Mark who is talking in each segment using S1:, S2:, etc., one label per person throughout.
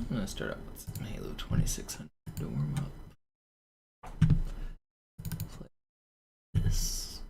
S1: I'm gonna start out with some Halo 2600 to warm up. Play this.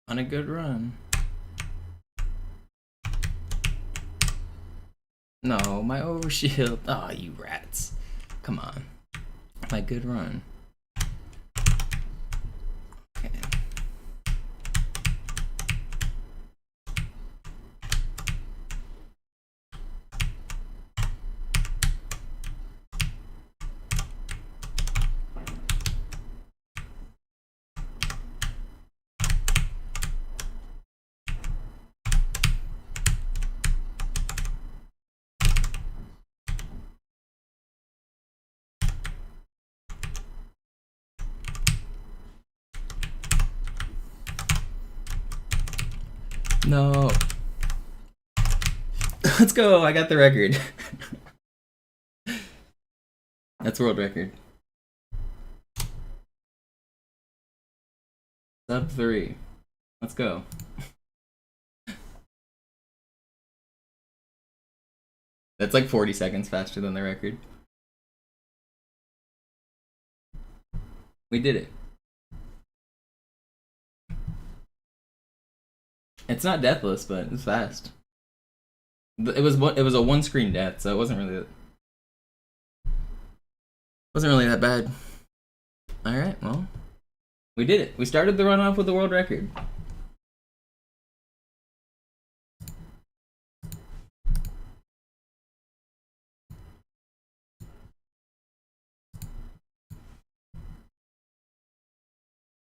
S1: On a good run. No, my overshield. Oh, you rats. Come on. My good run. Okay. No. Let's go. I got the record. That's world record. Sub 3. Let's go. That's like 40 seconds faster than the record. We did it. It's not deathless, but it's fast. It was a one-screen death, so it wasn't really that bad. All right, well, we did it. We started the run off with the world record.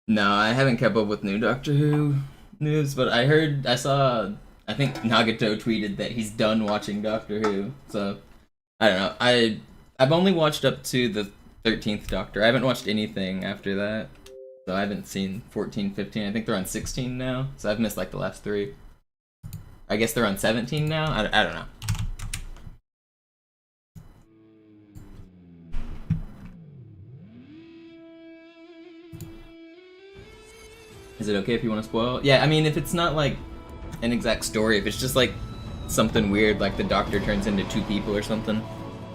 S1: No, I haven't kept up with new Doctor Who news, but I think Nagato tweeted that he's done watching Doctor Who. So I don't know. I've only watched up to the 13th Doctor. I haven't watched anything after that. So I haven't seen 14, 15. I think they're on 16 now. So I've missed like the last 3. I guess they're on 17 now. I don't know. Is it okay if you want to spoil? Yeah, I mean, if it's not like an exact story, if it's just like something weird, like the Doctor turns into 2 people or something.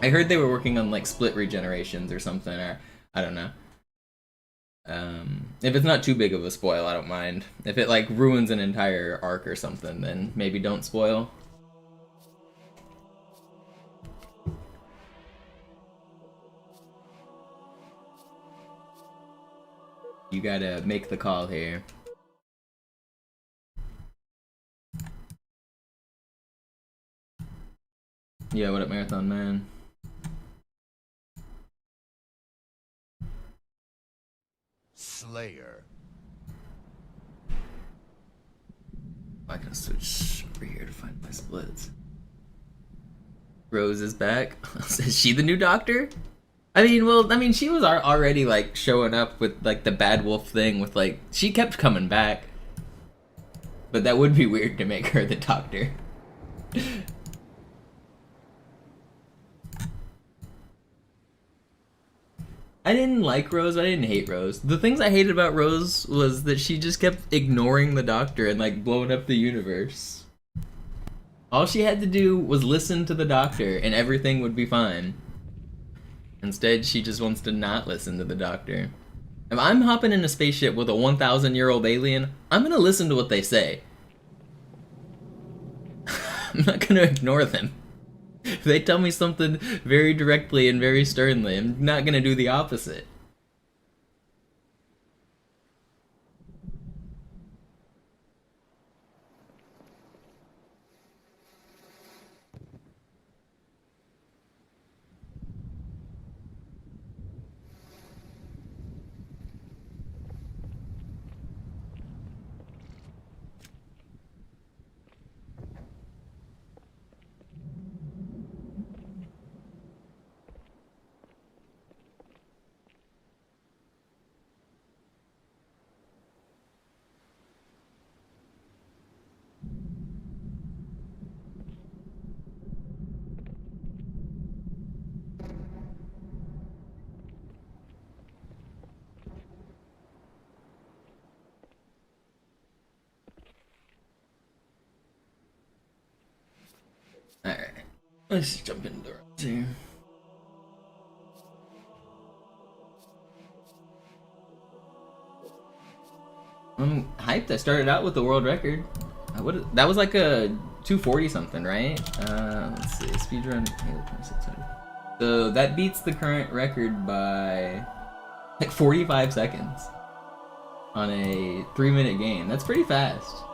S1: I heard they were working on like split regenerations or something, or I don't know. If it's not too big of a spoil, I don't mind. If it like ruins an entire arc or something, then maybe don't spoil. You gotta make the call here. Yeah, what up, Marathon Man?
S2: Slayer.
S1: I can switch over here to find my splits. Rose is back. Is she the new Doctor? I mean, she was already like showing up with like the bad wolf thing with like she kept coming back, but that would be weird to make her the Doctor. I didn't like Rose. I didn't hate Rose. The things I hated about Rose was that she just kept ignoring the Doctor and like blowing up the universe. All she had to do was listen to the Doctor and everything would be fine. Instead, she just wants to not listen to the Doctor. If I'm hopping in a spaceship with a 1,000-year-old alien, I'm gonna listen to what they say. I'm not gonna ignore them. If they tell me something very directly and very sternly, I'm not gonna do the opposite. Alright, let's jump into the rounds here. I'm hyped. I started out with the world record. That was like a 240 something, right? Let's see, speedrun. So that beats the current record by like 45 seconds on a 3-minute game. That's pretty fast.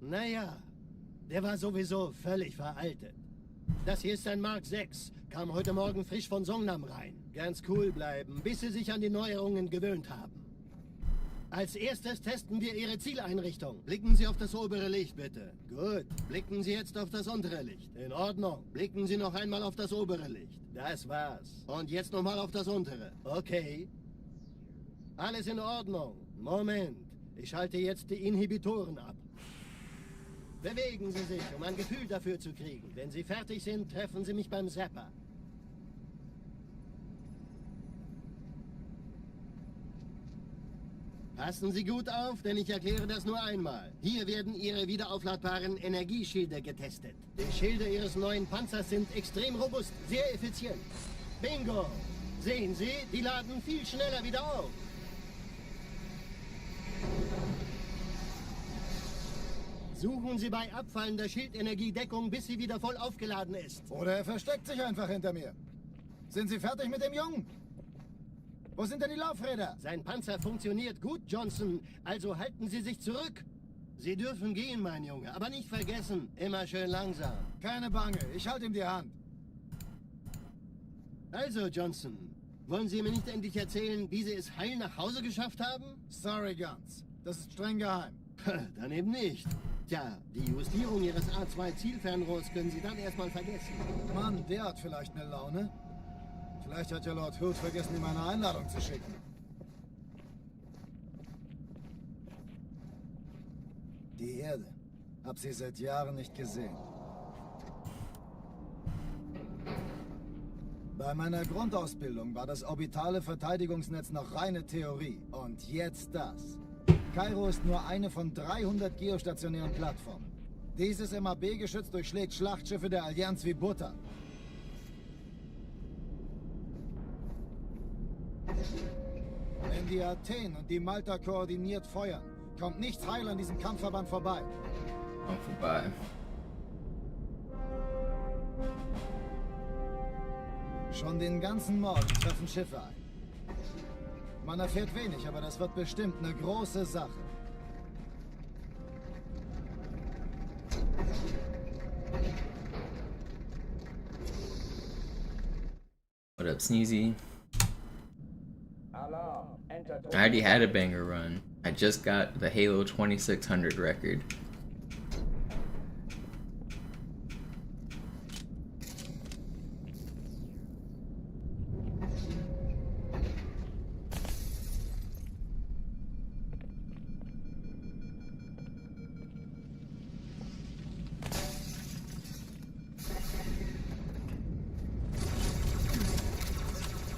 S3: Naja, der war sowieso völlig veraltet. Das hier ist ein Mark 6, kam heute Morgen frisch von Songnam rein. Ganz cool bleiben, bis Sie sich an die Neuerungen gewöhnt haben. Als erstes testen wir Ihre Zieleinrichtung. Blicken Sie auf das obere Licht, bitte. Gut, blicken Sie jetzt auf das untere Licht. In Ordnung, blicken Sie noch einmal auf das obere Licht. Das war's. Und jetzt nochmal auf das untere. Okay, Alles in Ordnung. Moment. Ich schalte jetzt die Inhibitoren ab. Bewegen Sie sich, um ein Gefühl dafür zu kriegen. Wenn Sie fertig sind, treffen Sie mich beim Zapper. Passen Sie gut auf, denn ich erkläre das nur einmal. Hier werden Ihre wiederaufladbaren Energieschilde getestet. Die Schilde Ihres neuen Panzers sind extrem robust, sehr effizient. Bingo! Sehen Sie, die laden viel schneller wieder auf. Suchen Sie bei abfallender Schildenergiedeckung, bis sie wieder voll aufgeladen ist.
S2: Oder er versteckt sich einfach hinter mir. Sind Sie fertig mit dem Jungen? Wo sind denn die Laufräder?
S3: Sein Panzer funktioniert gut, Johnson. Also halten Sie sich zurück. Sie dürfen gehen, mein Junge. Aber nicht vergessen, immer schön langsam.
S2: Keine Bange, ich halte ihm die Hand.
S3: Also, Johnson, wollen Sie mir nicht endlich erzählen, wie Sie es heil nach Hause geschafft haben?
S2: Sorry, Guns. Das ist streng geheim.
S3: Dann eben nicht. Tja, die Justierung Ihres A2-Zielfernrohrs können Sie dann erstmal vergessen.
S2: Mann, der hat vielleicht eine Laune. Vielleicht hat ja Lord Hood vergessen, ihm eine Einladung zu schicken. Die Erde. Hab sie seit Jahren nicht gesehen. Bei meiner Grundausbildung war das orbitale Verteidigungsnetz noch reine Theorie. Und jetzt das. Kairo ist nur eine von 300 geostationären Plattformen. Dieses MAB-Geschütz durchschlägt Schlachtschiffe der Allianz wie Butter. Wenn die Athen und die Malta koordiniert feuern, kommt nichts heil an diesem Kampfverband vorbei.
S1: Komm vorbei.
S2: Schon den ganzen Morgen treffen Schiffe ein. Man erfährt wenig, aber das wird bestimmt eine große Sache.
S1: What up, Sneezy? I already had a banger run. I just got the Halo 2600 record.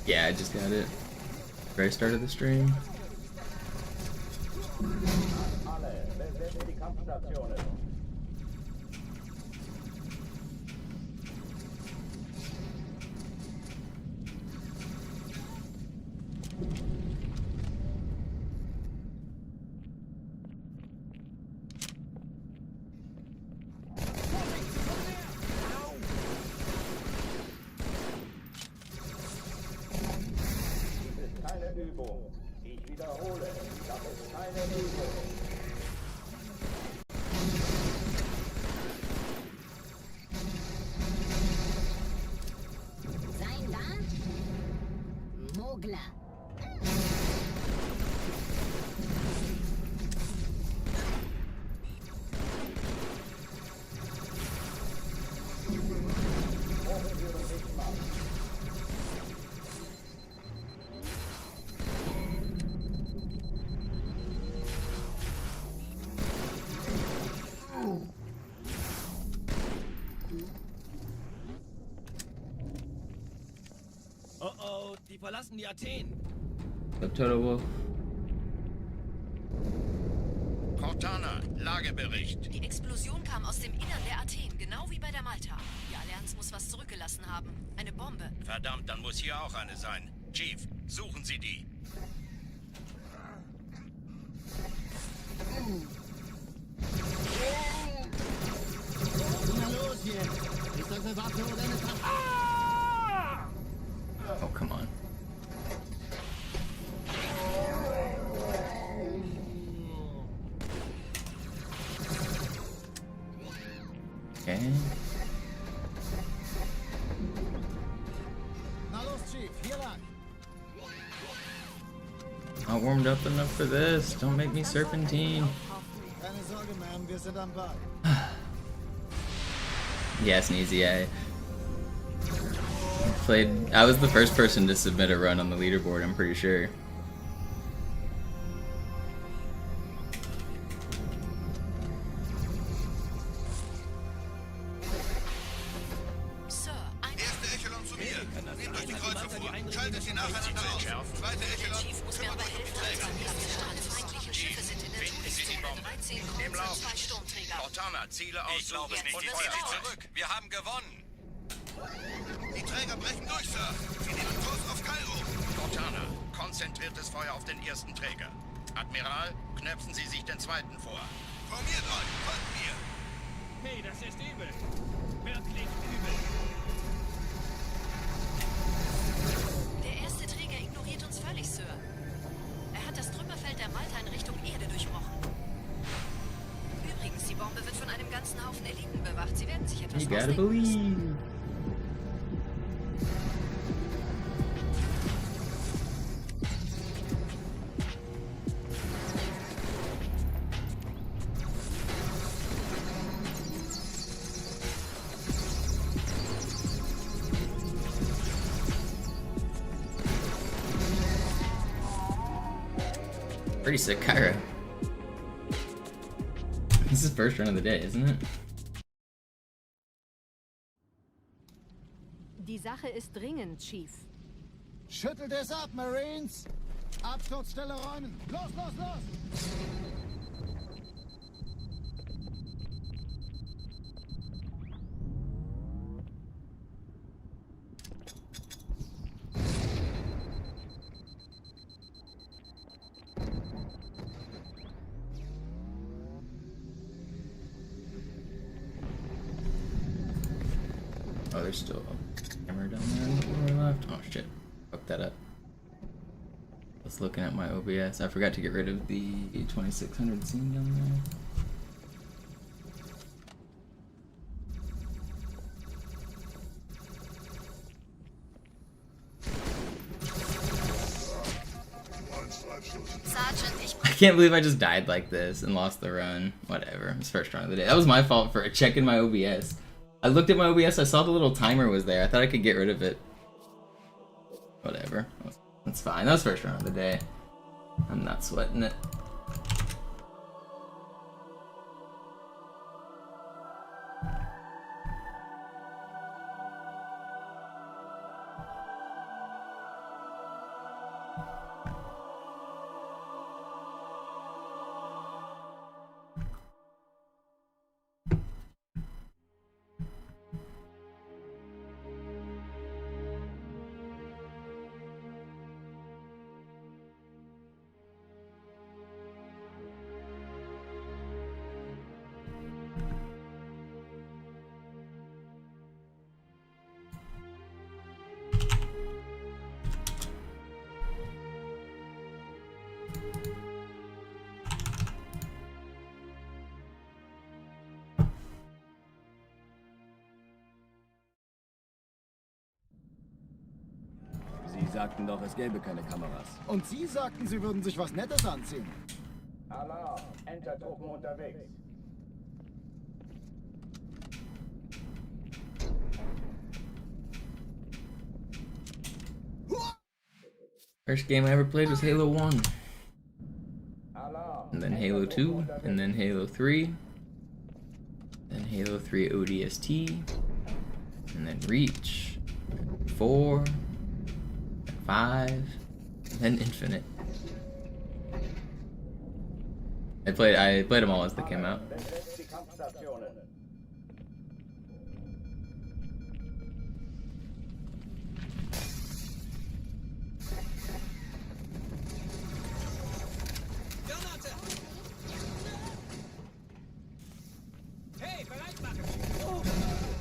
S1: Yeah, I just got it. Very start of the stream.
S4: Ich wiederhole, das ist keine Übung.
S5: Sein da? Mogler.
S6: Oh, die verlassen die Athen.
S1: Total Wolf.
S7: Cortana, Lagebericht.
S8: Die Explosion kam aus dem Innern der Athen, genau wie bei der Malta. Die Allianz muss was zurückgelassen haben. Eine Bombe.
S7: Verdammt, dann muss hier auch eine sein. Chief, suchen Sie die.
S3: Na los jetzt! Ist das eine Waffe oder eine Tasche?
S1: Oh, come on. Okay.
S2: Na los, Chief, hier lang.
S1: Not warmed up enough for this. Don't make me serpentine.
S2: Keine Sorge, Ma'am, wir sind am Ball.
S1: Yeah, Sneezy, I was the first person to submit a run on the leaderboard, I'm pretty sure.
S7: Schaltet sie nacheinander aus. Zweite
S8: Der
S7: Echelon.
S8: Chief muss mir aber helfen, anzunehmen. Alle feindlichen Schiffe sind in der
S7: Finden Sie die
S8: Todeszone.
S7: Bombe.
S8: 13
S7: Im
S8: Kreuz und
S7: Lauf.
S8: 2 Sturmträger.
S7: Cortana, Ziele aus.
S6: Ich glaube es nicht.
S7: Und
S6: Die
S7: Feuer
S6: Feuer
S7: zurück.
S6: Wir haben gewonnen.
S7: Die Träger brechen durch, Sir. Sie nehmen Kurs auf Kairo. Cortana, konzentriertes Feuer auf den ersten Träger. Admiral, knöpfen Sie sich den zweiten vor. Formiert euch, folgt mir.
S6: Hey, das ist übel. Wirklich übel.
S8: Der erste Träger ignoriert uns völlig, Sir. Er hat das Trümmerfeld der Malta in Richtung Erde durchbrochen. Übrigens, die Bombe wird von einem ganzen Haufen Eliten bewacht. Sie werden sich etwas
S1: You gotta
S8: ausdenken müssen.
S1: believe. Pretty sick, Cairo. This is first run of the day, isn't it?
S9: Die Sache ist dringend, Chief.
S2: Schüttelt es ab, Marines! Absturzstelle räumen! Los, los, los!
S1: Oh, there's still a camera down there on the lower left. Oh shit, fucked that up. I was looking at my OBS. I forgot to get rid of the 2600 scene down there. I can't believe I just died like this and lost the run. Whatever, it's first run of the day. That was my fault for checking my OBS. I looked at my OBS, I saw the little timer was there. I thought I could get rid of it. Whatever. That's fine. That was first run of the day. I'm not sweating it.
S3: Sie sagten doch, es gäbe keine Kameras.
S2: Und Sie sagten, Sie würden sich was Nettes anziehen.
S4: Alarm, Entertruppen unterwegs.
S1: First game I ever played was Halo 1.
S4: Alarm.
S1: And then Halo 2, and then Halo 3. Then Halo 3 ODST. And then Reach. 4. 5. And then Infinite. I played them all as they came out.
S4: Besetzt die Kampfstationen.
S6: Hey, bereit machen!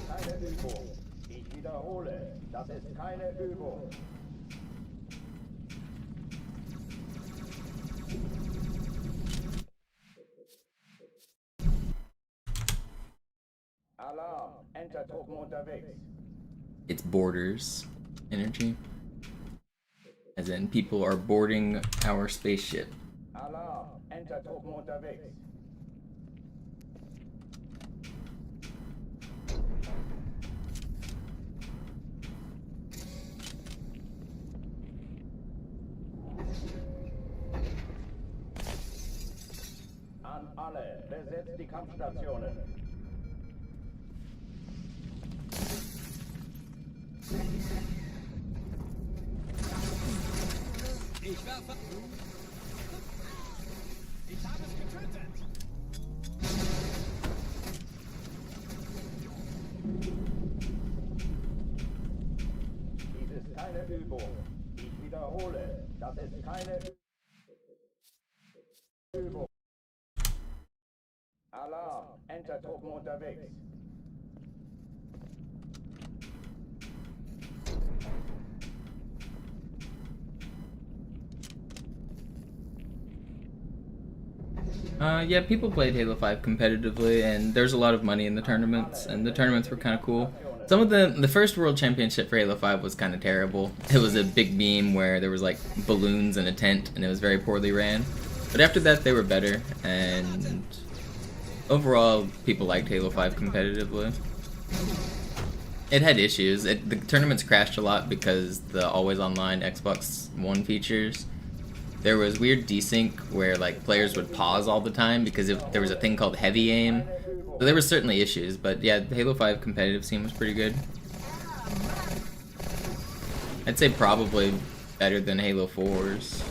S4: Keine Übung. Ich wiederhole, das ist keine Übung. Alarm, Entertruppen unterwegs.
S1: It's borders energy. As in, people are boarding our spaceship.
S4: Alarm, Entertruppen unterwegs. An alle, besetzt die Kampfstationen. keine Übung. Ich wiederhole, das ist keine Übung. Alarm, Entertruppen unterwegs.
S1: Yeah, people played Halo 5 competitively, and there's a lot of money in the tournaments, and the tournaments were kind of cool. Some of the first World Championship for Halo 5 was kind of terrible. It was a big beam where there was like balloons and a tent, and it was very poorly ran. But after that, they were better, and overall, people liked Halo 5 competitively. It had issues. The tournaments crashed a lot because the always online Xbox One features. There was weird desync where like players would pause all the time because there was a thing called heavy aim. So there were certainly issues, but yeah, the Halo 5 competitive scene was pretty good. I'd say probably better than Halo 4's.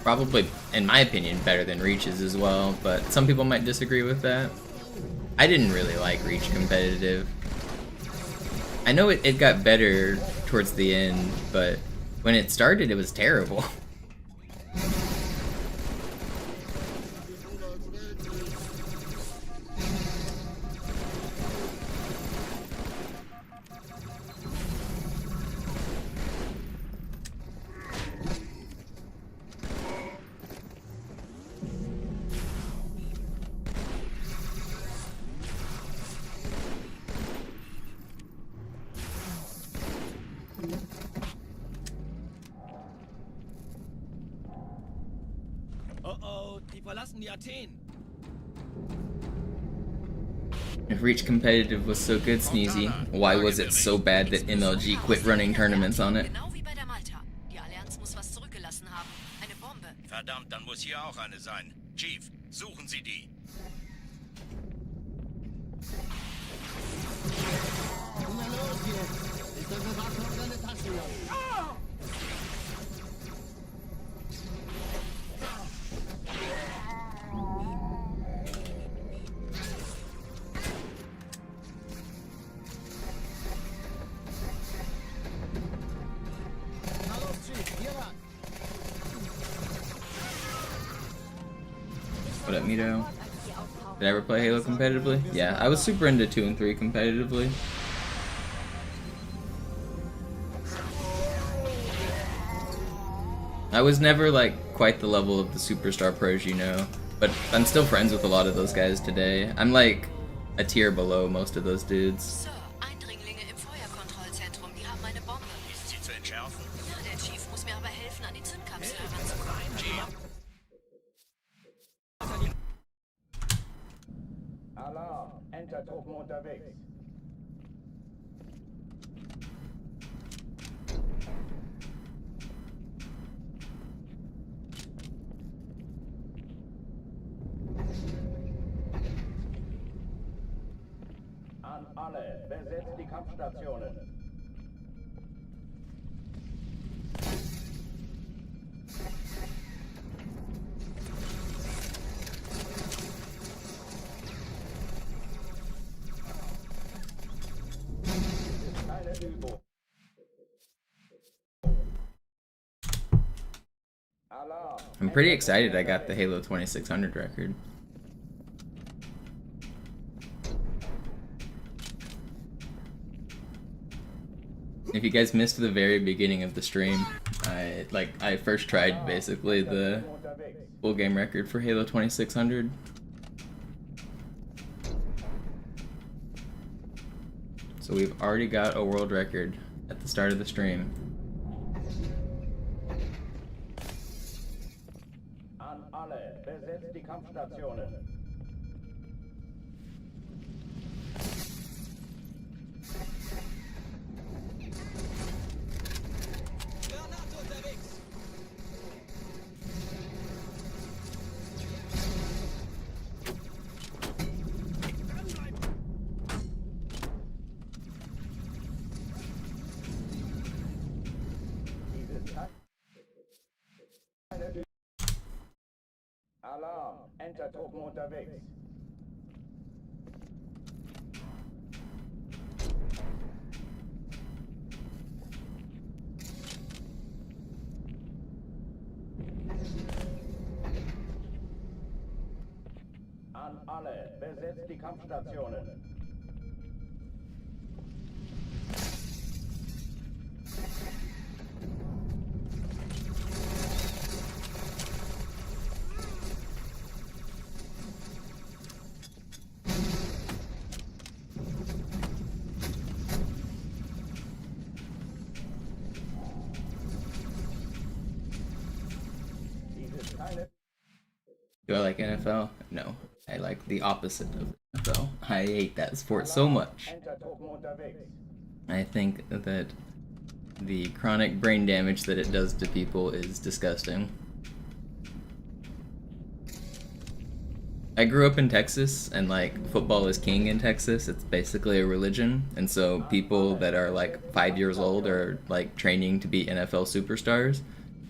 S1: Probably, in my opinion, better than Reach's as well, but some people might disagree with that. I didn't really like Reach competitive. I know it got better towards the end, but when it started, it was terrible.
S6: Oh, die verlassen die Athen.
S1: If Reach competitive was so good, Sneezy, why was it so bad that MLG quit running tournaments on it?
S8: Genau wie bei der Malta. Die Allianz muss was zurückgelassen haben. Eine Bombe.
S7: Verdammt, dann muss hier auch eine sein. Chief, suchen Sie die.
S3: Na los jetzt! Ist der Bewaffnung seine Taschen los?
S2: Na los, Chief, hier lang.
S1: What up, Mito? Did I ever play Halo competitively? Yeah, I was super into 2 and 3 competitively. I was never like quite the level of the superstar pros, you know, but I'm still friends with a lot of those guys today. I'm like a tier below most of those dudes.
S8: Sir, Eindringlinge im Feuerkontrollzentrum. Die haben eine Bombe.
S7: Ist sie zu entschärfen?
S8: Ja, der Chief muss mir aber helfen, an die Zündkapsel heranzukommen.
S4: Alarm, Entertruppen unterwegs. An alle, besetzt die Kampfstationen. Keine Übung. Alarm.
S1: I'm pretty excited I got the Halo 2600 record. If you guys missed the very beginning of the stream, I first tried basically the full game record for Halo 2600. So we've already got a world record at the start of the stream.
S4: An alle, besetzt die Kampfstationen. Alarm, Entertruppen unterwegs. alle, besetzt die Kampfstationen.
S1: Do I like NFL? No. I like the opposite of NFL. I hate that sport so much. I think that the chronic brain damage that it does to people is disgusting. I grew up in Texas, and like football is king in Texas. It's basically a religion, and so people that are like 5 years old are like training to be NFL superstars,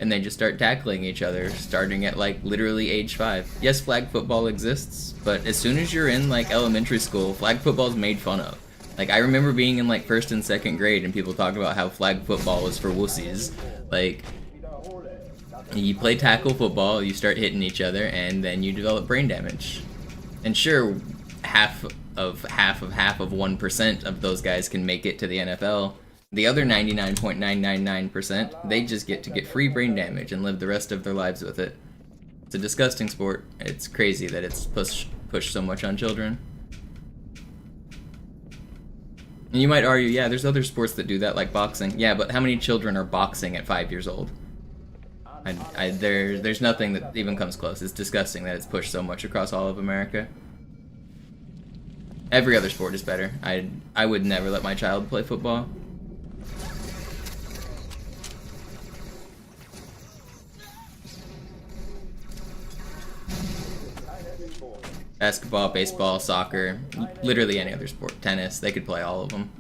S1: and they just start tackling each other starting at like literally age 5. Yes, flag football exists, but as soon as you're in like elementary school, flag football is made fun of. Like, I remember being in like 1st and 2nd grade and people talking about how flag football is for wussies. Like, you play tackle football, you start hitting each other, and then you develop brain damage. And sure, half of 1% of those guys can make it to the NFL. The other 99.999%, they just get to get free brain damage and live the rest of their lives with it. It's a disgusting sport. It's crazy that it's pushed so much on children. And you might argue, yeah, there's other sports that do that, like boxing. Yeah, but how many children are boxing at 5 years old? There's nothing that even comes close. It's disgusting that it's pushed so much across all of America. Every other sport is better. I would never let my child play football. Basketball, baseball, soccer, literally any other sport. Tennis, they could play all of them.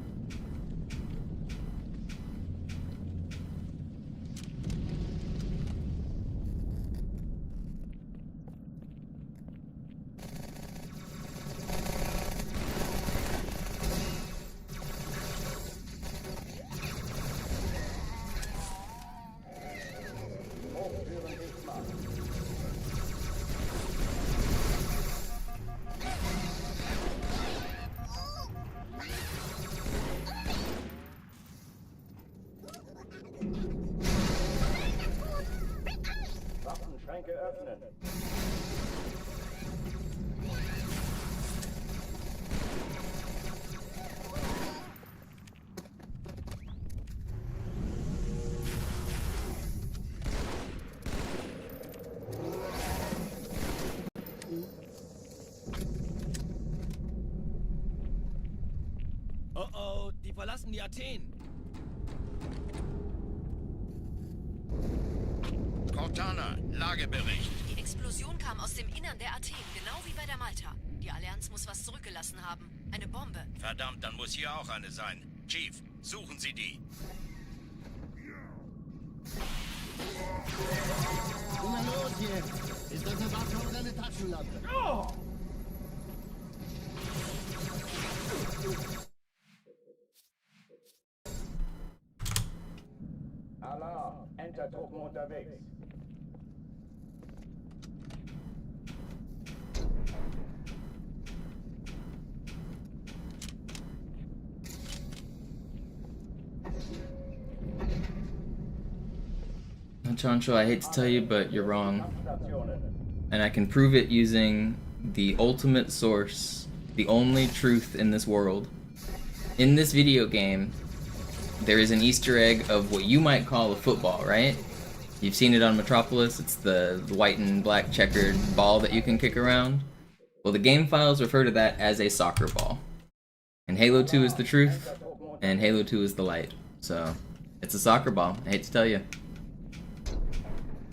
S4: Waffenschränke öffnen.
S6: Oh oh, die verlassen die Athen.
S7: Cortana, Lagebericht.
S8: Die Explosion kam aus dem Innern der Athen, genau wie bei der Malta. Die Allianz muss was zurückgelassen haben. Eine Bombe.
S7: Verdammt, dann muss hier auch eine sein. Chief, suchen Sie die.
S3: Na los jetzt! Ist das eine Waffe oder eine Taschenlampe?
S4: Alarm, Entertruppen unterwegs.
S1: Chancho, I hate to tell you, but you're wrong. And I can prove it using the ultimate source, the only truth in this world. In this video game, there is an Easter egg of what you might call a football, right? You've seen it on Metropolis. It's the white and black checkered ball that you can kick around. Well, the game files refer to that as a soccer ball. And Halo 2 is the truth, and Halo 2 is the light. So, it's a soccer ball. I hate to tell you.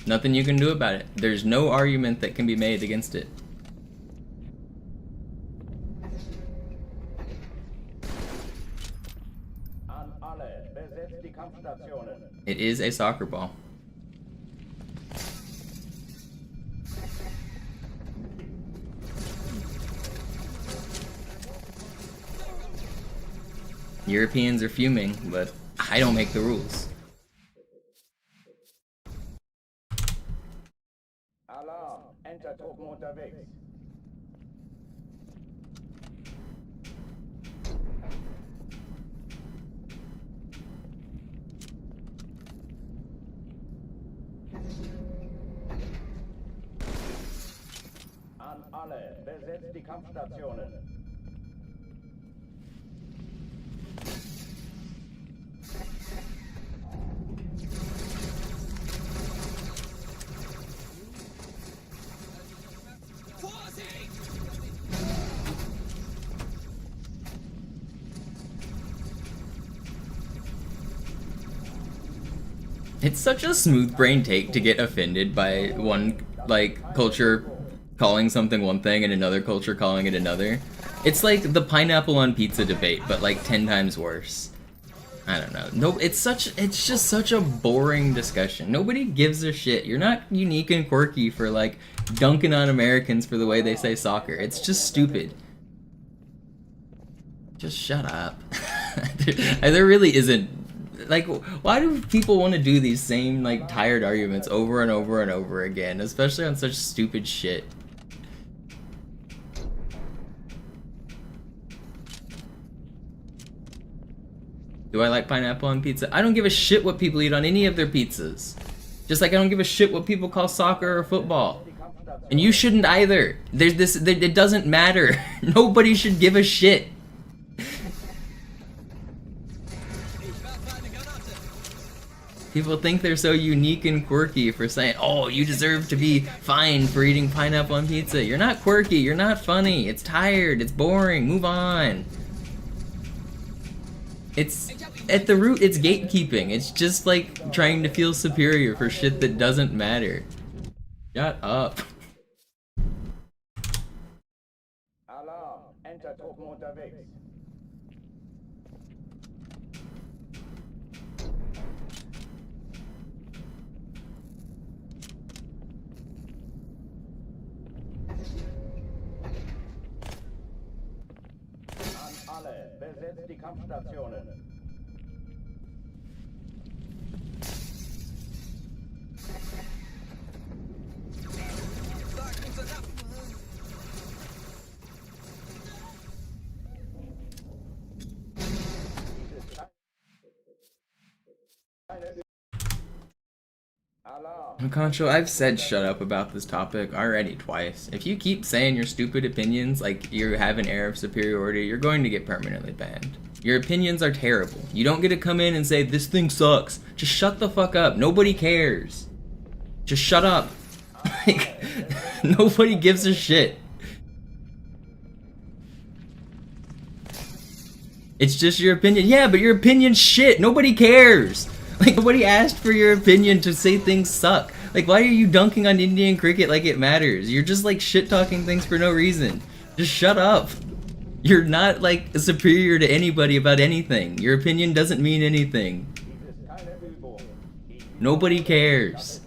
S1: Nothing you can do about it. There's no argument that can be made against it.
S4: An alle, besetzt die Kampfstationen.
S1: It is a soccer ball. Europeans are fuming, but I don't make the rules.
S4: Alarm, Entertruppen unterwegs. besetzt die Kampfstationen.
S1: It's such a smooth brain take to get offended by one, like, culture calling something one thing and another culture calling it another. It's like the pineapple on pizza debate, but like 10 times worse. I don't know. No, it's just such a boring discussion. Nobody gives a shit. You're not unique and quirky for like dunking on Americans for the way they say soccer. It's just stupid. Just shut up. There really isn't. Like, why do people want to do these same, like, tired arguments over and over and over again, especially on such stupid shit? Do I like pineapple on pizza? I don't give a shit what people eat on any of their pizzas. Just like I don't give a shit what people call soccer or football. And you shouldn't either. It doesn't matter. Nobody should give a shit. People think they're so unique and quirky for saying, oh, you deserve to be fined for eating pineapple on pizza. You're not quirky, you're not funny, it's tired, it's boring, move on. It's, at the root, it's gatekeeping. It's just like trying to feel superior for shit that doesn't matter. Shut up.
S4: Alarm, Entertruppen unterwegs. Alle, besetzt die Kampfstationen.
S1: Concho, I've said shut up about this topic already twice. If you keep saying your stupid opinions like you have an air of superiority, you're going to get permanently banned. Your opinions are terrible. You don't get to come in and say, this thing sucks. Just shut the fuck up. Nobody cares. Just shut up. Like, nobody gives a shit. It's just your opinion. Yeah, but your opinion's shit. Nobody cares. Like, nobody asked for your opinion to say things suck. Like, why are you dunking on Indian cricket like it matters? You're just, like, shit-talking things for no reason. Just shut up. You're not, like, superior to anybody about anything. Your opinion doesn't mean anything. Nobody cares.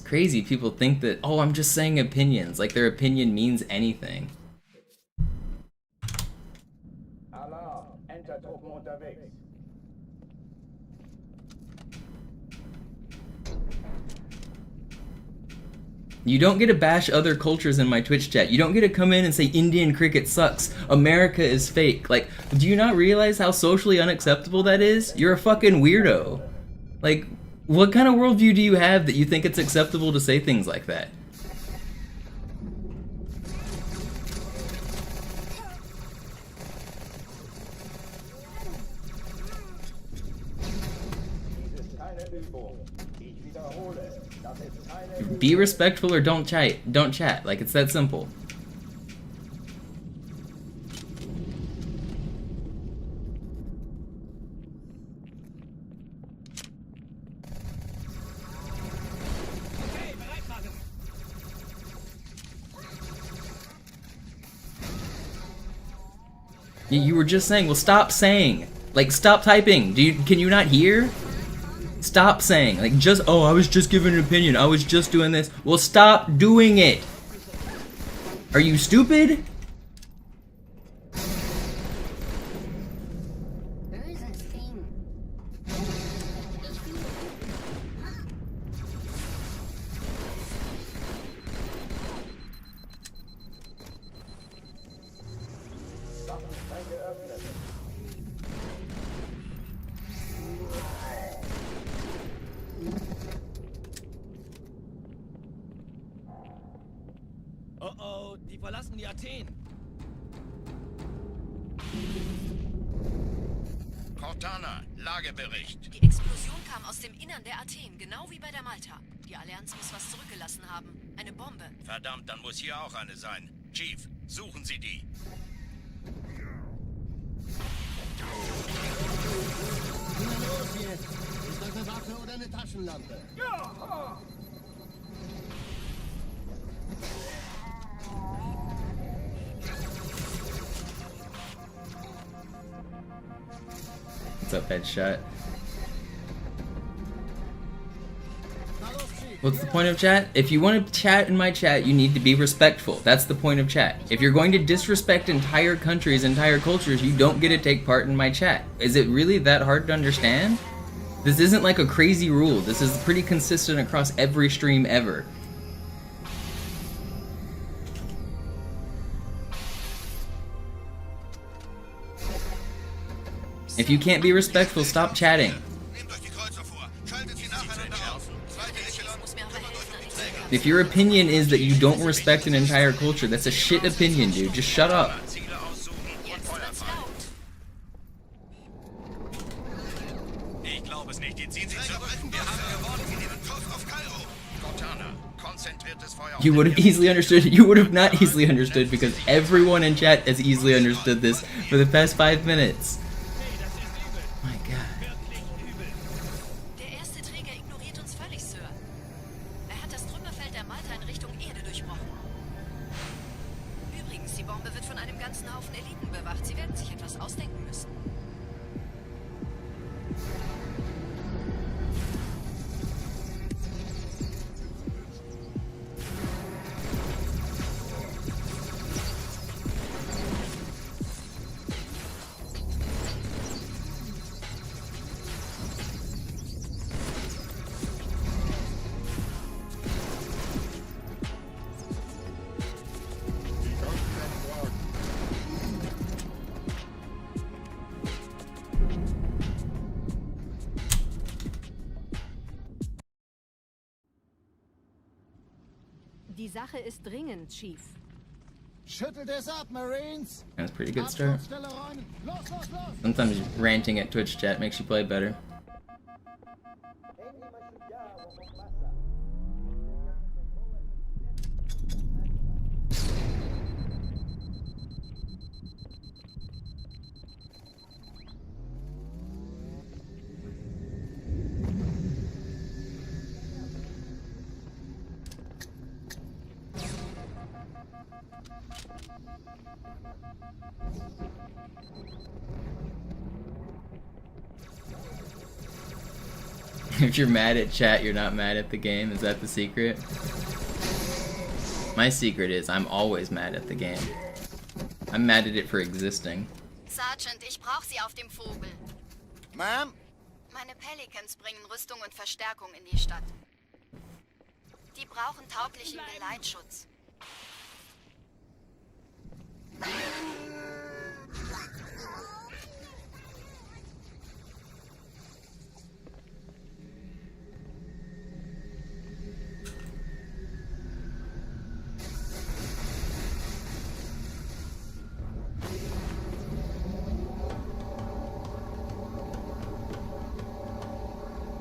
S1: Crazy people think that, oh, I'm just saying opinions, like their opinion means anything. You don't get to bash other cultures in my Twitch chat. You don't get to come in and say Indian cricket sucks. America is fake. Like, do you not realize how socially unacceptable that is? You're a fucking weirdo. Like, what kind of worldview do you have that you think it's acceptable to say things like that? Be respectful or don't chat. Don't chat. Like, it's that simple. You were just saying, well, stop saying. Like, stop typing. Can you not hear? Stop saying. Like, just, oh, I was just giving an opinion. I was just doing this. Well, stop doing it. Are you stupid?
S6: Die verlassen die Athen.
S7: Cortana, Lagebericht.
S8: Die Explosion kam aus dem Innern der Athen, genau wie bei der Malta. Die Allianz muss was zurückgelassen haben. Eine Bombe.
S7: Verdammt, dann muss hier auch eine sein. Chief, suchen Sie die.
S3: Na los jetzt! Ist das eine Waffe oder eine Taschenlampe?
S1: What's up, headshot? What's the point of chat? If you want to chat in my chat, you need to be respectful. That's the point of chat. If you're going to disrespect entire countries, entire cultures, you don't get to take part in my chat. Is it really that hard to understand? This isn't like a crazy rule. This is pretty consistent across every stream ever. If you can't be respectful, stop chatting. If your opinion is that you don't respect an entire culture, that's a shit opinion, dude. Just shut up. You would have easily understood. You would have not easily understood because everyone in chat has easily understood this for the past 5 minutes. My God.
S8: Der erste Träger ignoriert uns völlig, Sir. Er hat das Trümmerfeld der Malta in Richtung Erde durchbrochen. Übrigens, die Bombe wird von einem ganzen Haufen Eliten bewacht. Sie werden sich etwas ausdenken müssen.
S9: Die Sache ist dringend, Chief.
S2: Schüttelt es ab, Marines!
S1: That's a pretty good start.
S2: Absturzstelle räumen! Los, los, los!
S1: Sometimes ranting at Twitch chat makes you play better. If you're mad at chat, you're not mad at the game. Is that the secret? My secret is I'm always mad at the game. I'm mad at it for existing.
S5: Sergeant, ich brauche Sie auf dem Vogel.
S2: Ma'am?
S5: Meine Pelicans bringen Rüstung und Verstärkung in die Stadt. Die brauchen tauglichen Geleitschutz.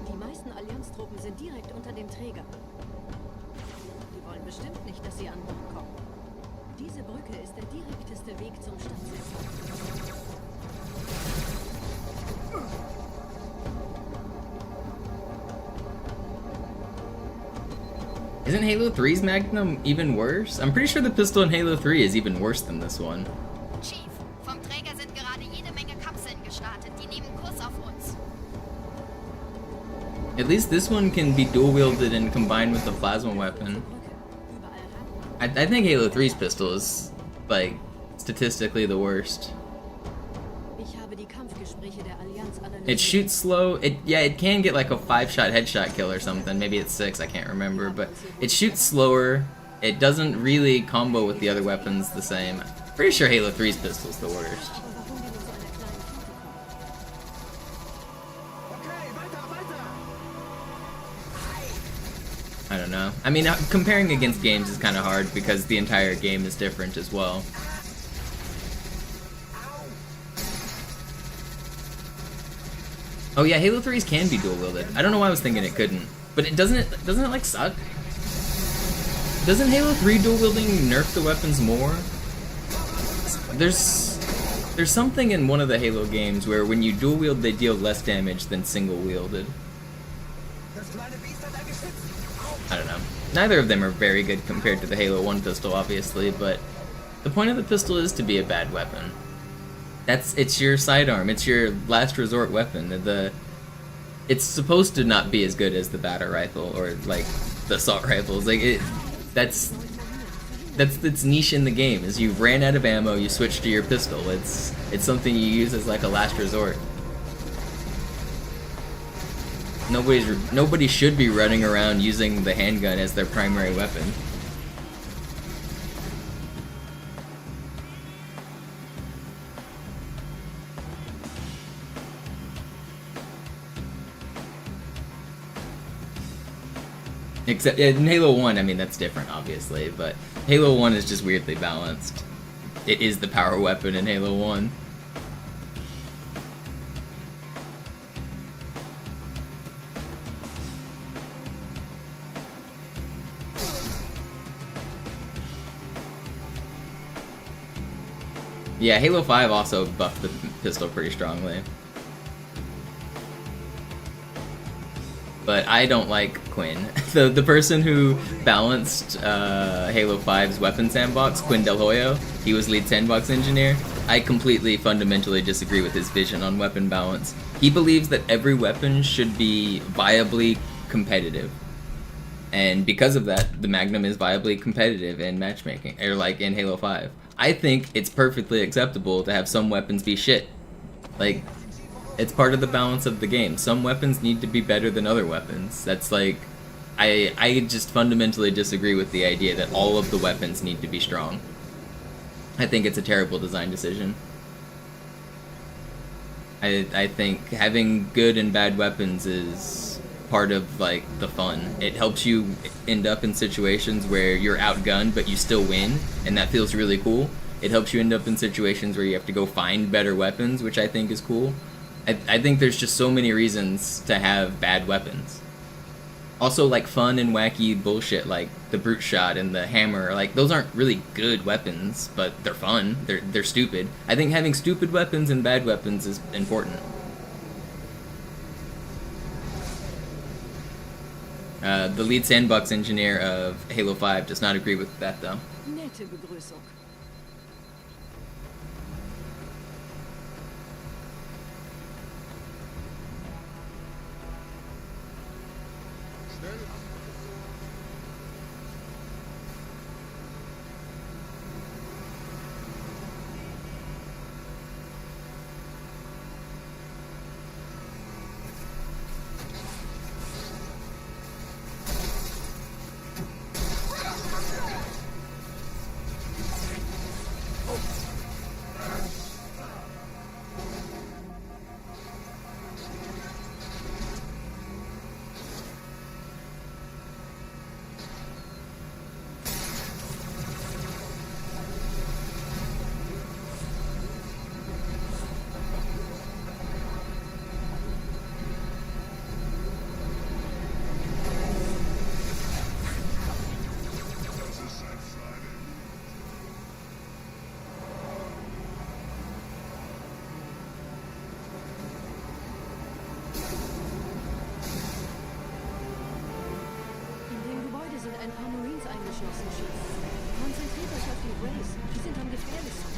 S9: Die meisten Allianztruppen sind direkt unter dem Träger. Die wollen bestimmt nicht, dass sie an Bord kommen. Diese Brücke ist der direkteste Weg zum Stadtzentrum.
S1: Isn't Halo 3's Magnum even worse? I'm pretty sure the pistol in Halo 3 is even worse than this one.
S5: Chief, vom Träger sind gerade jede Menge Kapseln gestartet. Die nehmen Kurs auf uns.
S1: At least this one can be dual-wielded and combined with the plasma weapon. I think Halo 3's pistol is, like, statistically the worst.
S9: Ich habe die Kampfgespräche der Allianz analysiert.
S1: It shoots slow. It can get like a 5-shot headshot kill or something. Maybe it's 6, I can't remember. But it shoots slower. It doesn't really combo with the other weapons the same. Pretty sure Halo 3's pistol is the worst.
S9: Aber warum wir mit so einer kleinen Flotte kommen?
S3: Okay, weiter, weiter!
S1: I don't know. I mean, comparing against games is kind of hard because the entire game is different as well. Oh yeah, Halo 3's can be dual wielded. I don't know why I was thinking it couldn't, but it doesn't it like suck? Doesn't Halo 3 dual wielding nerf the weapons more? There's something in one of the Halo games where when you dual wield they deal less damage than single wielded. I don't know. Neither of them are very good compared to the Halo 1 pistol, obviously, but the point of the pistol is to be a bad weapon. It's your sidearm, it's your last resort weapon. It's supposed to not be as good as the battle rifle or like the assault rifles. Like that's its niche in the game. Is you ran out of ammo, you switch to your pistol. It's something you use as like a last resort. Nobody should be running around using the handgun as their primary weapon. Except in Halo 1, I mean, that's different, obviously, but Halo 1 is just weirdly balanced. It is the power weapon in Halo 1. Yeah, Halo 5 also buffed the pistol pretty strongly. But I don't like Quinn. The person who balanced Halo 5's weapon sandbox, Quinn Del Hoyo, he was lead sandbox engineer. I completely fundamentally disagree with his vision on weapon balance. He believes that every weapon should be viably competitive. And because of that, the Magnum is viably competitive in matchmaking, or like in Halo 5. I think it's perfectly acceptable to have some weapons be shit. Like, it's part of the balance of the game. Some weapons need to be better than other weapons. That's like, I just fundamentally disagree with the idea that all of the weapons need to be strong. I think it's a terrible design decision. I think having good and bad weapons is part of like the fun. It helps you end up in situations where you're outgunned but you still win, and that feels really cool. It helps you end up in situations where you have to go find better weapons, which I think is cool. I think there's just so many reasons to have bad weapons. Also, like, fun and wacky bullshit like the brute shot and the hammer, like, those aren't really good weapons, but they're fun. They're stupid. I think having stupid weapons and bad weapons is important. The lead sandbox engineer of Halo 5 does not agree with that, though.
S9: Nette Begrüßung. Ein paar Marines eingeschlossen, Chief. Konzentriert euch auf die Rays. Die sind am gefährlichsten.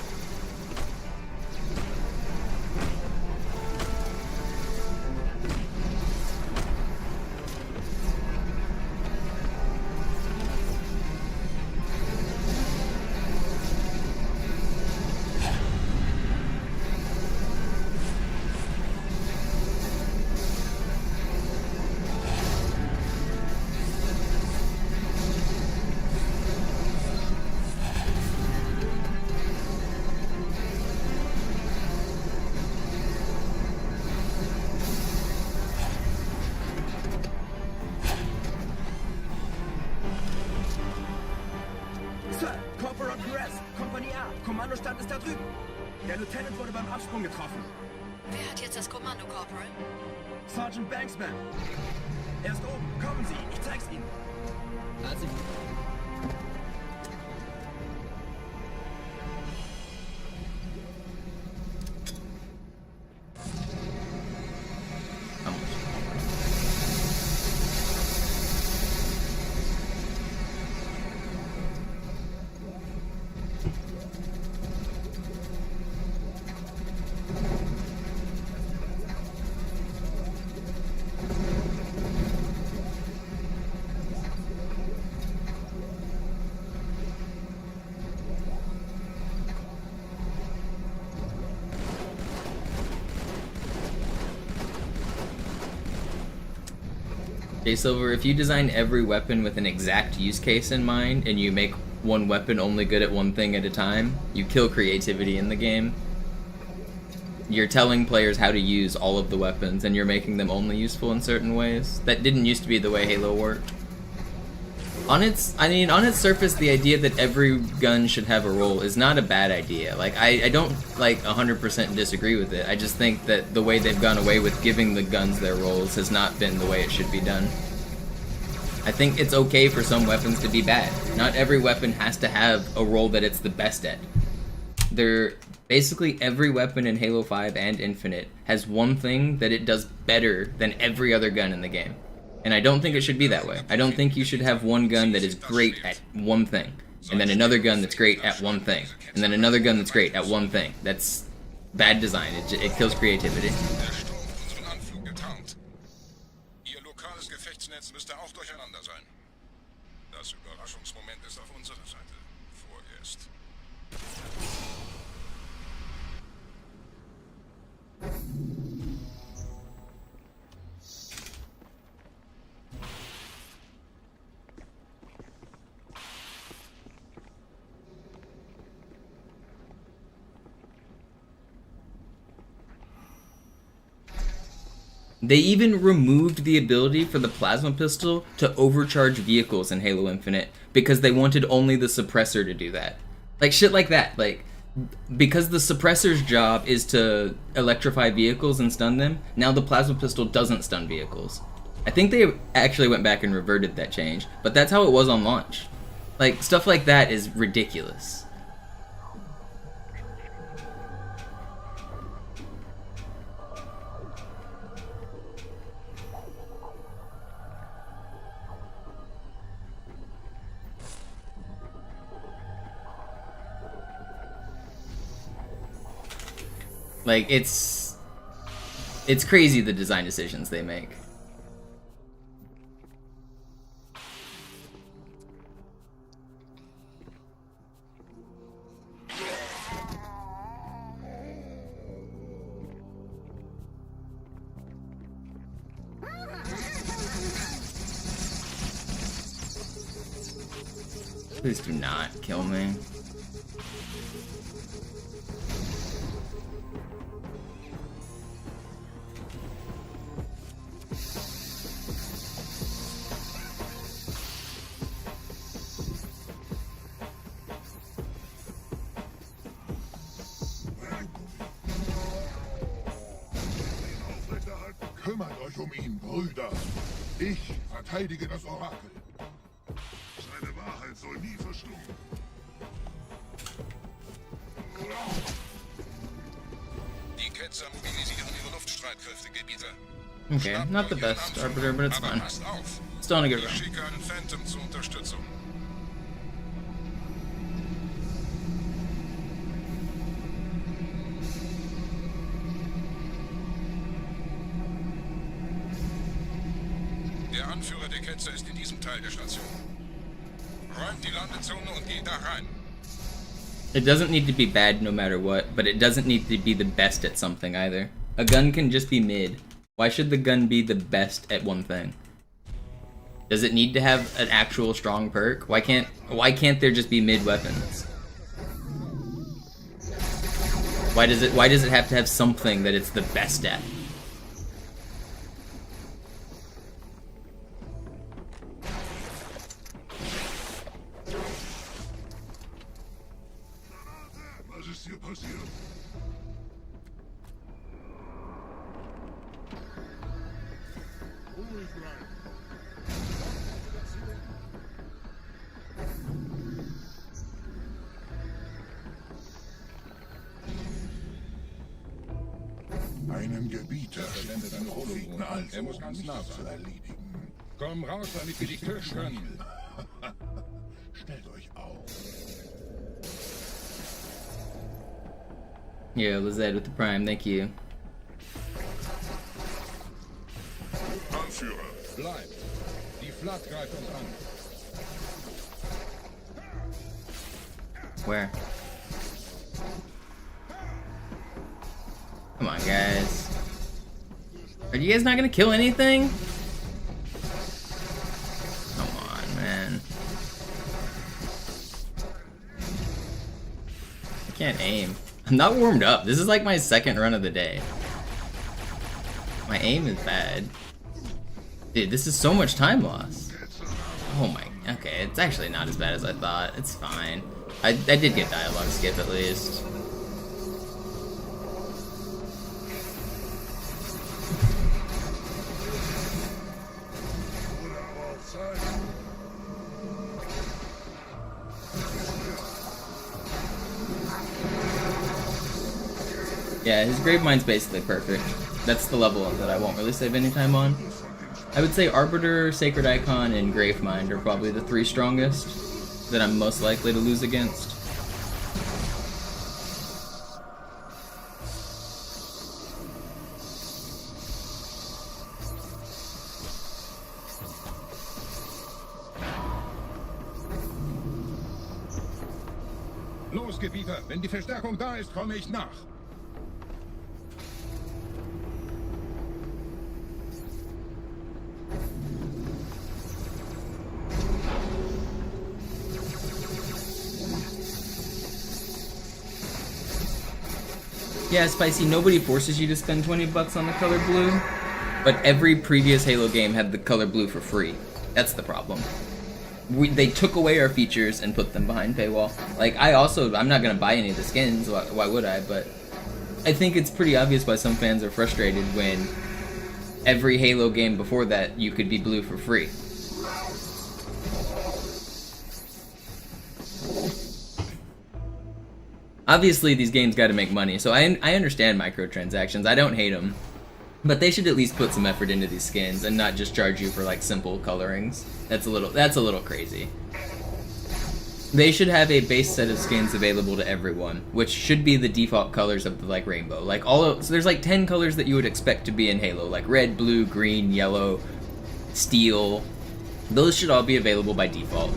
S6: Kommandostand ist da drüben. Der Lieutenant wurde beim Absprung getroffen.
S8: Wer hat jetzt das Kommando, Corporal?
S6: Sergeant Banksman. Er ist oben. Kommen Sie, ich zeig's Ihnen.
S1: Also, Jay Silver, if you design every weapon with an exact use case in mind, and you make one weapon only good at one thing at a time, you kill creativity in the game. You're telling players how to use all of the weapons, and you're making them only useful in certain ways. That didn't used to be the way Halo worked. On its surface, the idea that every gun should have a role is not a bad idea. Like, I don't, like, 100% disagree with it. I just think that the way they've gone away with giving the guns their roles has not been the way it should be done. I think it's okay for some weapons to be bad. Not every weapon has to have a role that it's the best at. Basically every weapon in Halo 5 and Infinite has one thing that it does better than every other gun in the game. And I don't think it should be that way. I don't think you should have one gun that is great at one thing, and then another gun that's great at one thing, and then another gun that's great at one thing. That's bad design. It kills creativity.
S7: Der Sturm hat unseren Anflug getarnt. Ihr lokales Gefechtsnetz müsste auch durcheinander sein. Das Überraschungsmoment ist auf unserer Seite. Vorerst.
S1: They even removed the ability for the plasma pistol to overcharge vehicles in Halo Infinite because they wanted only the suppressor to do that. Like, shit like that. Like, because the suppressor's job is to electrify vehicles and stun them, now the plasma pistol doesn't stun vehicles. I think they actually went back and reverted that change, but that's how it was on launch. Like, stuff like that is ridiculous. Like, it's crazy the design decisions they make. Please do not kill me.
S10: Kümmert euch ihn, Brüder. Ich verteidige das Orakel. Seine Wahrheit soll nie verschlungen.
S7: Die Ketzer mobilisieren ihre Luftstreitkräfte, Gebieter.
S1: Okay, not the best Arbiter, but it's fine.
S7: Passt auf.
S1: Still in a good
S7: Ich
S1: run.
S7: schicke einen Phantom zur Unterstützung. Der Anführer der Ketzer ist in diesem Teil der Station. Räumt die Landezone und geht da rein.
S1: It doesn't need to be bad no matter what, but it doesn't need to be the best at something either. A gun can just be mid. Why should the gun be the best at one thing? Does it need to have an actual strong perk? Why can't there just be mid weapons? Why does it have to have something that it's the best at?
S10: Was passiert.
S3: Ruhig bleiben.
S10: Einen Gebieter sendet einen Propheten als
S6: Er muss ganz nah
S10: zu
S6: sein.
S10: erledigen.
S6: Komm raus, damit wir dich töten können.
S10: Stellt euch auf.
S1: Yeah, Lizette with the Prime, thank you.
S10: Anführer.
S6: Bleib. Die Flat greift uns an.
S1: Where? Come on, guys. Are you guys not gonna kill anything? Come on, man. I can't aim. I'm not warmed up. This is like my second run of the day. My aim is bad. Dude, this is so much time lost. Oh my, okay, it's actually not as bad as I thought. It's fine. I did get dialogue skip at least. Yeah, his grave mine's basically perfect. That's the level that I won't really save any time on. I would say Arbiter, Sacred Icon, and Grave Mind are probably the three strongest that I'm most likely to lose against.
S6: Los, Gebieter. Wenn die Verstärkung da ist, komme ich nach.
S1: Yeah, Spicy, nobody forces you to spend 20 bucks on the color blue, but every previous Halo game had the color blue for free. That's the problem. They took away our features and put them behind paywall. Like, I'm not gonna buy any of the skins, why would I? But I think it's pretty obvious why some fans are frustrated when every Halo game before that you could be blue for free. Obviously, these games got to make money, so I understand microtransactions. I don't hate them, but they should at least put some effort into these skins and not just charge you for like simple colorings. That's a little crazy. They should have a base set of skins available to everyone, which should be the default colors of the like rainbow. Like so there's like 10 colors that you would expect to be in Halo, like red, blue, green, yellow, steel. Those should all be available by default.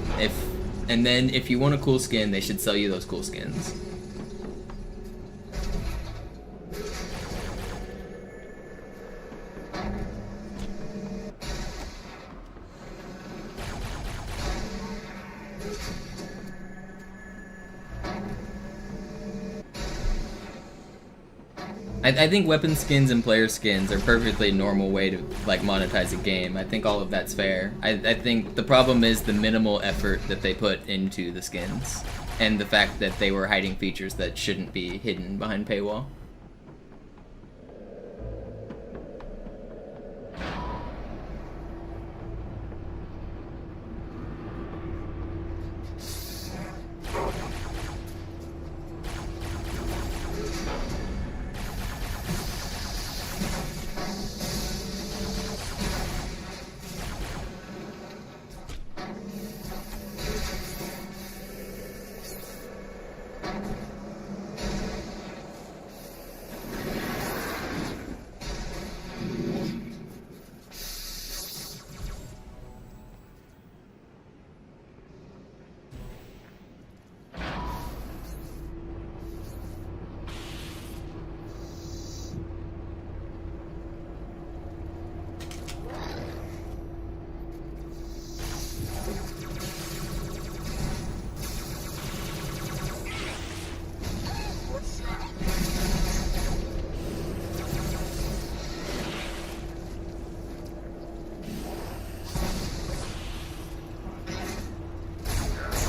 S1: And then if you want a cool skin, they should sell you those cool skins. I think weapon skins and player skins are perfectly normal way to like monetize a game. I think all of that's fair. I think the problem is the minimal effort that they put into the skins and the fact that they were hiding features that shouldn't be hidden behind paywall.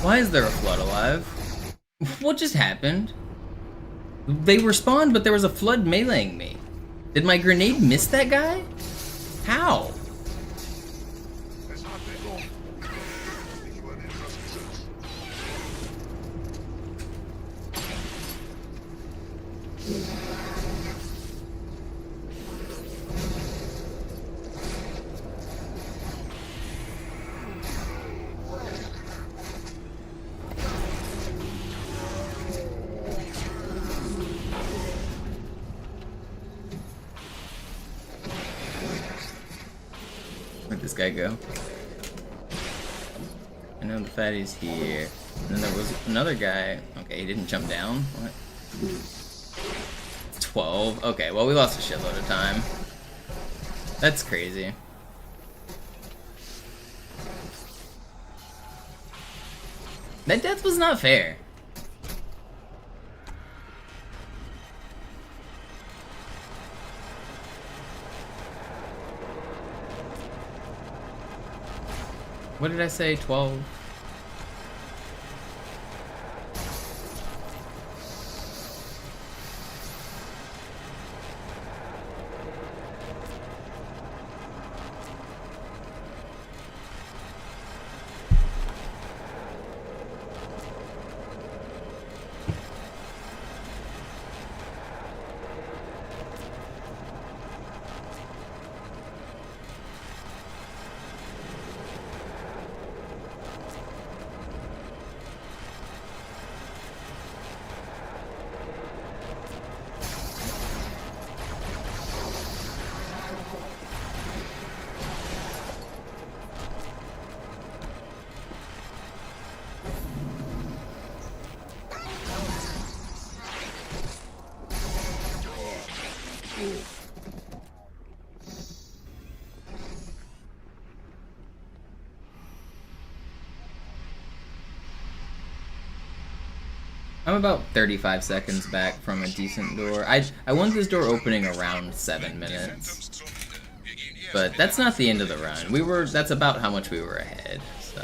S1: Why is there a flood alive? What just happened? They respawned, but there was a flood meleeing me. Did my grenade miss that guy? How? Where'd this guy go? I know the fatty's here. And then there was another guy. Okay, he didn't jump down. What? 12. Okay, well, we lost a shitload of time. That's crazy. That death was not fair. What did I say? 12? I'm about 35 seconds back from a decent door. I want this door opening around 7 minutes. But that's not the end of the run. That's about how much we were ahead, so.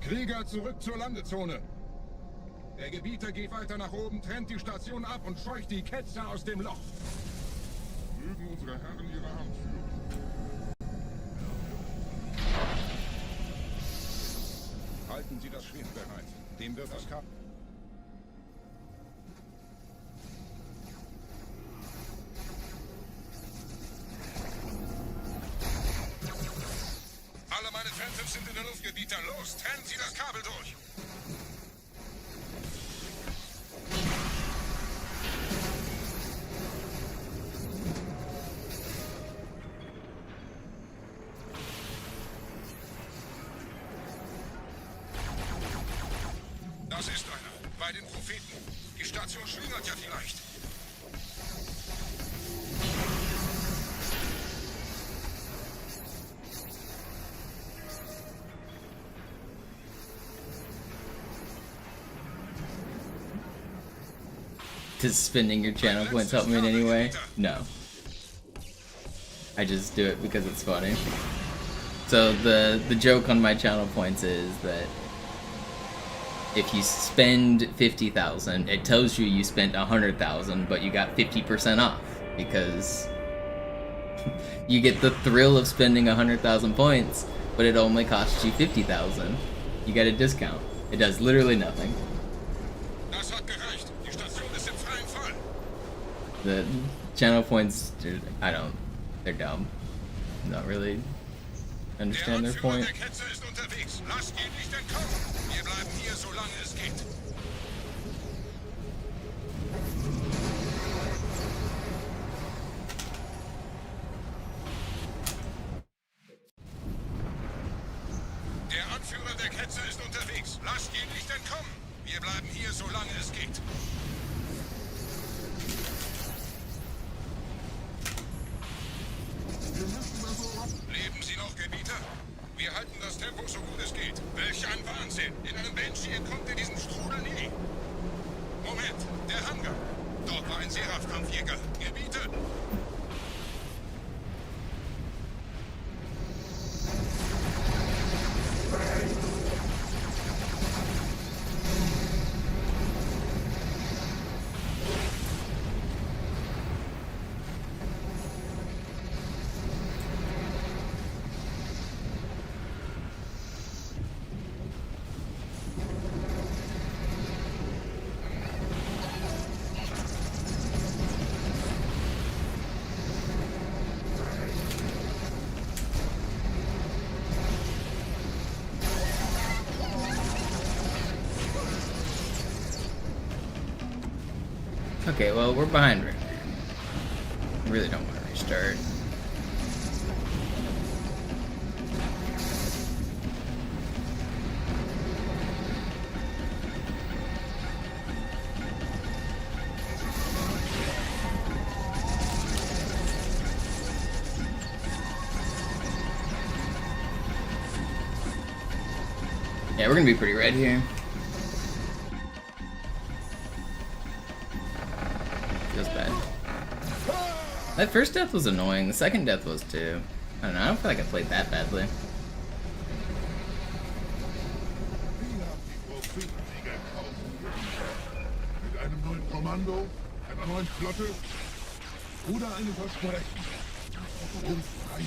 S10: Krieger, zurück zur Landezone. Der Gebieter geht weiter nach oben, trennt die Station ab und scheucht die Ketzer aus dem Loch. Mögen unsere Herren ihre Hand führen. Halten Sie das Schwert bereit. Dem wird das Kap.
S7: Alle meine Phantoms sind in der Luft, Gebieter. Los, trennen Sie das Kabel durch. Das ist einer. Bei den Propheten. Die Station schlingert ja vielleicht.
S1: Does spending your channel points help me in any way? No. I just do it because it's funny. So the joke on my channel points is that if you spend 50,000, it tells you you spent 100,000, but you got 50% off because you get the thrill of spending 100,000 points, but it only costs you 50,000. You get a discount. It does literally nothing. The channel points, they're dumb. Don't really understand their point.
S10: Ketzer ist unterwegs. Lasst ihn nicht entkommen. Wir bleiben hier, solange es geht. Leben Sie noch, Gebieter? Wir halten das Tempo so gut es geht. Welch ein Wahnsinn! In einem Banshee entkommt ihr diesem Strudel nie. Moment, der Hangar. Dort war ein Seraph-Kampfjäger. Gebieter!
S1: Okay, well, we're behind right now. Really don't want to restart. Yeah, we're gonna be pretty red here. Feels bad. That first death was annoying. The second death was too. I don't know. I don't feel like I played that badly.
S10: Mit einem neuen Kommando, einer neuen Flotte oder einem Versprechen. Und frei.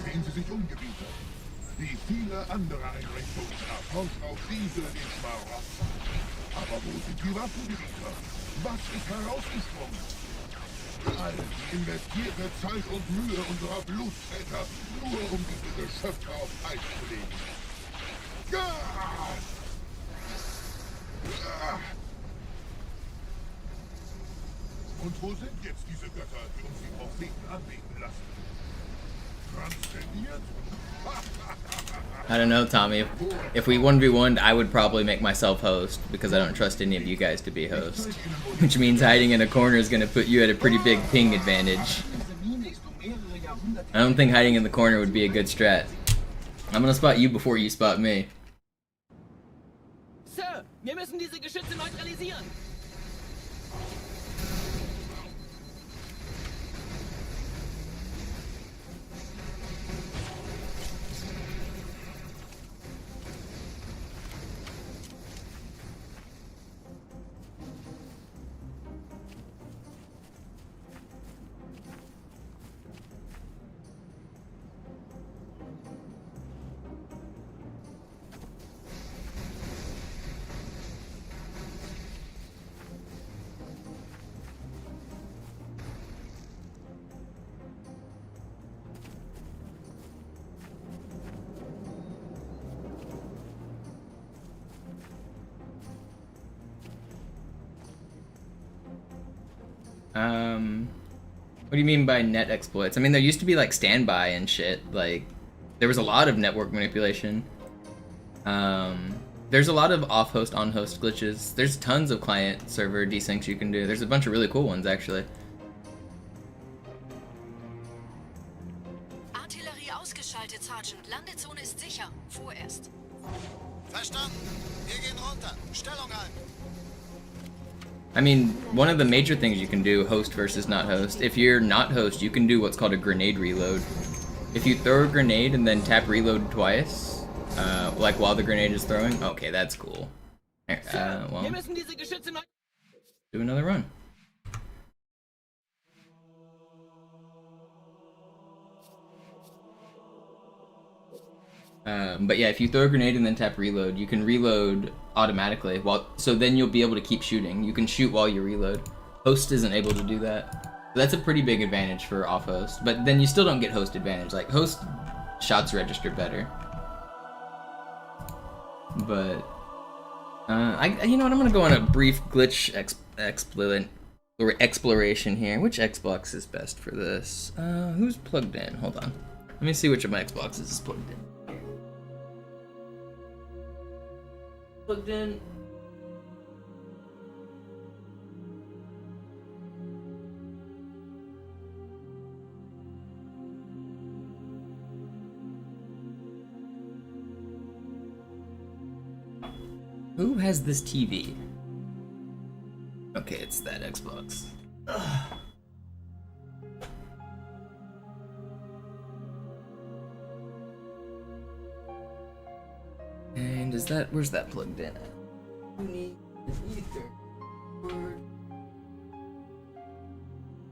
S10: Sehen Sie sich um, Gebieter. Wie viele andere Einrichtungen erforscht auch diese den Schmarotz. Aber wo sind die Waffengebieter? Was ist herausgesprungen? All die investierte Zeit und Mühe unserer Bluttäter, nur um diese Geschöpfe auf Eis zu legen. Und wo sind jetzt diese Götter, die uns die Propheten anbeten lassen? Transzendiert?
S1: I don't know, Tommy. If we 1v1'd, I would probably make myself host because I don't trust any of you guys to be host. Which means hiding in a corner is going to put you at a pretty big ping advantage. I don't think hiding in the corner would be a good strat. I'm going to spot you before you spot me.
S11: Sir, wir müssen diese Geschütze neutralisieren.
S1: What do you mean by net exploits? I mean, there used to be like standby and shit. Like, there was a lot of network manipulation. There's a lot of off-host, on-host glitches. There's tons of client-server desyncs you can do. There's a bunch of really cool ones, actually.
S8: Artillerie ausgeschaltet, Sergeant. Landezone ist sicher. Vorerst.
S2: Verstanden. Wir gehen runter. Stellung ein.
S1: I mean, one of the major things you can do, host versus not host, if you're not host, you can do what's called a grenade reload. If you throw a grenade and then tap reload twice, like while the grenade is throwing, okay, that's cool. Well, do another run. But yeah, if you throw a grenade and then tap reload, you can reload automatically. So then you'll be able to keep shooting. You can shoot while you reload. Host isn't able to do that. So that's a pretty big advantage for off host. But then you still don't get host advantage. Like host shots register better. But you know what? I'm gonna go on a brief glitch exploration here. Which Xbox is best for this? Who's plugged in? Hold on. Let me see which of my Xboxes is plugged in. Plugged in. Who has this TV? Okay, it's that Xbox. Ugh. And is that, where's that plugged in at? Who needs the ether?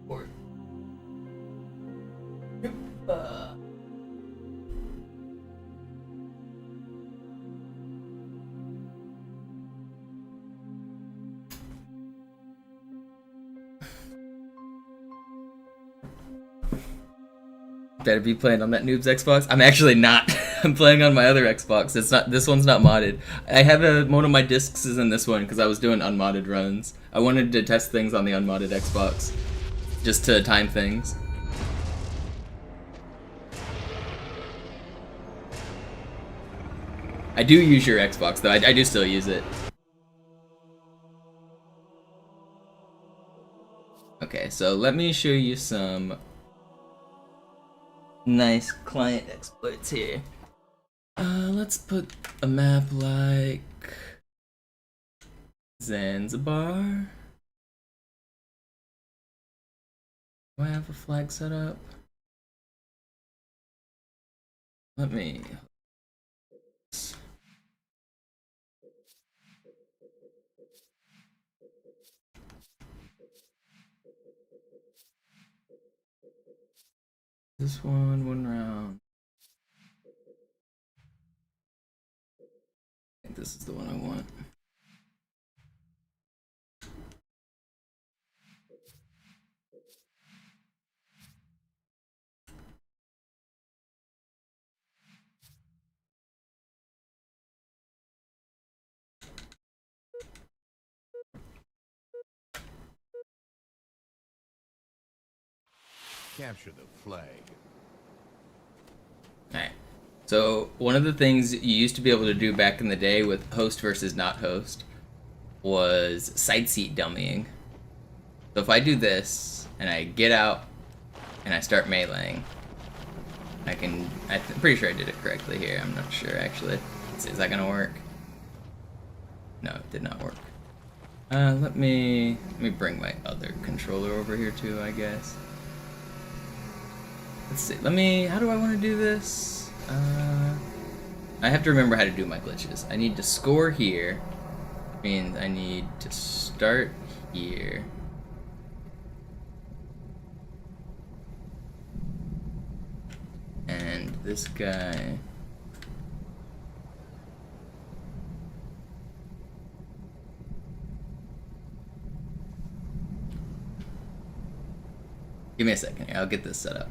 S1: Or better be playing on that noob's Xbox. I'm actually not. I'm playing on my other Xbox. It's not. This one's not modded. I have one of my discs is in this one because I was doing unmodded runs. I wanted to test things on the unmodded Xbox, just to time things. I do use your Xbox though. I do still use it. Okay, so let me show you some nice client exploits here. Let's put a map like Zanzibar. Do I have a flag set up? Let me. This one round. I think this is the one I want.
S10: Capture the flag.
S1: Alright. So one of the things you used to be able to do back in the day with host versus not host was side seat dummying. So if I do this and I get out and I start meleeing, I'm pretty sure I did it correctly here. I'm not sure actually. Let's see, is that gonna work? No, it did not work. Let me bring my other controller over here too, I guess. Let's see, how do I want to do this? I have to remember how to do my glitches. I need to score here. Means I need to start here. And this guy. Give me a second here, I'll get this set up.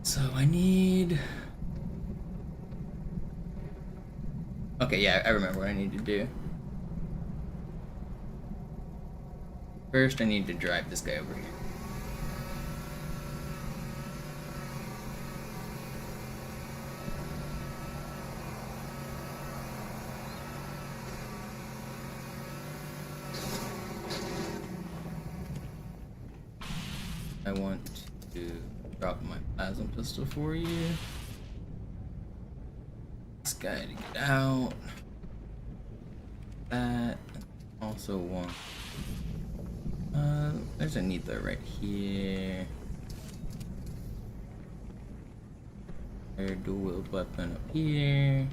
S1: So I need... Okay, yeah, I remember what I need to do. First, I need to drive this guy over here. I want to drop my plasma pistol for you. This guy to get out. That. Also want. There's a needler right here. There's a dual-wield weapon up here.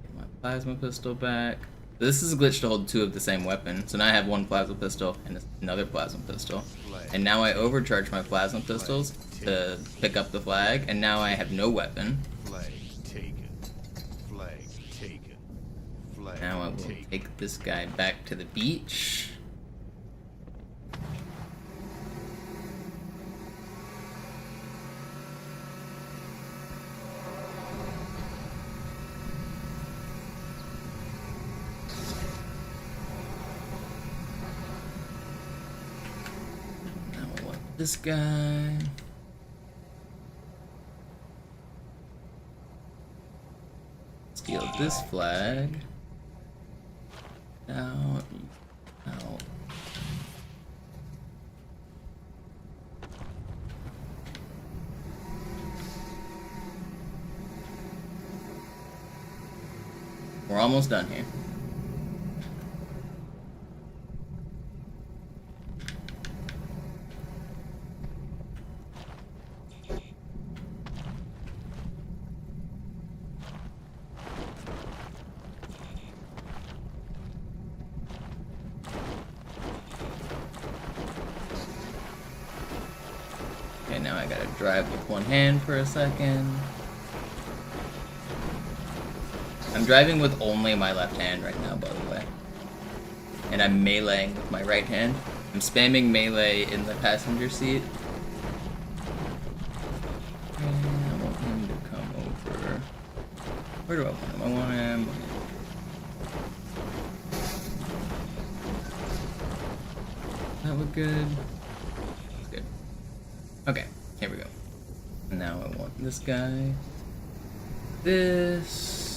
S1: Get my plasma pistol back. This is a glitch to hold two of the same weapon. So now I have one plasma pistol and another plasma pistol. And now I overcharge my plasma pistols to pick up the flag, and now I have no weapon.
S10: Flag taken. Flag taken.
S1: Now I will take this guy back to the beach. Now I want this guy. Steal this flag. Out. Out. We're almost done here. Okay, now I gotta drive with one hand for a second. I'm driving with only my left hand right now, by the way. And I'm meleeing with my right hand. I'm spamming melee in the passenger seat. And I want him to come over. Where do I want him? I want him... That look good? Good. Okay, here we go. Now I want this guy. This.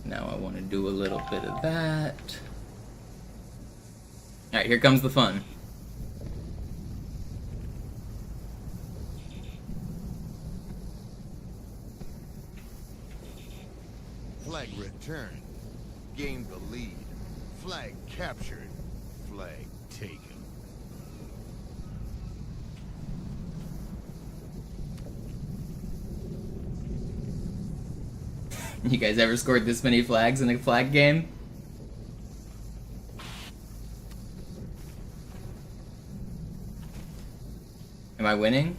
S1: Now I want to do a little bit of that. Alright, here comes the fun.
S10: Flag returned. Gained the lead. Flag captured. Flag taken.
S1: You guys ever scored this many flags in a flag game? Am I winning?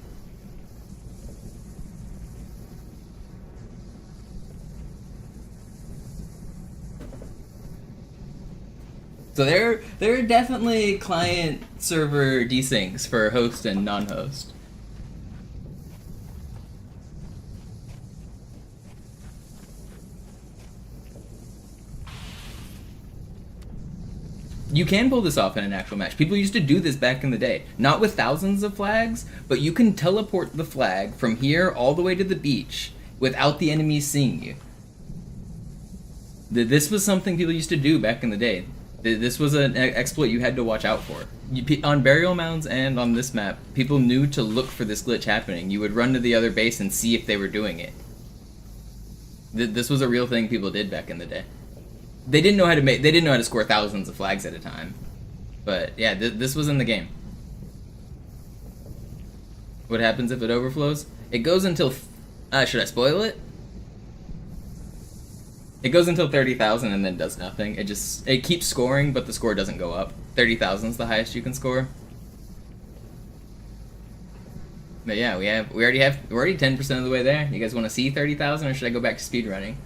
S1: So there are definitely client server desyncs for host and non-host. You can pull this off in an actual match. People used to do this back in the day. Not with thousands of flags, but you can teleport the flag from here all the way to the beach without the enemies seeing you. This was something people used to do back in the day. This was an exploit you had to watch out for. On burial mounds and on this map, people knew to look for this glitch happening. You would run to the other base and see if they were doing it. This was a real thing people did back in the day. They didn't know how to score thousands of flags at a time. But yeah, this was in the game. What happens if it overflows? It goes until should I spoil it? It goes until 30,000 and then does nothing. It keeps scoring, but the score doesn't go up. 30,000 is the highest you can score. But yeah, we're already 10% of the way there. You guys want to see 30,000, or should I go back to speedrunning?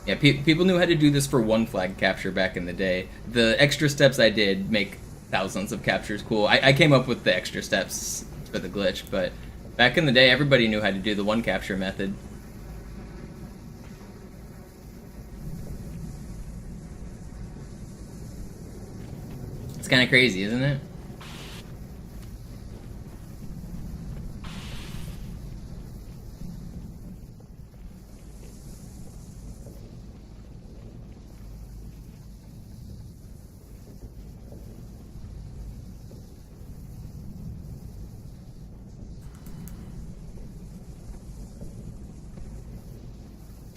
S1: Yeah, people knew how to do this for one flag capture back in the day. The extra steps I did make thousands of captures cool. I came up with the extra steps for the glitch, but back in the day, everybody knew how to do the one capture method. It's kind of crazy, isn't it?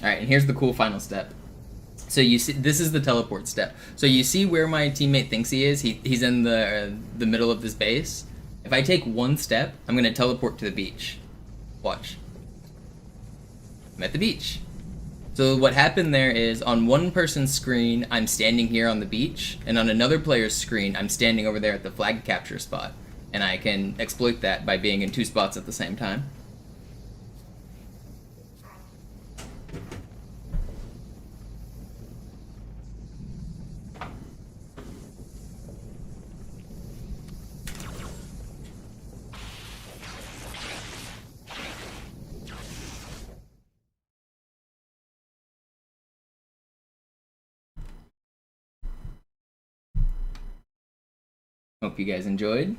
S1: Alright, and here's the cool final step. So you see, this is the teleport step. So you see where my teammate thinks he is? He's in the middle of this base. If I take one step, I'm going to teleport to the beach. Watch. I'm at the beach. So what happened there is, on one person's screen, I'm standing here on the beach, and on another player's screen, I'm standing over there at the flag capture spot. And I can exploit that by being in 2 spots at the same time. Hope you guys enjoyed.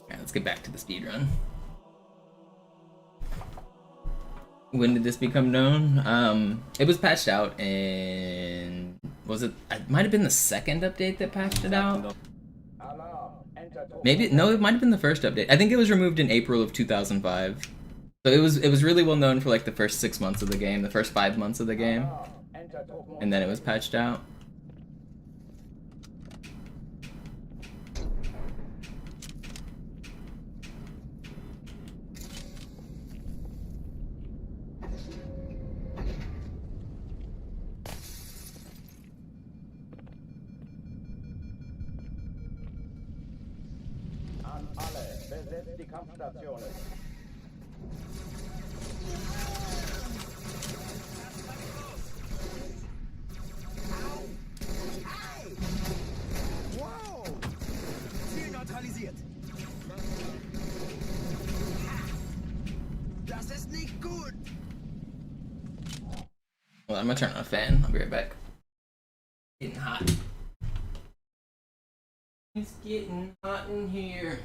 S1: Alright, let's get back to the speedrun. When did this become known? It was patched out in... was it? It might have been the second update that patched it out. Maybe, no, it might have been the first update. I think it was removed in April of 2005. So it was really well known for like the first 6 months of the game, the first 5 months of the game. And then it was patched out.
S4: Besetzt die Kampfstationen.
S6: Wow! Ziel neutralisiert. Das ist nicht gut.
S1: Well, I'm gonna turn on a fan. I'll be right back. Getting hot. It's getting hot in here.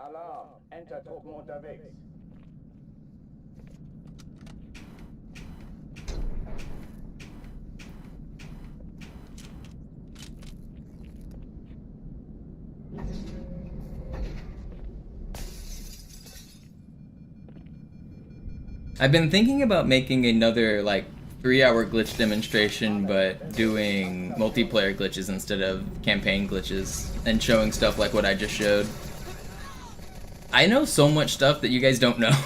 S4: Alarm! Enter-Truppen unterwegs.
S1: I've been thinking about making another like 3-hour glitch demonstration, but doing multiplayer glitches instead of campaign glitches and showing stuff like what I just showed. I know so much stuff that you guys don't know.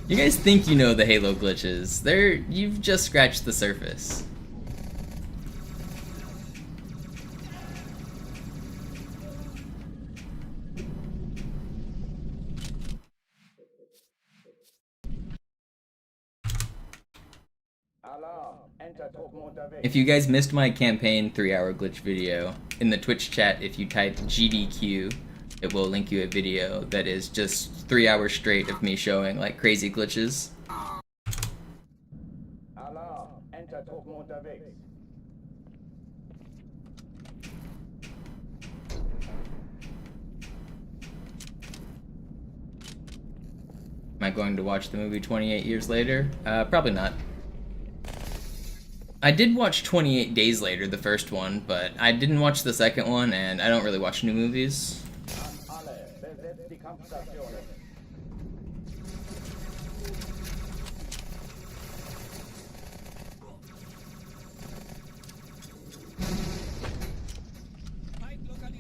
S1: You guys think you know the Halo glitches. You've just scratched the surface. If you guys missed my campaign 3-hour glitch video, in the Twitch chat, if you type GDQ, it will link you a video that is just 3 hours straight of me showing like crazy glitches.
S4: Alarm! Enter-Truppen unterwegs.
S1: Am I going to watch the movie 28 years later? Probably not. I did watch 28 Days Later, the first one, but I didn't watch the second one, and I don't really watch new movies.
S4: Besetzt die Kampfstationen.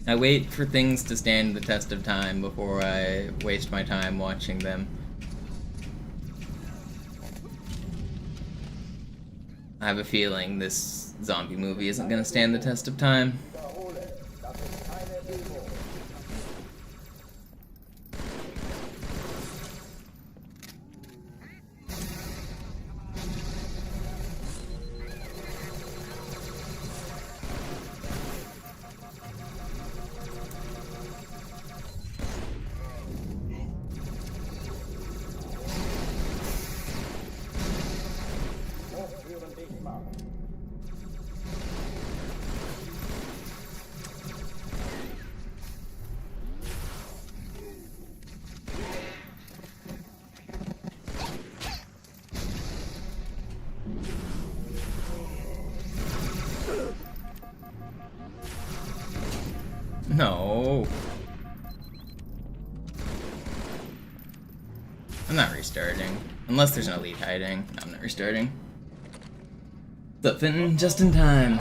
S1: I wait for things to stand the test of time before I waste my time watching them. I have a feeling this zombie movie isn't gonna stand the test of time. No. I'm not restarting. Unless there's an elite hiding. No, I'm not restarting. What's up, Fenton? Just in time.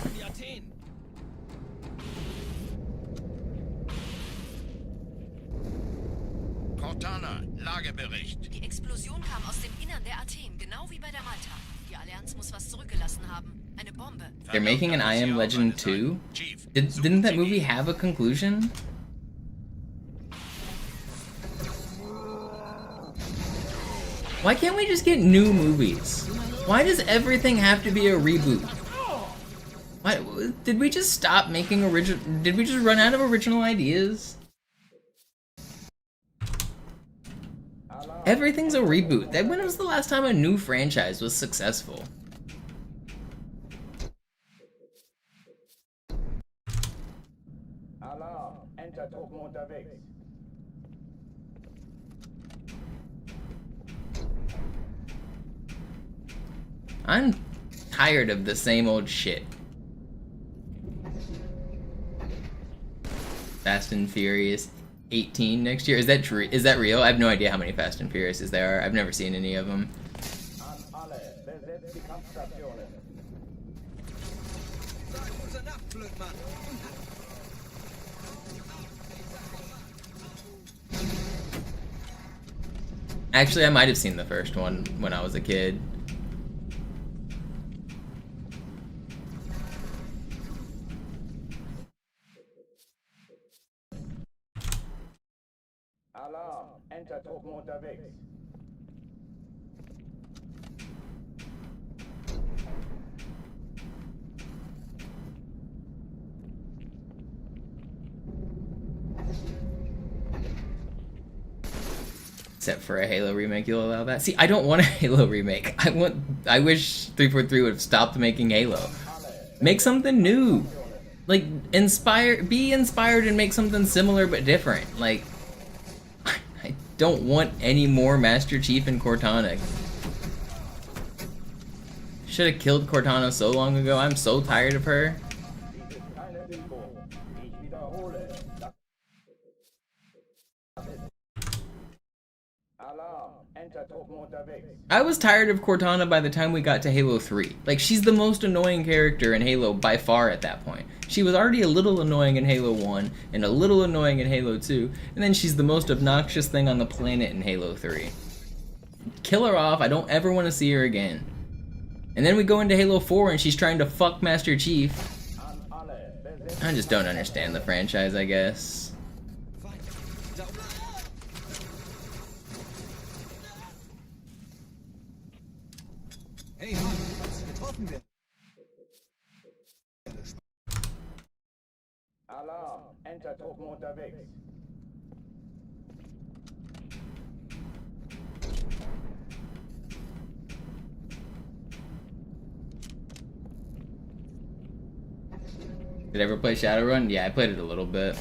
S7: Cortana, Lagebericht.
S8: Die Explosion kam aus dem Innern der Athen, genau wie bei der Malta. Die Allianz muss was zurückgelassen haben. Eine Bombe.
S1: They're making an I Am Legend 2? Didn't that movie have a conclusion? Why can't we just get new movies? Why does everything have to be a reboot? Why, did we just stop making original? Did we just run out of original ideas? Everything's a reboot. When was the last time a new franchise was successful?
S4: Alarm, Entertruppen unterwegs.
S1: I'm tired of the same old shit. Fast and Furious 18 next year. Is that true? Is that real? I have no idea how many Fast and Furiouses there are. I've never seen any of them. Actually, I might have seen the first one when I was a kid.
S4: Alarm, Entertruppen unterwegs.
S1: Except for a Halo remake, you'll allow that? See, I don't want a Halo remake. I wish 343 would have stopped making Halo. Make something new. Like, be inspired and make something similar but different. Like, I don't want any more Master Chief and Cortana. Should have killed Cortana so long ago. I'm so tired of her. I was tired of Cortana by the time we got to Halo 3. Like, she's the most annoying character in Halo by far at that point. She was already a little annoying in Halo 1, and a little annoying in Halo 2, and then she's the most obnoxious thing on the planet in Halo 3. Kill her off, I don't ever want to see her again. And then we go into Halo 4 and she's trying to fuck Master Chief. I just don't understand the franchise, I guess.
S4: Alarm, Entertruppen unterwegs.
S1: Did I ever play Shadowrun? Yeah, I played it a little bit.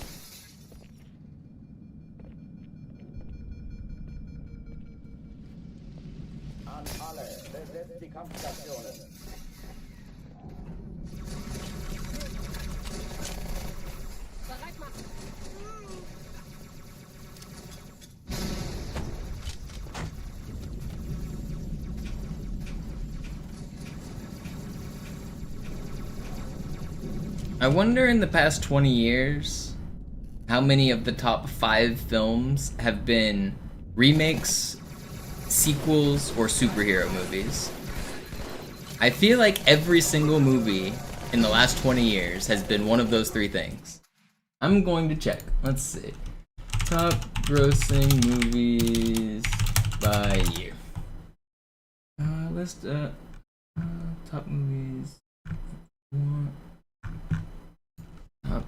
S4: An alle, besetzt die Kampfstationen.
S11: Bereit machen.
S1: I wonder in the past 20 years how many of the top 5 films have been remakes, sequels, or superhero movies. I feel like every single movie in the last 20 years has been one of those three things. I'm going to check. Let's see. Top grossing movies by year. List top movies. Top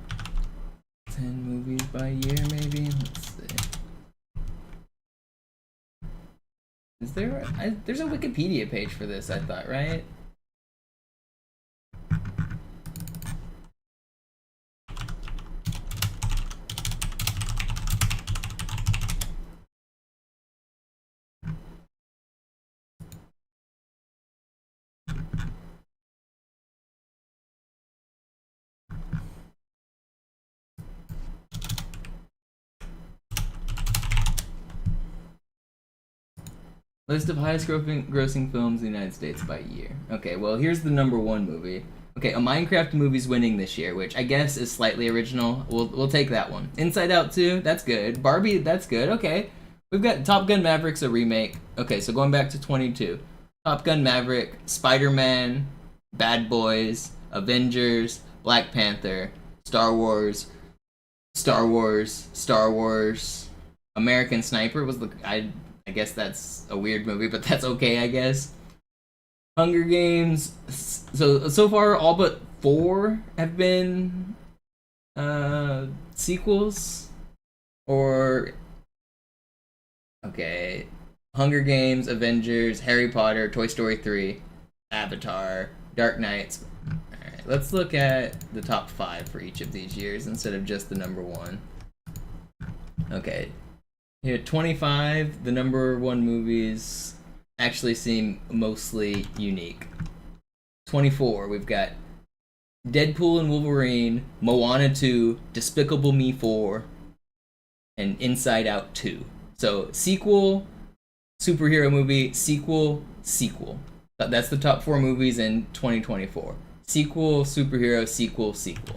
S1: 10 movies by year, maybe. Let's see. Is there? There's a Wikipedia page for this, I thought, right? List of highest grossing films in the United States by year. Okay, well, here's the number one movie. Okay, a Minecraft movie's winning this year, which I guess is slightly original. We'll take that one. Inside Out 2, that's good. Barbie, that's good. Okay. We've got Top Gun Maverick's a remake. Okay, so going back to 22. Top Gun Maverick, Spider-Man, Bad Boys, Avengers, Black Panther, Star Wars, American Sniper was the... I guess that's a weird movie, but that's okay, I guess. Hunger Games. So far, all but 4 have been sequels. Or... Okay. Hunger Games, Avengers, Harry Potter, Toy Story 3, Avatar, Dark Knights. Alright, let's look at the top 5 for each of these years instead of just the number 1. Okay. Here, 25, the number 1 movies actually seem mostly unique. 24, we've got Deadpool and Wolverine, Moana 2, Despicable Me 4, and Inside Out 2. So, sequel, superhero movie, sequel, sequel. That's the top 4 movies in 2024. Sequel, superhero, sequel, sequel.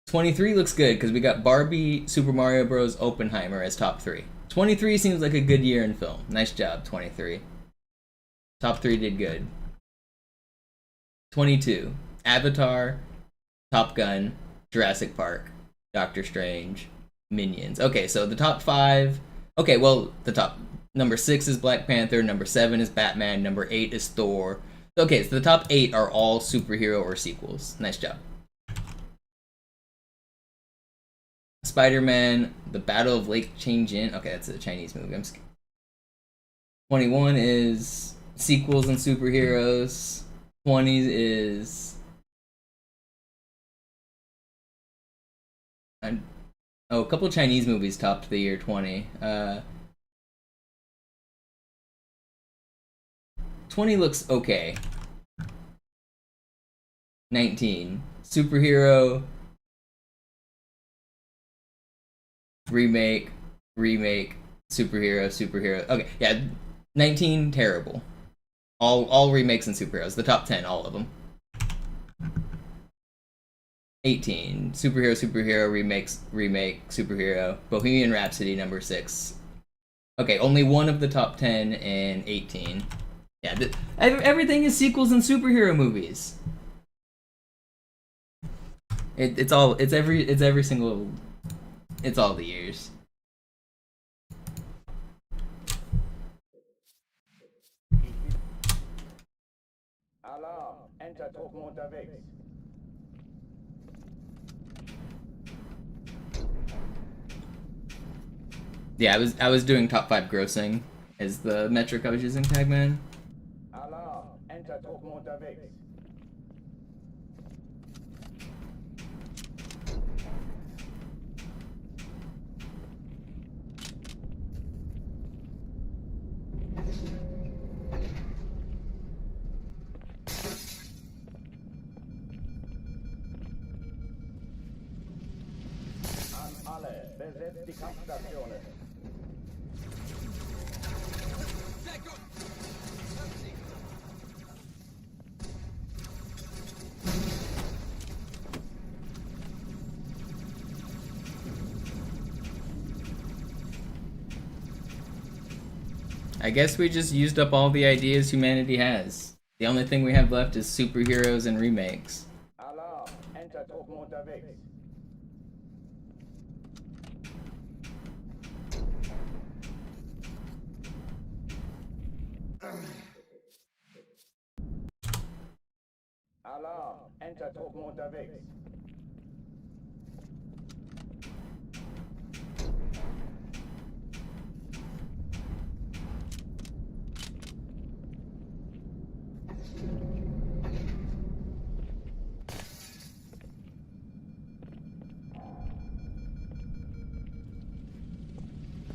S1: 23 looks good because we got Barbie, Super Mario Bros., Oppenheimer as top 3. 23 seems like a good year in film. Nice job, 23. Top 3 did good. 22, Avatar, Top Gun, Jurassic Park, Doctor Strange, Minions. Okay, so the top 5... Okay, well, the top... Number 6 is Black Panther, number 7 is Batman, number 8 is Thor. Okay, so the top 8 are all superhero or sequels. Nice job. Spider-Man, The Battle of Lake Changjin. Okay, that's a Chinese movie. 21 is sequels and superheroes. 20 is... a couple Chinese movies topped the year 20. 20 looks okay. 19, superhero... Remake, superhero. Okay, yeah, 19, terrible. All remakes and superheroes. The top 10, all of them. 18, superhero, remake, superhero. Bohemian Rhapsody, number 6. Okay, only one of the top 10 and 18. Yeah, everything is sequels and superhero movies. It's every single... It's all the years.
S4: Alarm! Enter-Truppen unterwegs.
S1: Yeah, I was doing top 5 grossing as the metric I was using, Tagman.
S4: Alarm! Enter-Truppen unterwegs. Besetzt die Kampfstationen.
S1: I guess we just used up all the ideas humanity has. The only thing we have left is superheroes and remakes.
S4: Alarm! Entertruppen unterwegs. Alarm! Entertruppen unterwegs.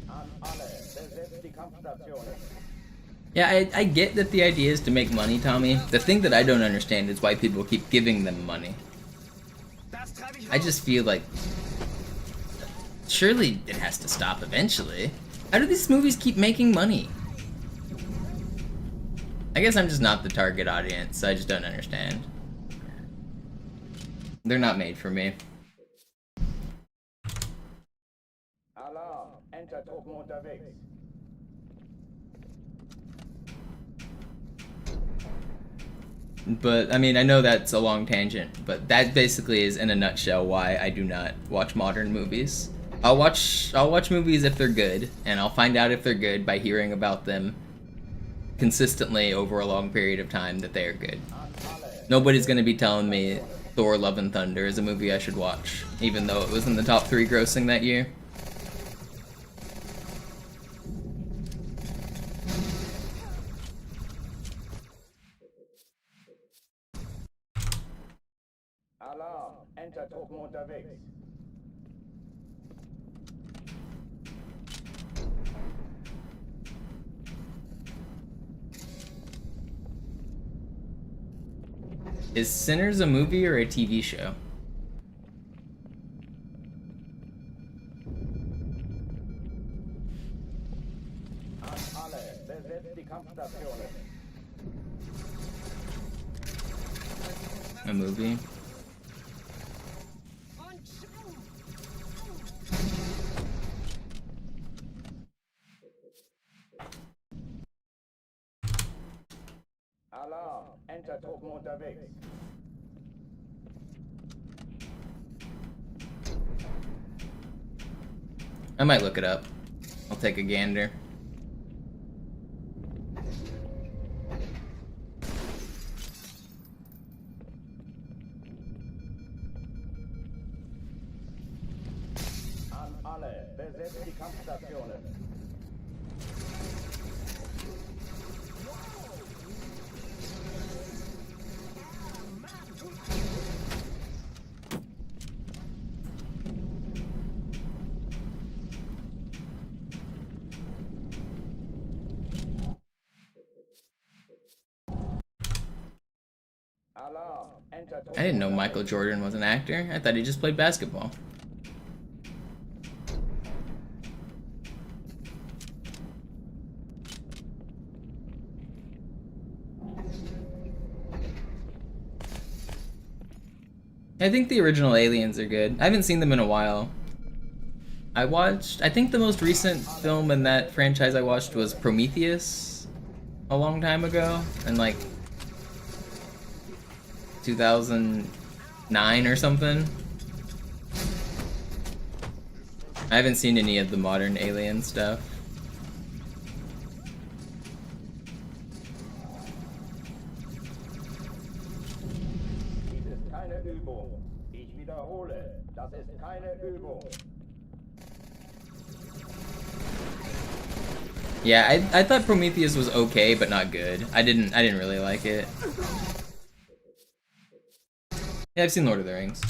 S4: An alle, besetzt die Kampfstationen.
S1: Yeah, I get that the idea is to make money, Tommy. The thing that I don't understand is why people keep giving them money. I just feel like... surely it has to stop eventually. How do these movies keep making money? I guess I'm just not the target audience, so I just don't understand. They're not made for me.
S4: Alarm! Entertruppen unterwegs.
S1: But, I mean, I know that's a long tangent, but that basically is, in a nutshell, why I do not watch modern movies. I'll watch movies if they're good, and I'll find out if they're good by hearing about them consistently over a long period of time that they are good. Nobody's gonna be telling me Thor: Love and Thunder is a movie I should watch, even though it was in the top 3 grossing that year.
S4: Alarm! Entertruppen unterwegs.
S1: Is Sinners a movie or a TV show?
S4: An alle, besetzt die Kampfstationen.
S1: A movie?
S4: Alarm! Entertruppen unterwegs.
S1: I might look it up. I'll take a gander.
S4: An alle, besetzt die Kampfstationen. Alarm! Entertruppen.
S1: I didn't know Michael Jordan was an actor. I thought he just played basketball. I think the original Aliens are good. I haven't seen them in a while. I think the most recent film in that franchise I watched was Prometheus a long time ago, in like 2009 or something. I haven't seen any of the modern Alien stuff.
S4: Dies ist keine Übung. Ich wiederhole, das ist keine Übung.
S1: Yeah, I thought Prometheus was okay, but not good. I didn't really like it. Yeah, I've seen Lord of the Rings.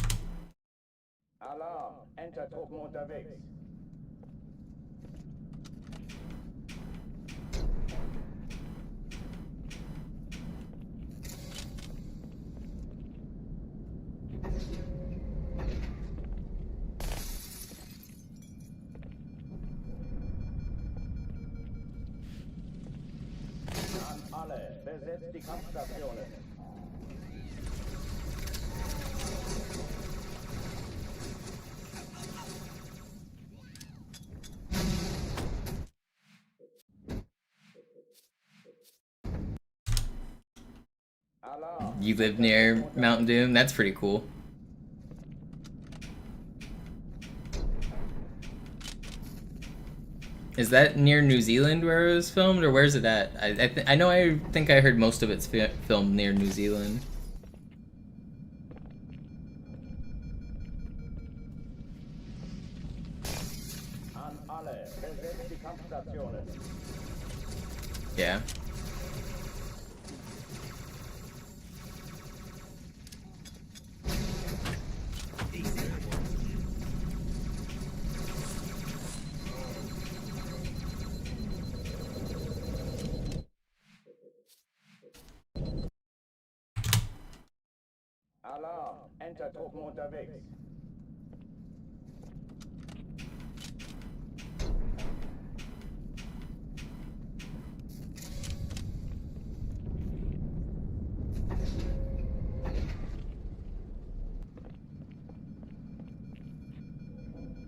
S4: Alarm! Entertruppen unterwegs. An alle, besetzt die Kampfstationen.
S1: You live near Mount Doom? That's pretty cool. Is that near New Zealand where it was filmed, or where's it at? I think I heard most of it's filmed near New Zealand.
S4: An alle, besetzt die Kampfstationen.
S1: Yeah.
S4: Alarm, Entertruppen unterwegs.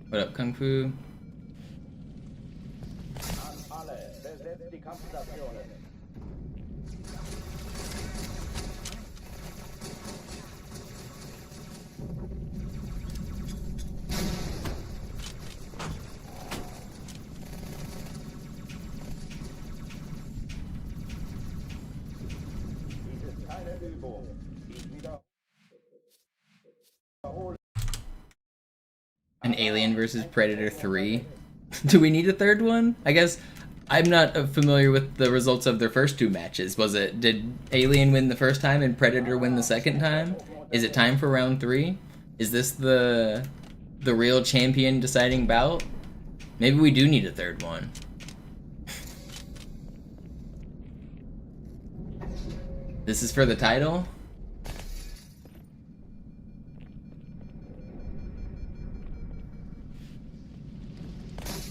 S1: What up, Kung Fu?
S4: An alle, besetzt die Kampfstationen. Dies ist keine Übung. Ich wiederhole.
S1: An Alien vs. Predator 3? Do we need a third one? I guess I'm not familiar with the results of their first two matches. Did Alien win the first time and Predator win the second time? Is it time for round 3? Is this the real champion deciding bout? Maybe we do need a third one. This is for the title?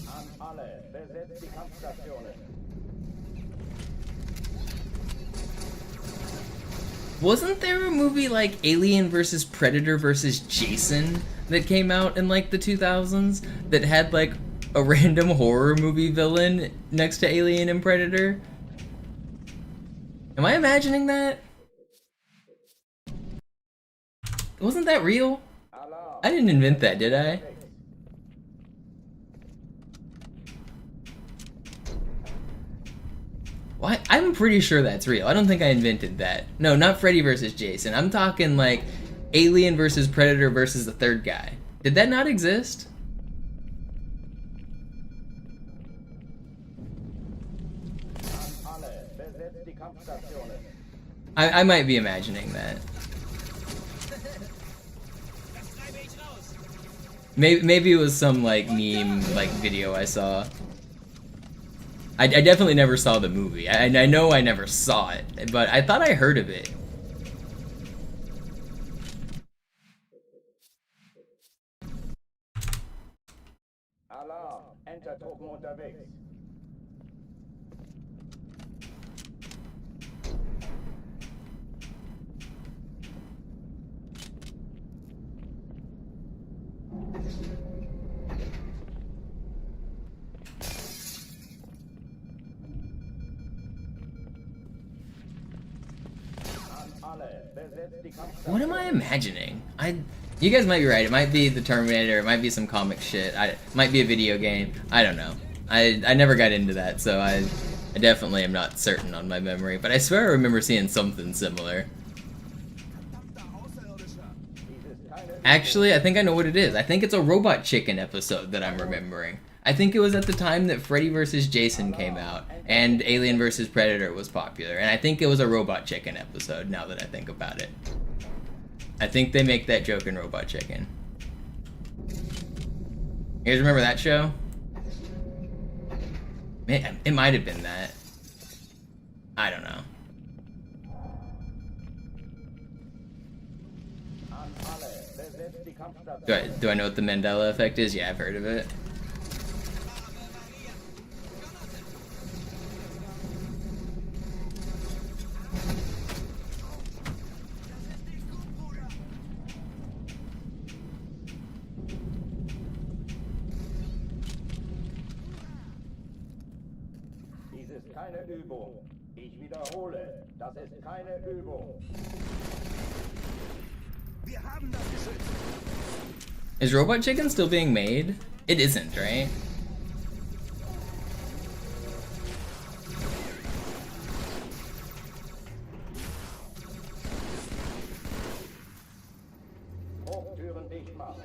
S4: An alle, besetzt die Kampfstationen.
S1: Wasn't there a movie like Alien vs. Predator vs. Jason that came out in like the 2000s that had like a random horror movie villain next to Alien and Predator? Am I imagining that? Wasn't that real? I didn't invent that, did I? What? I'm pretty sure that's real. I don't think I invented that. No, not Freddy versus Jason. I'm talking like Alien versus Predator versus the third guy. Did that not exist? I might be imagining that. Maybe it was some like meme like video I saw. I definitely never saw the movie. I know I never saw it, but I thought I heard of it.
S4: Alarm, Entertruppen unterwegs.
S1: What am I imagining? You guys might be right. It might be the Terminator. It might be some comic shit. It might be a video game. I don't know. I never got into that, so I definitely am not certain on my memory. But I swear I remember seeing something similar. Actually, I think I know what it is. I think it's a Robot Chicken episode that I'm remembering. I think it was at the time that Freddy vs. Jason came out and Alien vs. Predator was popular. And I think it was a Robot Chicken episode, now that I think about it. I think they make that joke in Robot Chicken. You guys remember that show? Man, it might have been that. I don't know. Do I know what the Mandela effect is? Yeah, I've heard of it.
S4: keine Übung. Ich wiederhole, das ist keine Übung.
S6: Wir haben das Geschütz.
S1: Is Robot Chicken still being made? It isn't, right?
S4: Hochtüren dicht machen.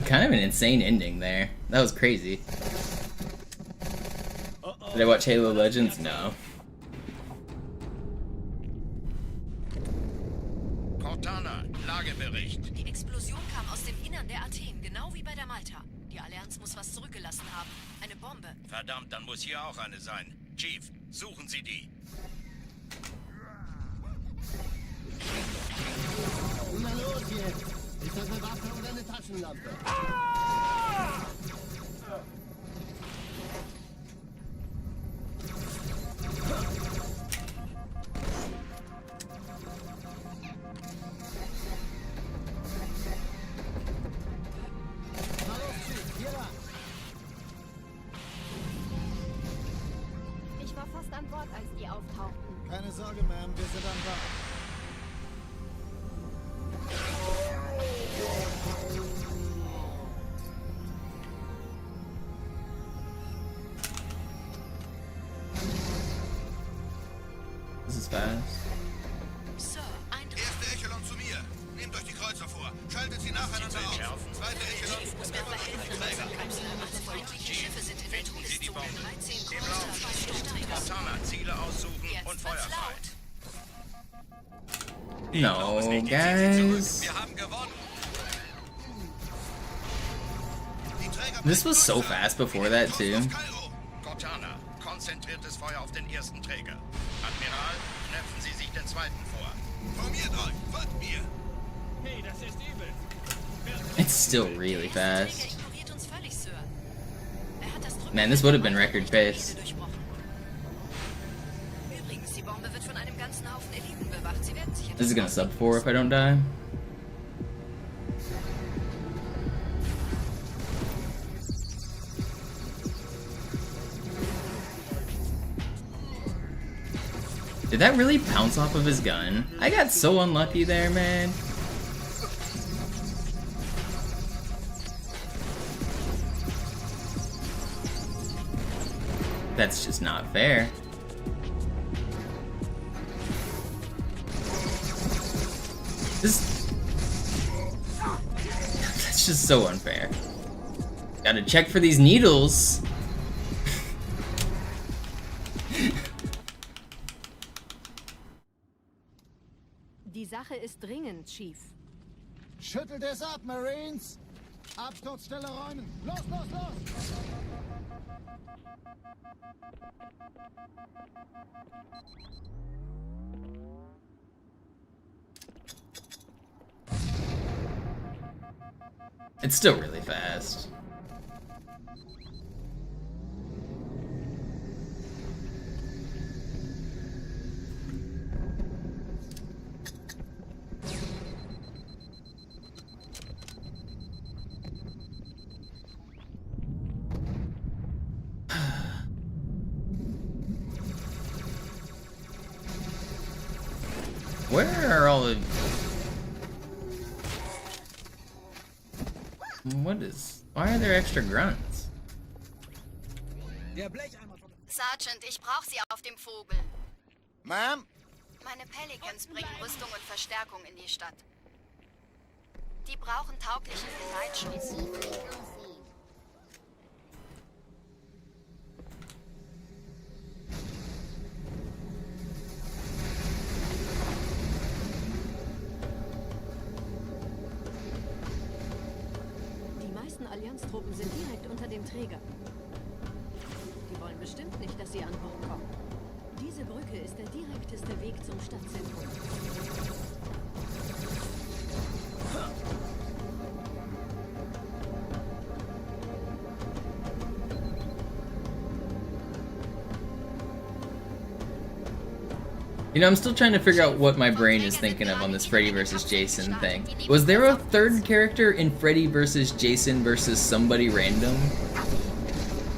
S1: Kind of an insane ending there. That was crazy. Did I watch Halo Legends? No.
S7: Cortana, Lagebericht.
S8: Die Explosion kam aus dem Innern der Athen, genau wie bei der Malta. Die Allianz muss was zurückgelassen haben. Eine Bombe.
S7: Verdammt, dann muss hier auch eine sein. Chief, suchen Sie die.
S3: Na los jetzt! Ist das eine Waffe oder eine Taschenlampe?
S11: Ich war fast an Bord, als die auftauchten.
S2: Keine Sorge, Ma'am, wir sind am Bord.
S1: This is fast.
S8: Sir, Eindruck.
S7: Erste Echelon zu mir. Nehmt euch die Kreuzer vor. Schaltet sie nacheinander auf. Zweite Echelon.
S8: Chief muss mir aber helfen. Alle feindlichen Schiffe sind in der
S7: Finden Sie die
S8: Todeszone.
S7: Bombe.
S8: 13
S7: Im
S8: Kreuzer,
S7: Lauf.
S8: 2 Stufenträger.
S7: Cortana, Ziele aussuchen
S8: Jetzt
S7: und
S8: wird's
S7: Feuer frei.
S8: laut.
S1: No, guys.
S7: Wir haben gewonnen.
S1: This was so fast before that, too.
S7: Cortana, konzentriertes Feuer auf den ersten Träger. Admiral, knöpfen Sie sich den zweiten vor. Formiert euch, folgt mir.
S6: Hey, das ist übel.
S1: It's still really
S8: Der
S1: fast.
S8: Träger ignoriert uns völlig, Sir. Er hat das
S1: Man, this would have been record pace.
S8: durchbrochen. Übrigens, die Bombe wird von einem ganzen Haufen Eliten bewacht. Sie werden sich
S1: This is gonna sub 4 if I don't die. Did that really bounce off of his gun? I got so unlucky there, man. That's just not fair. This... That's just so unfair. Gotta check for these needles.
S9: Die Sache ist dringend, Chief.
S2: Schüttelt es ab, Marines! Absturzstelle räumen! Los, los, los!
S1: It's still really fast. Where are all the... What is... Why are there extra grunts?
S5: Sergeant, ich brauche Sie auf dem Vogel.
S2: Ma'am?
S5: Meine Pelicans bringen Rüstung und Verstärkung in die Stadt. Die brauchen tauglichen Geleitschutz.
S9: Die meisten Allianztruppen sind direkt unter dem Träger. Die wollen bestimmt nicht, dass sie an Bord kommen. Diese Brücke ist der direkteste Weg zum Stadtzentrum.
S1: You know, I'm still trying to figure out what my brain is thinking of on this Freddy vs. Jason thing. Was there a third character in Freddy vs. Jason vs. somebody random?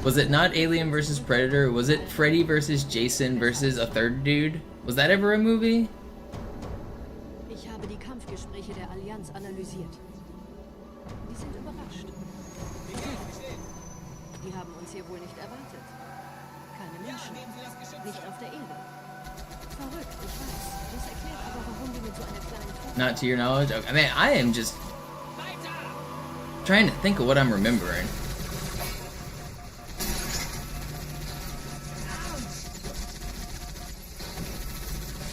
S1: Was it not Alien vs. Predator? Was it Freddy vs. Jason versus a third dude? Was that ever a movie?
S9: Ich habe die Kampfgespräche der Allianz analysiert. Die sind überrascht. Die haben uns hier wohl nicht erwartet. Keine Menschen. Nicht auf der Erde. Verrückt, ich weiß. Das erklärt aber, warum wir mit so einer kleinen Truppe...
S1: Not to your knowledge? Okay. I mean, I am just trying to think of what I'm remembering.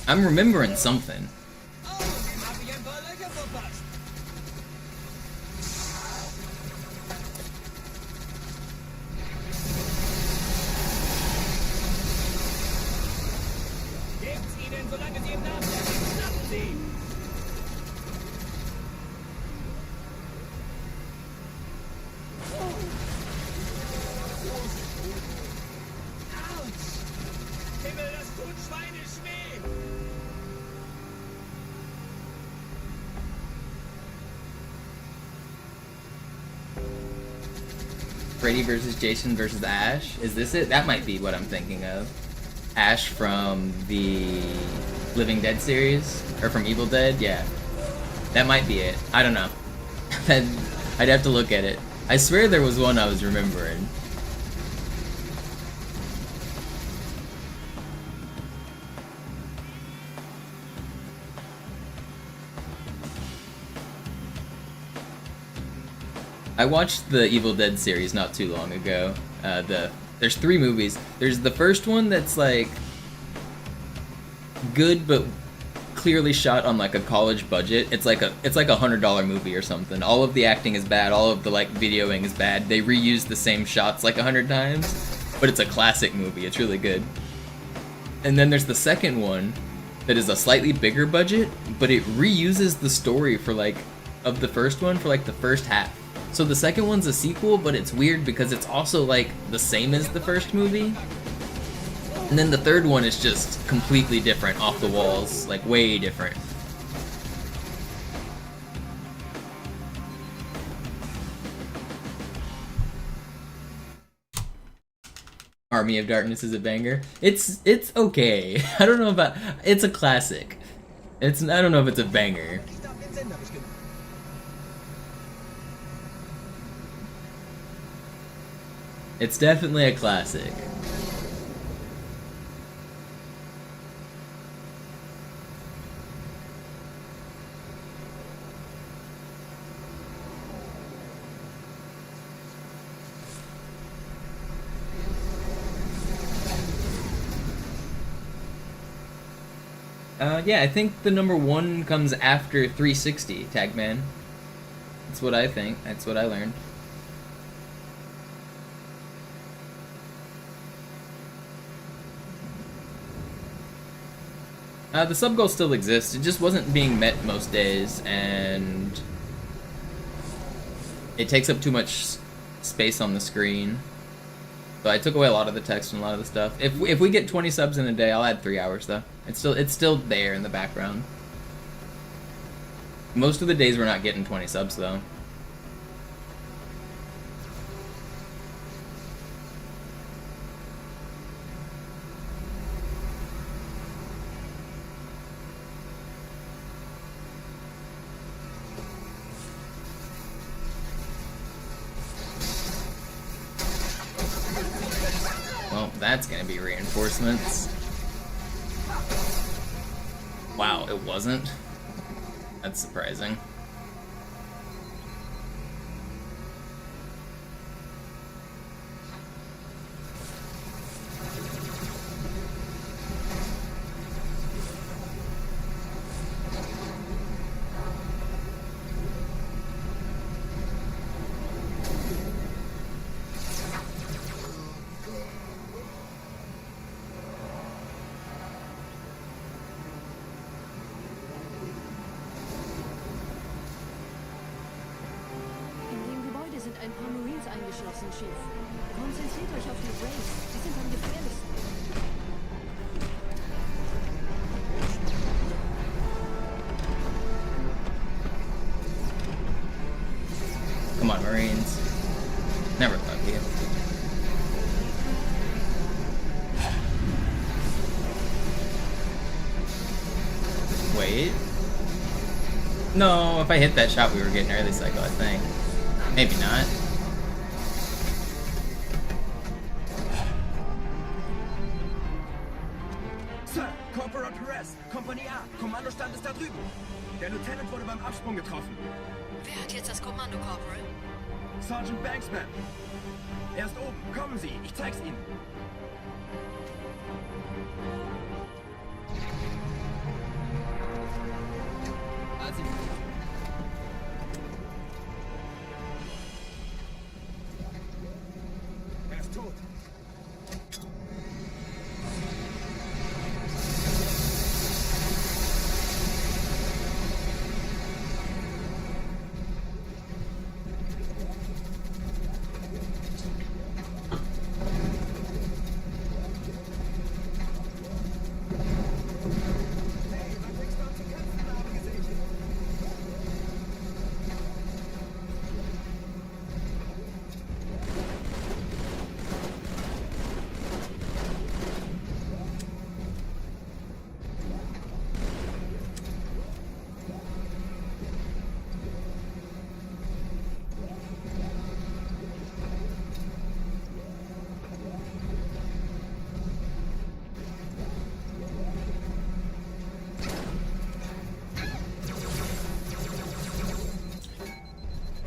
S1: I'm remembering something. Freddy versus Jason versus Ash? Is this it? That might be what I'm thinking of. Ash from the Living Dead series? Or from Evil Dead? Yeah. That might be it. I don't know. I'd have to look at it. I swear there was one I was remembering. I watched the Evil Dead series not too long ago. There's 3 movies. There's the first one that's like good but clearly shot on like a college budget. It's like a $100 movie or something. All of the acting is bad. All of the like videoing is bad. They reuse the same shots like 100 times, but it's a classic movie. It's really good. And then there's the second one that is a slightly bigger budget, but it reuses the story for like of the first one for like the first half. So the second one's a sequel, but it's weird because it's also like the same as the first movie. And then the third one is just completely different, off the walls, like way different. Army of Darkness is a banger. It's okay. I don't know about, it's a classic. I don't know if it's a banger. It's definitely a classic. Yeah, I think the number 1 comes after 360, Tagman. That's what I think. That's what I learned. The sub goal still exists, it just wasn't being met most days, and it takes up too much space on the screen. So I took away a lot of the text and a lot of the stuff. If we get 20 subs in a day, I'll add 3 hours though. It's still there in the background. Most of the days we're not getting 20 subs though. Well, that's gonna be reinforcements. Wow, it wasn't? That's surprising.
S9: Ein paar Marines eingeschlossen, Chief. Konzentriert euch auf die Braves. Die sind am gefährlichsten.
S1: Come on, Marines. Never thought of you. Wait. No, if I hit that shot, we were getting early cycle, I think. Maybe not.
S6: Sir, Corporal Perez, Kompanie A, Kommandostand ist da drüben. Der Lieutenant wurde beim Absprung getroffen.
S8: Wer hat jetzt das Kommando, Corporal?
S6: Sergeant Banksman. Er ist oben. Kommen Sie, ich zeig's Ihnen. Er ist tot.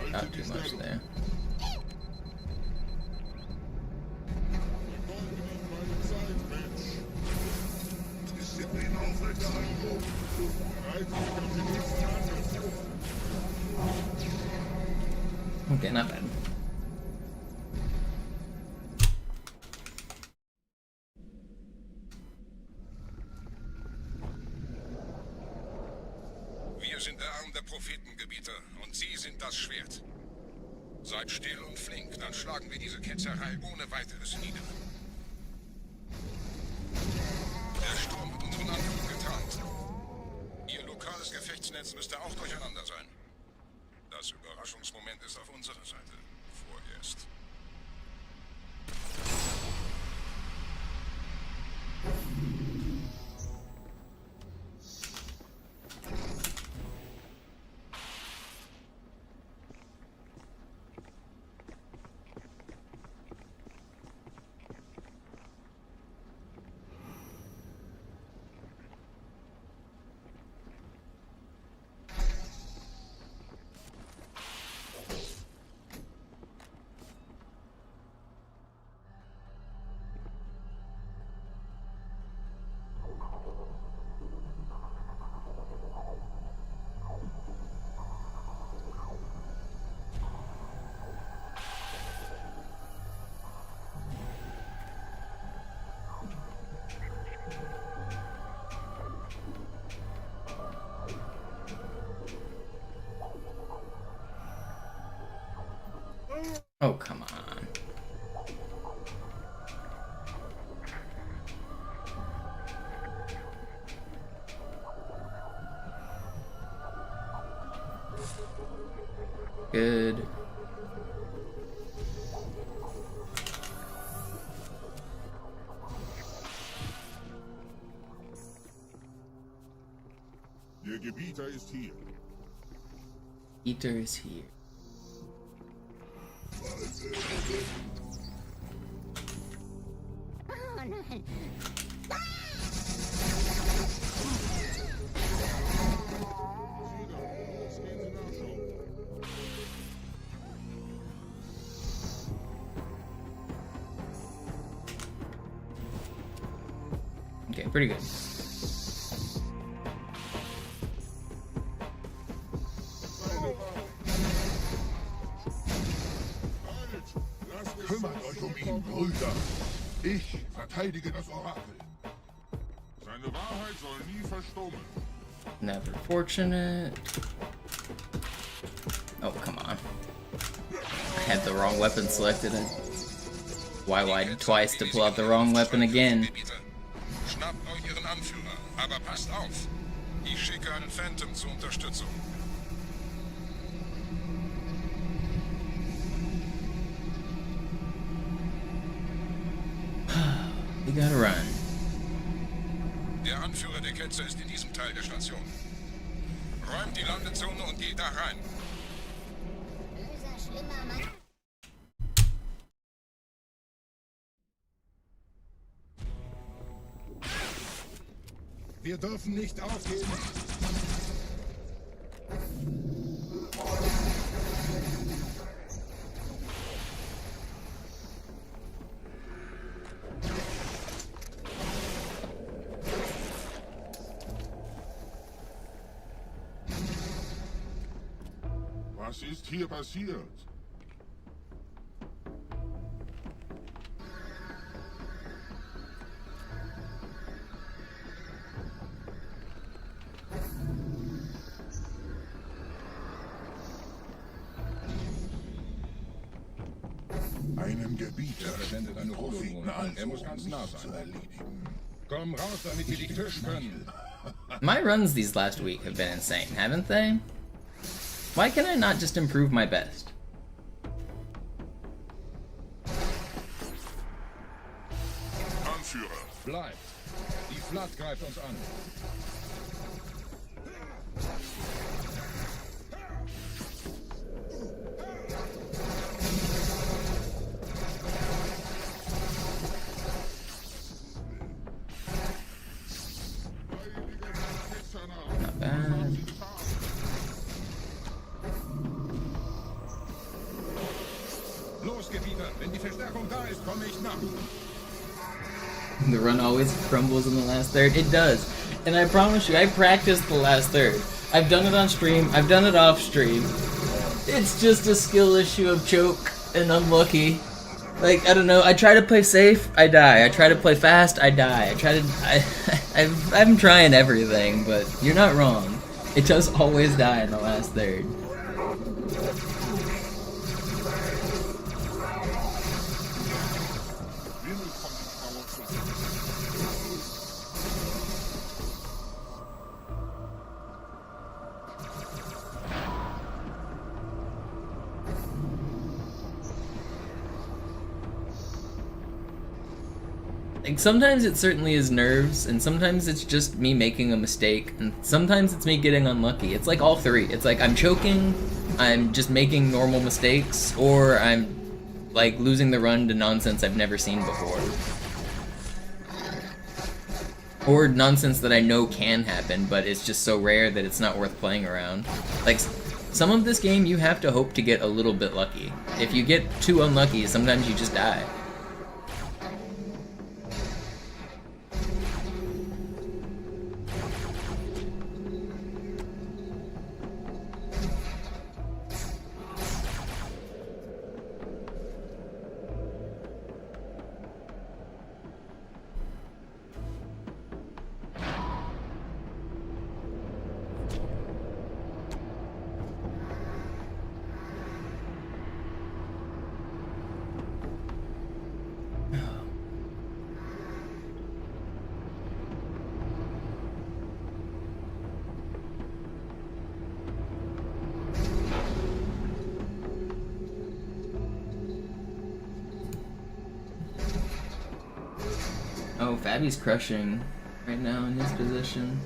S1: Not too much there. Okay, not bad.
S7: Wir sind der Arm der Prophetengebieter und Sie sind das Schwert. Seid still und flink, dann schlagen wir diese Ketzerei ohne weiteres nieder. Der Sturm hat unseren Anflug getarnt. Ihr lokales Gefechtsnetz müsste auch durcheinander sein. Das Überraschungsmoment ist auf unserer Seite. Vorerst.
S1: Oh, come on. Good.
S10: Der Gebieter ist hier.
S1: Eater is here.
S11: Oh nein.
S1: Okay, pretty good.
S10: Kümmert euch um ihn, Brüder. Ich verteidige das Orakel. Seine Wahrheit soll nie verstummen.
S1: Never fortunate. Oh, come on. I had the wrong weapon selected. YY'd twice to pull out the wrong weapon again.
S7: Schnappt euch ihren Anführer, aber passt auf. Ich schicke einen Phantom zur Unterstützung.
S1: gotta run.
S10: Der Anführer der Ketzer ist in diesem Teil der Station. Räumt die Landezone und geht da rein. Wir dürfen nicht aufgeben. Was ist hier passiert? Einem Gebieter sendet eine Propheten an. Er muss ganz nah sein. Komm raus, damit wir die Tisch können.
S1: My runs these last week have been insane, haven't they? Why can I not just improve my best?
S10: Anführer,
S4: Bleibt. Die Flat greift uns an.
S1: Not bad.
S4: Los, Gebieter. Wenn die Verstärkung da ist, komme ich nach.
S1: The run always crumbles in the last third. It does. And I promise you, I practiced the last third. I've done it on stream, I've done it off stream. It's just a skill issue of choke and unlucky. Like, I don't know, I try to play safe, I die. I try to play fast, I die. I'm trying everything, but you're not wrong. It does always die in the last third. Like, sometimes it certainly is nerves, and sometimes it's just me making a mistake, and sometimes it's me getting unlucky. It's like all three. It's like I'm choking, I'm just making normal mistakes, or I'm like losing the run to nonsense I've never seen before. Or nonsense that I know can happen, but it's just so rare that it's not worth playing around. Like, some of this game you have to hope to get a little bit lucky. If you get too unlucky, sometimes you just die. Oh, Fabi's crushing right now in his position.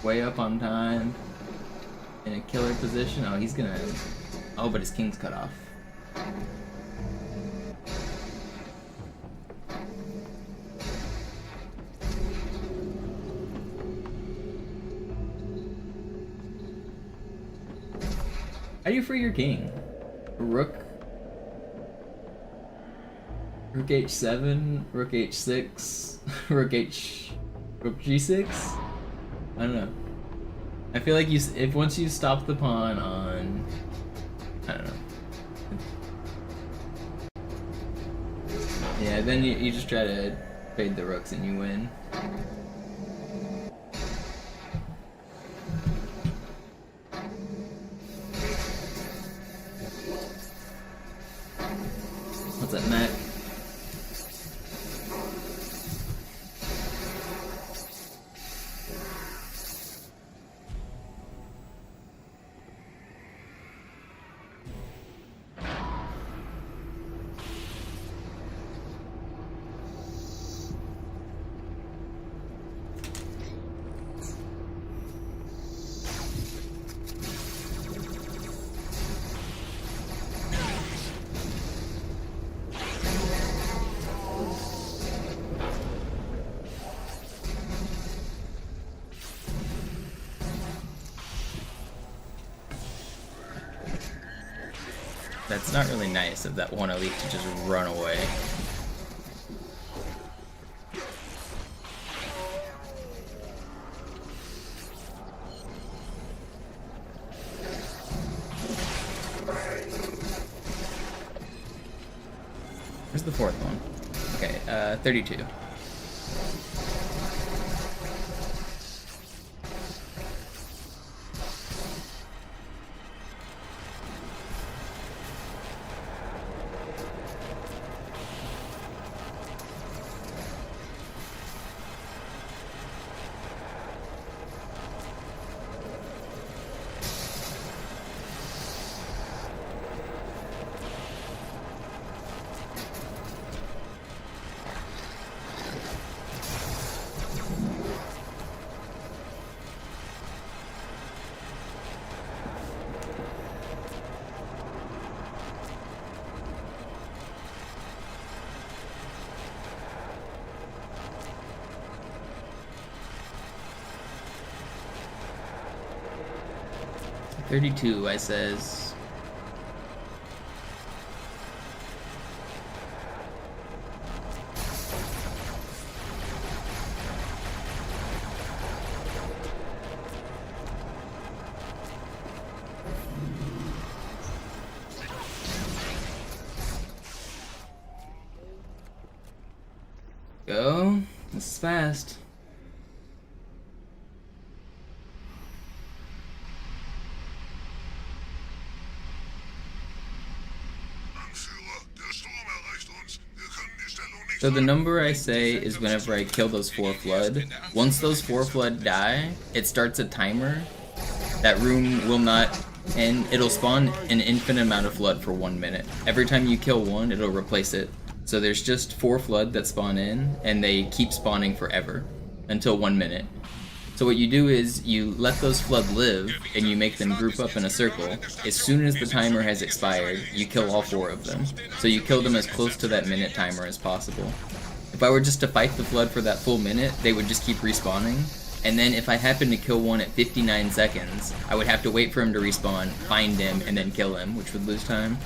S1: Way up on time. In a killer position. Oh, he's gonna... Oh, but his king's cut off. How do you free your king? Rook h7, rook h6, rook g6? I don't know. I feel like if once you stop the pawn on... I don't know. Yeah, then you just try to fade the rooks and you win. What's up, Matt? That's not really nice of that one elite to just run away. Where's the fourth one? Okay, 32. "32," I says. Go. This is fast. So the number I say is whenever I kill those 4 flood. Once those 4 flood die, it starts a timer. That room will not end. It'll spawn an infinite amount of flood for 1 minute. Every time you kill one, it'll replace it. So there's just 4 flood that spawn in, and they keep spawning forever until 1 minute. So what you do is you let those flood live, and you make them group up in a circle. As soon as the timer has expired, you kill all 4 of them. So you kill them as close to that minute timer as possible. If I were just to fight the flood for that full minute, they would just keep respawning. And then if I happen to kill one at 59 seconds, I would have to wait for him to respawn, find him, and then kill him, which would lose time.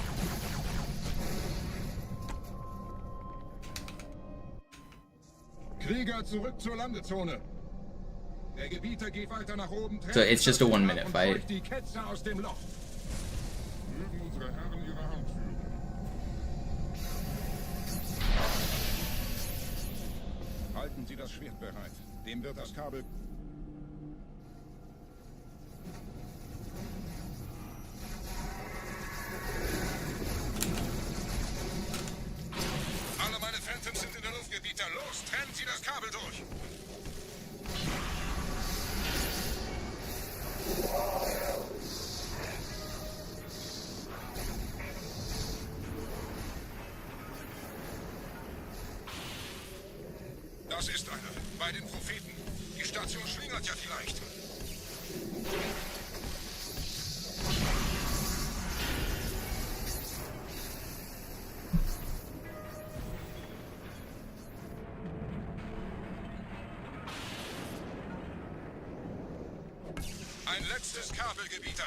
S10: Krieger zurück zur Landezone.
S1: So it's just a 1 minute fight.
S10: Halten Sie das Schwert bereit. Dem wird das Kabel.
S7: Alle meine Phantoms sind in der Luft, Gebieter. Los, trennen Sie das Kabel durch. Das ist einer. Bei den Propheten. Die Station schlingert ja vielleicht. Ein letztes Kabelgebieter.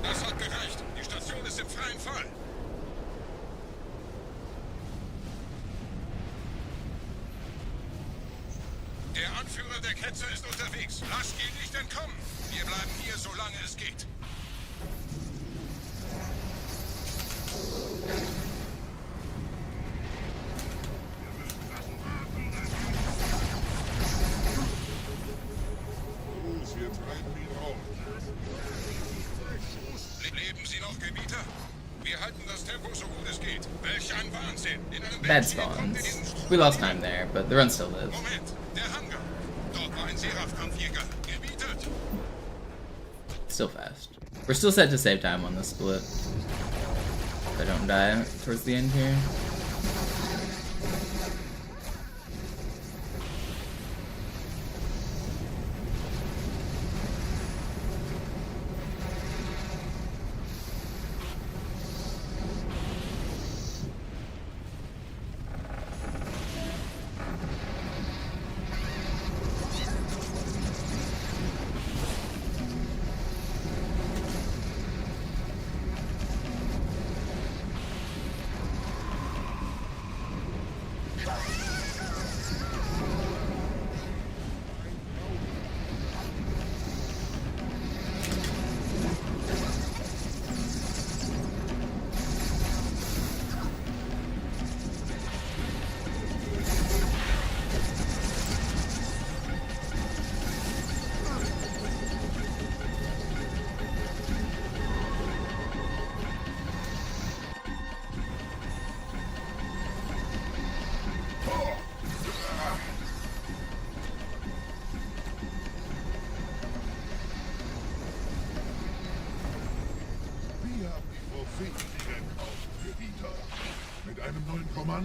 S7: Das hat gereicht. Die Station ist im freien Fall. Der Anführer der Ketzer ist unterwegs. Lasst ihn nicht entkommen. Wir bleiben hier, solange es geht.
S10: Wir treiben ihn raus.
S7: Leben Sie noch, Gebieter? Wir halten das Tempo so gut es geht. Welch ein Wahnsinn. In einem
S1: Bad spawns. We lost time there, but the run still lives.
S7: Moment, der Hangar. Dort war ein Seraph-Kampfjäger. Gebietet.
S1: Still fast. We're still set to save time on this split. If I don't die towards the end here.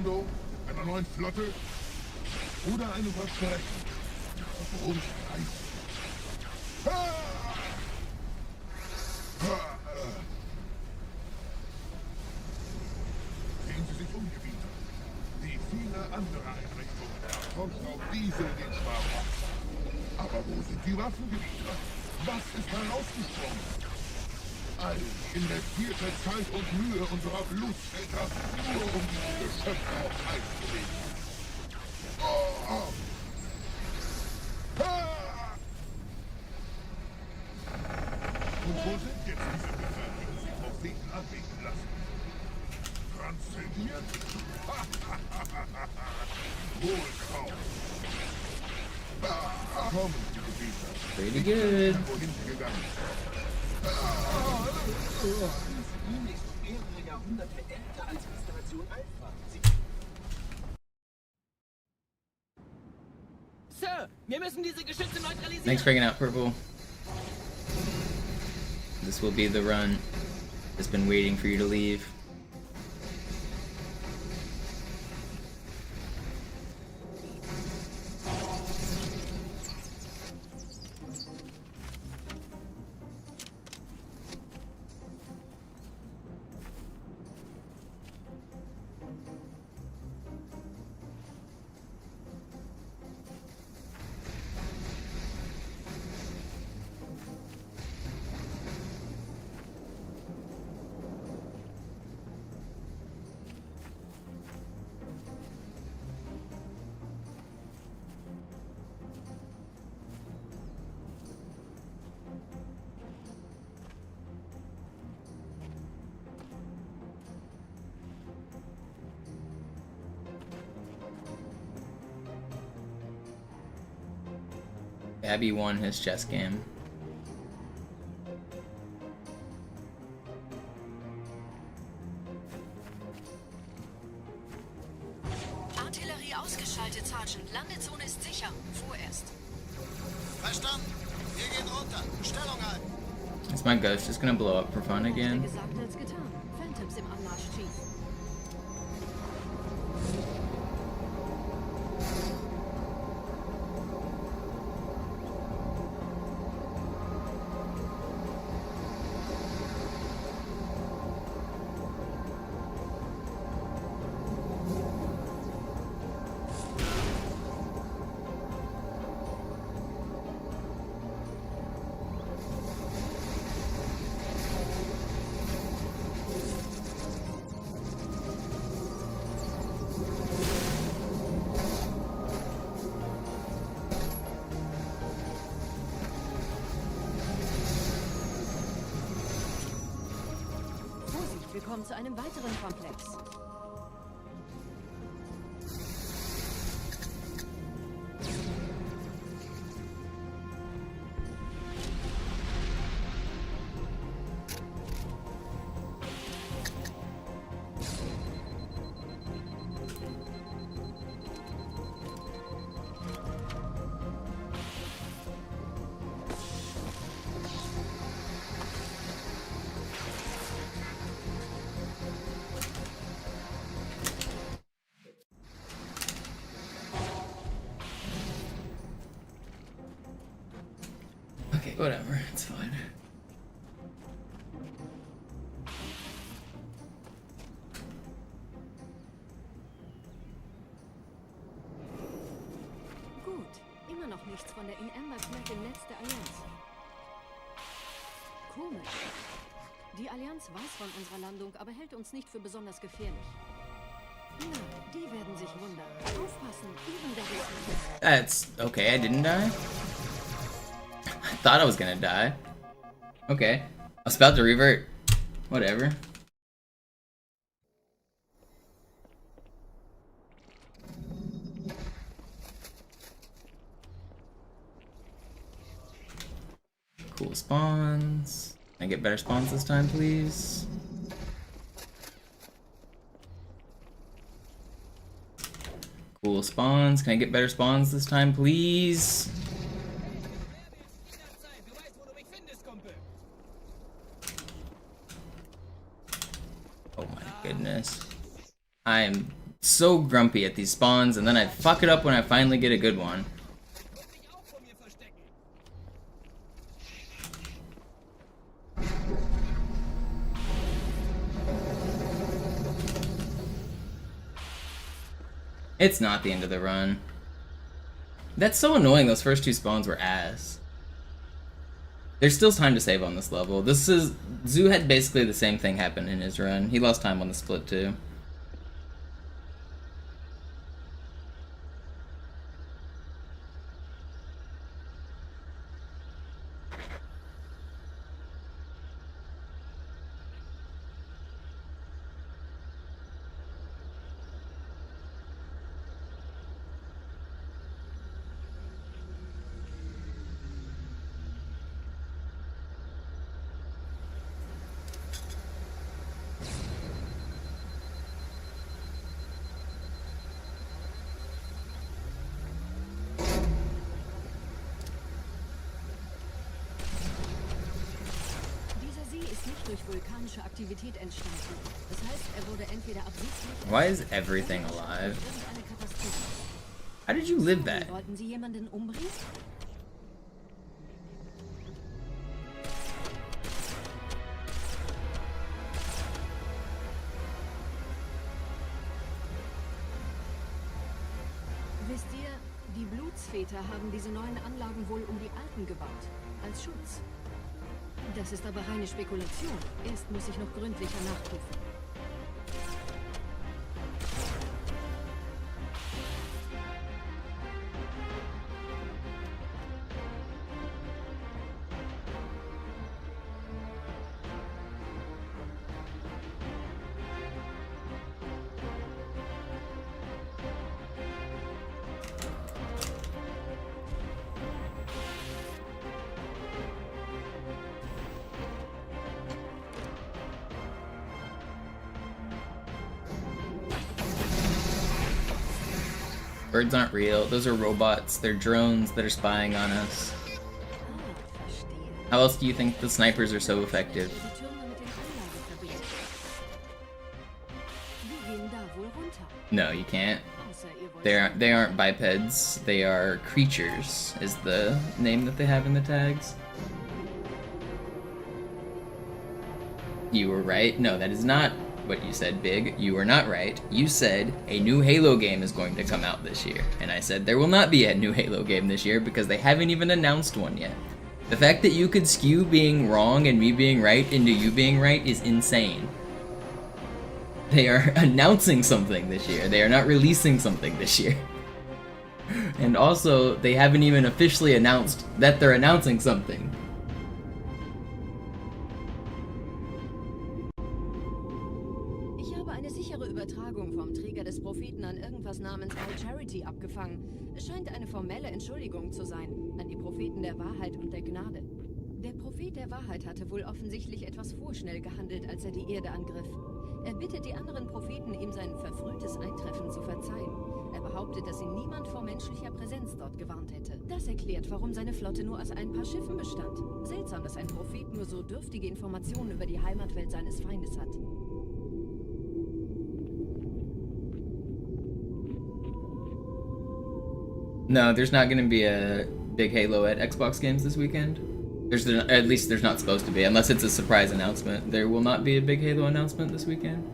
S10: Kommando? Einer neuen Flotte? Oder einem Versprechen? Worum streiten? Sehen Sie sich um, Gebieter. Wie viele andere Einrichtungen erforscht auch diese den Schwarm. Aber wo sind die Waffengebieter? Was ist herausgesprungen? All die investierte Zeit und Mühe unserer Blutväter, nur um diese Geschöpfe auf Eis zu legen. Und wo sind jetzt diese Götter, die sich Propheten anbeten lassen? Transzendiert? Wohl kaum. Kommen, die Gebieter.
S1: Pretty good.
S10: Wohin sie gegangen?
S6: Nämlich mehrere Jahrhunderte älter als Installation Alpha. Sir, wir müssen diese Geschütze neutralisieren.
S1: Thanks for hanging out, Purple. This will be the run. Just been waiting for you to leave. Abby won his chess game.
S8: Artillerie ausgeschaltet, Sergeant. Landezone ist sicher. Vorerst.
S2: Verstanden. Wir gehen runter. Stellung halten.
S1: Is my ghost just gonna blow up for fun again?
S9: Gesagt als getan. Phantoms im Anmarsch, Chief. Willkommen zu einem weiteren Komplex.
S1: Okay, whatever, it's fine.
S9: Gut, immer noch nichts von der in Amber Flag im Netz der Allianz. Komisch. Die Allianz weiß von unserer Landung, aber hält uns nicht für besonders gefährlich. Na, die werden sich wundern. Aufpassen, üben der Wissen.
S1: That's okay, I didn't die? I thought I was gonna die. Okay. I was about to revert. Whatever. Cool spawns. Can I get better spawns this time, please? Cool spawns. Can I get better spawns this time, please? Oh my goodness. I am so grumpy at these spawns, and then I fuck it up when I finally get a good one. It's not the end of the run. That's so annoying, those first two spawns were ass. There's still time to save on this level. Zoo had basically the same thing happen in his run. He lost time on the split too.
S9: Aktivität entstanden. Das heißt, er wurde entweder absichtlich.
S1: Why is everything alive? How did you live that?
S9: Wollten Sie jemanden umbringen? Wisst ihr, die Blutsväter haben diese neuen Anlagen wohl um die alten gebaut. Als Schutz. Das ist aber reine Spekulation. Erst muss ich noch gründlicher nachprüfen.
S1: Birds aren't real. Those are robots. They're drones that are spying on us. How else do you think the snipers are so effective? No, you can't. They aren't bipeds. They are creatures, is the name that they have in the tags. You were right. No, that is not what you said, Big. You were not right. You said a new Halo game is going to come out this year. And I said there will not be a new Halo game this year because they haven't even announced one yet. The fact that you could skew being wrong and me being right into you being right is insane. They are announcing something this year. They are not releasing something this year. And also, they haven't even officially announced that they're announcing something.
S9: Namens Charity abgefangen. Es scheint eine formelle Entschuldigung zu sein an die Propheten der Wahrheit und der Gnade. Der Prophet der Wahrheit hatte wohl offensichtlich etwas vorschnell gehandelt, als er die Erde angriff. Er bittet die anderen Propheten, ihm sein verfrühtes Eintreffen zu verzeihen. Er behauptet, dass ihn niemand vor menschlicher Präsenz dort gewarnt hätte. Das erklärt, warum seine Flotte nur aus ein paar Schiffen bestand. Seltsam, dass ein Prophet nur so dürftige Informationen über die Heimatwelt seines Feindes hat.
S1: No, there's not going to be a big Halo at Xbox games this weekend. At least there's not supposed to be, unless it's a surprise announcement. There will not be a big Halo announcement this weekend.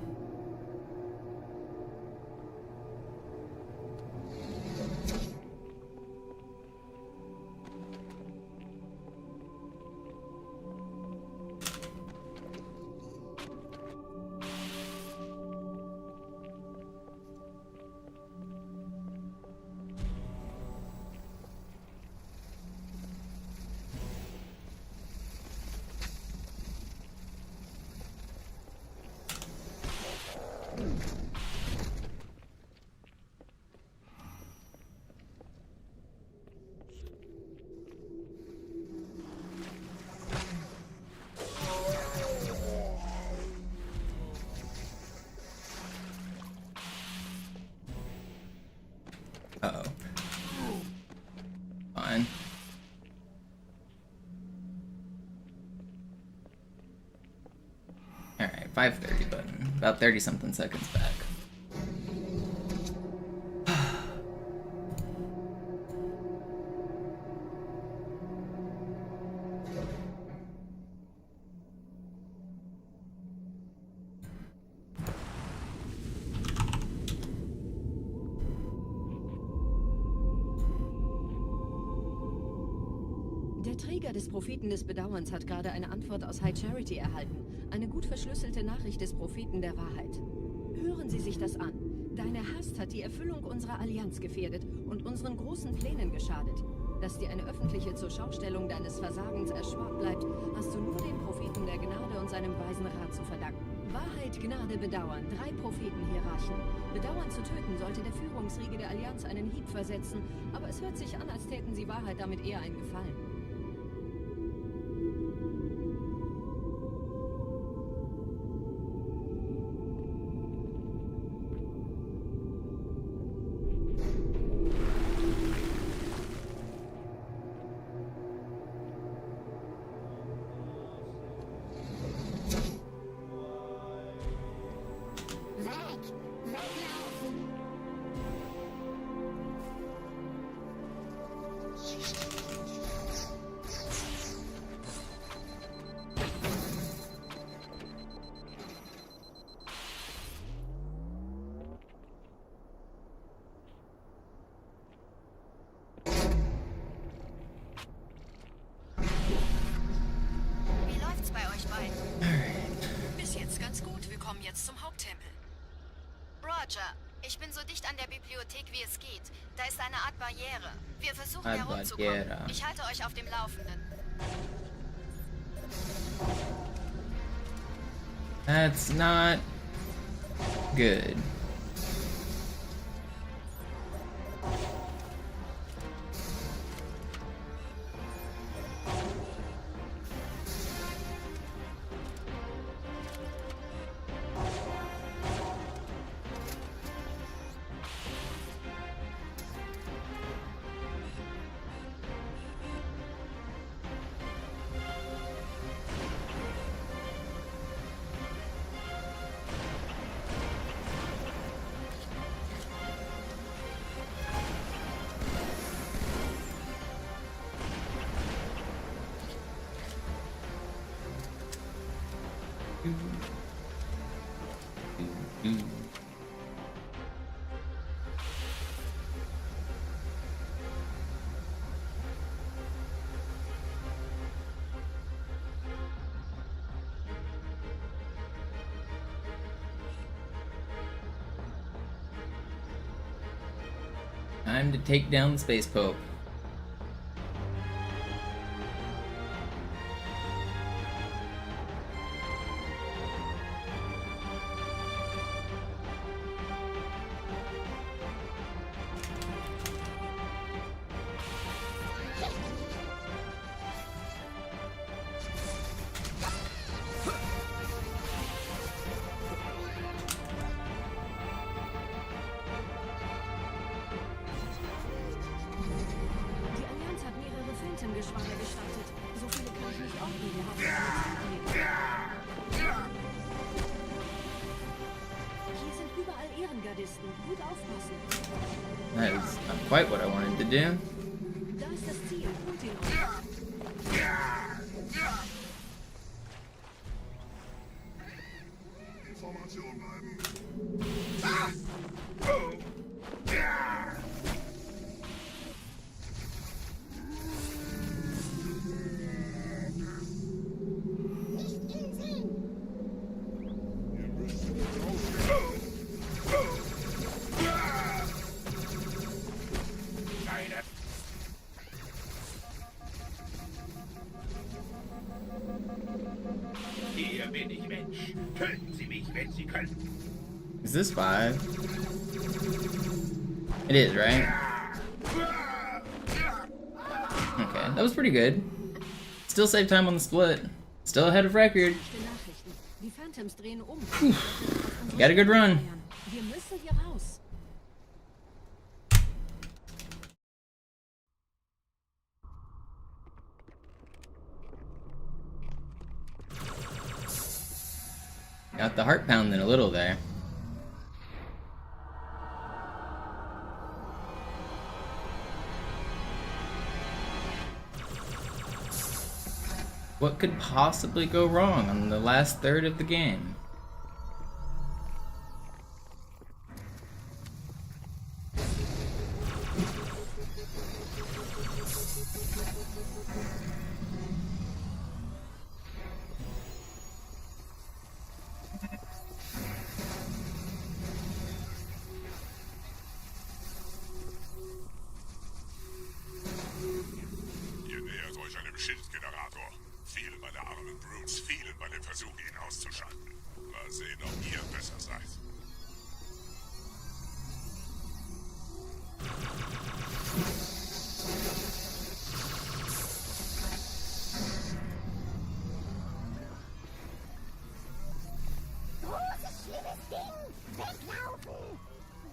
S1: Uh-oh. Fine. Alright, 5:30 button. About 30-something seconds back.
S9: Träger des Propheten des Bedauerns hat gerade eine Antwort aus High Charity erhalten. Eine gut verschlüsselte Nachricht des Propheten der Wahrheit. Hören Sie sich das an. Deine Hast hat die Erfüllung unserer Allianz gefährdet und unseren großen Plänen geschadet. Dass dir eine öffentliche Zurschaustellung deines Versagens erspart bleibt, hast du nur dem Propheten der Gnade und seinem weisen Rat zu verdanken. Wahrheit, Gnade, Bedauern. 3 Prophetenhierarchen. Bedauern zu töten sollte der Führungsriege der Allianz einen Hieb versetzen, aber es hört sich an, als täten sie Wahrheit damit eher einen Gefallen.
S5: Wie läuft's bei euch beiden?
S8: Bis jetzt ganz gut. Wir kommen jetzt zum Haupttempel.
S5: Roger, ich bin so dicht an der Bibliothek wie es geht. Da ist eine Art Barriere. Wir versuchen
S1: Art
S5: herumzukommen.
S1: Barriere.
S5: Ich halte euch auf dem Laufenden.
S1: That's not good. Time to take down the Space Pope.
S9: Die Allianz hat mehrere Phantom-Geschwader gestartet. So viele kann ich nicht ordnen. Wir haben Hier sind überall Ehrengardisten. Gut aufpassen.
S1: That is not quite what I wanted to do.
S9: Da ist das Ziel. Holt ihn euch.
S10: Information bleiben. Ihr müsst rausgehen. Keine. Hier bin ich, Mensch. Töten Sie mich, wenn Sie können.
S1: Is this 5? It is, right? Okay, that was pretty good. Still saved time on the split. Still ahead of record.
S9: Schlechte Nachrichten. Die Phantoms drehen um.
S1: Got a good run.
S9: Wir müssen hier raus.
S1: Got the heart pounding a little there. What could possibly go wrong on the last third of the game?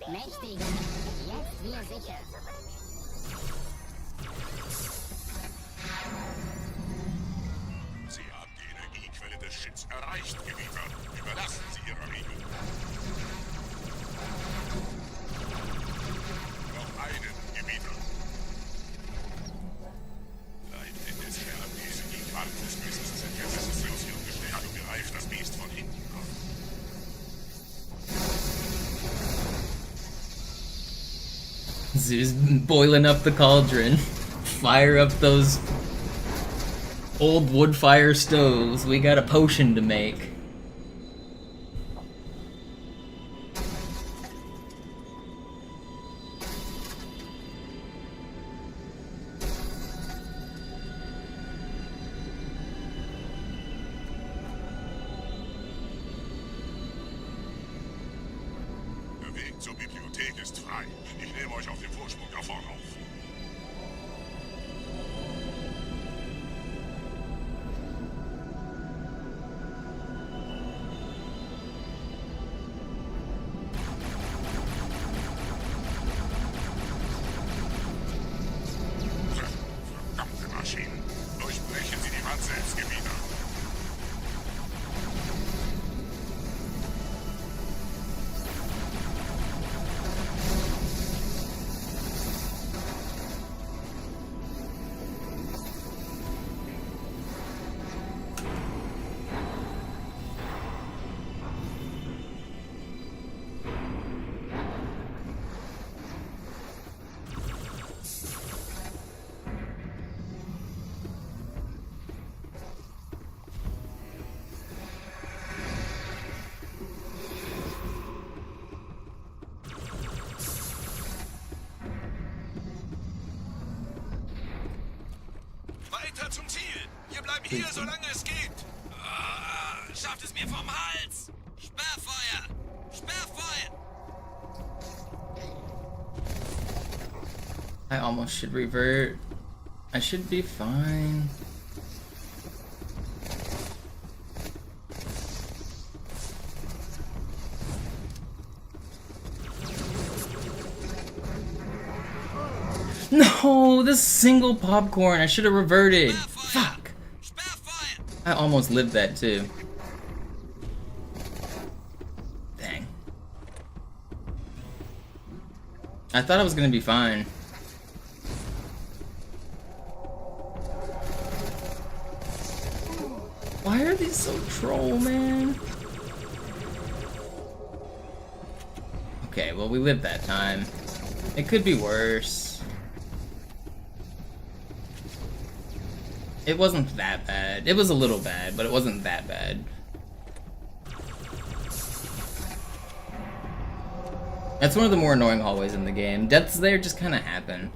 S11: Mächtig. Jetzt wir sicher.
S10: Sie haben die Energiequelle des Shits erreicht, Gebieter. Überlassen Sie Ihre Riegel. Noch einen, Gebieter. Bleibt in des Herrn Wesen die Quantus Wissens sind Gesetzesfunktion gestellt. Also greift das Biest von hinten an.
S1: Zeus boiling up the cauldron. Fire up those old wood fire stoves. We got a potion to make.
S10: Der Weg zur Bibliothek ist frei. Ich nehme euch auf den Vorsprung da vorne auf. Verdammte Maschinen. Durchbrechen Sie die Wand selbst, Gebieter.
S7: Weiter zum Ziel! Wir bleiben hier, solange es geht!
S6: Schafft es mir vom Hals! Sperrfeuer! Sperrfeuer!
S1: I almost should revert. I should be fine. No, this single popcorn. I should have reverted. Fuck. I almost lived that too. Dang. I thought I was gonna be fine. Why are these so troll, man? Okay, well, we lived that time. It could be worse. It wasn't that bad. It was a little bad, but it wasn't that bad. That's one of the more annoying hallways in the game. Deaths there just kind of happen.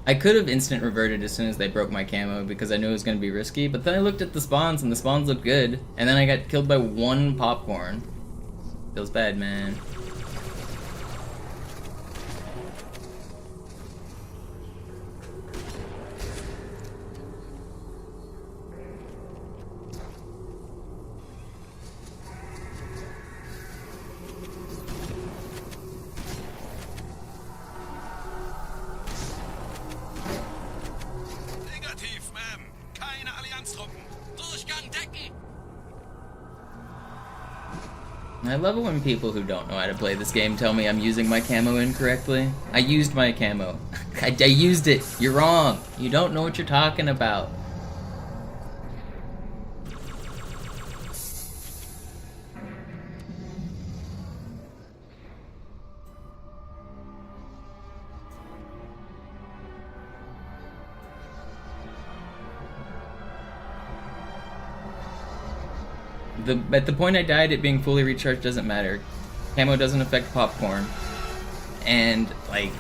S1: I could have instant reverted as soon as they broke my camo because I knew it was going to be risky, but then I looked at the spawns and the spawns looked good, and then I got killed by one popcorn. Feels bad, man. I love it when people who don't know how to play this game tell me I'm using my camo incorrectly. I used my camo. I used it. You're wrong. You don't know what you're talking about. At the point I died, it being fully recharged doesn't matter. Camo doesn't affect popcorn. And, like,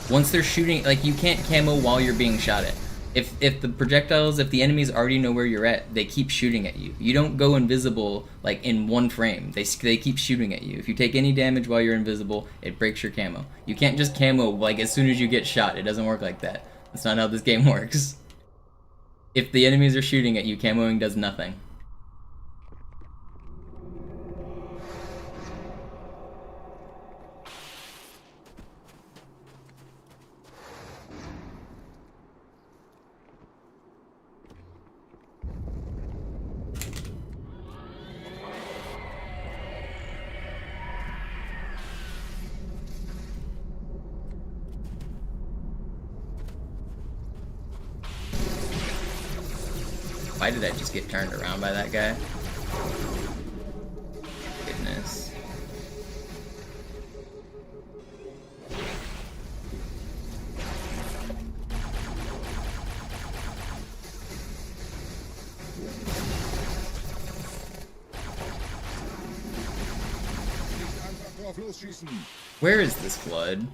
S1: once they're shooting, like, you can't camo while you're being shot at. If the projectiles, if the enemies already know where you're at, they keep shooting at you. You don't go invisible, like, in one frame. They keep shooting at you. If you take any damage while you're invisible, it breaks your camo. You can't just camo, like, as soon as you get shot. It doesn't work like that. That's not how this game works. If the enemies are shooting at you, camoing does nothing. Why did I just get turned around by that guy? Goodness. Where is this flood?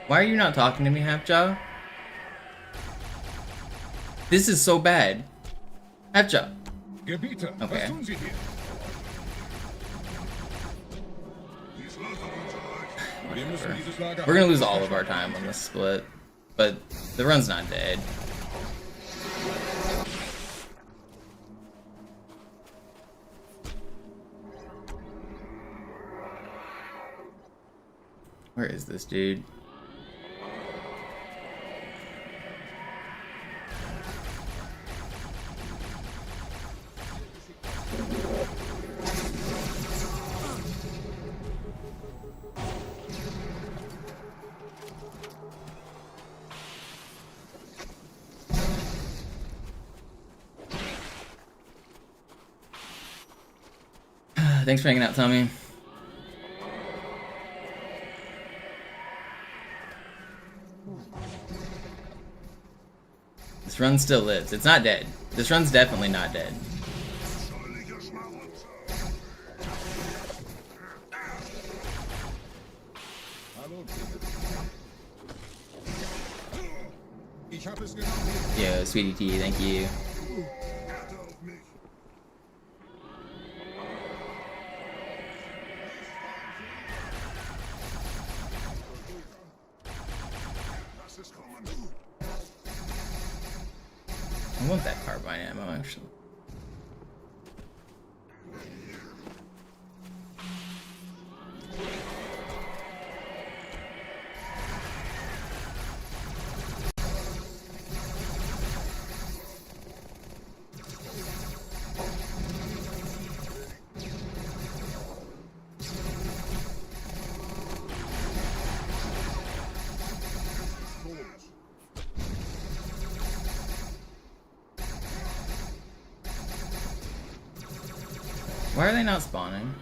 S1: Why are you not talking to me, Halfjaw? This is so bad. Halfjaw. Okay. Whatever. We're gonna lose all of our time on this split, but the run's not dead. Where is this dude? Thanks for hanging out, Tommy. This run still lives. It's not dead. This run's definitely not dead. Yo, Sweetie T, thank you. I want that carbine ammo, actually. Why are they not spawning?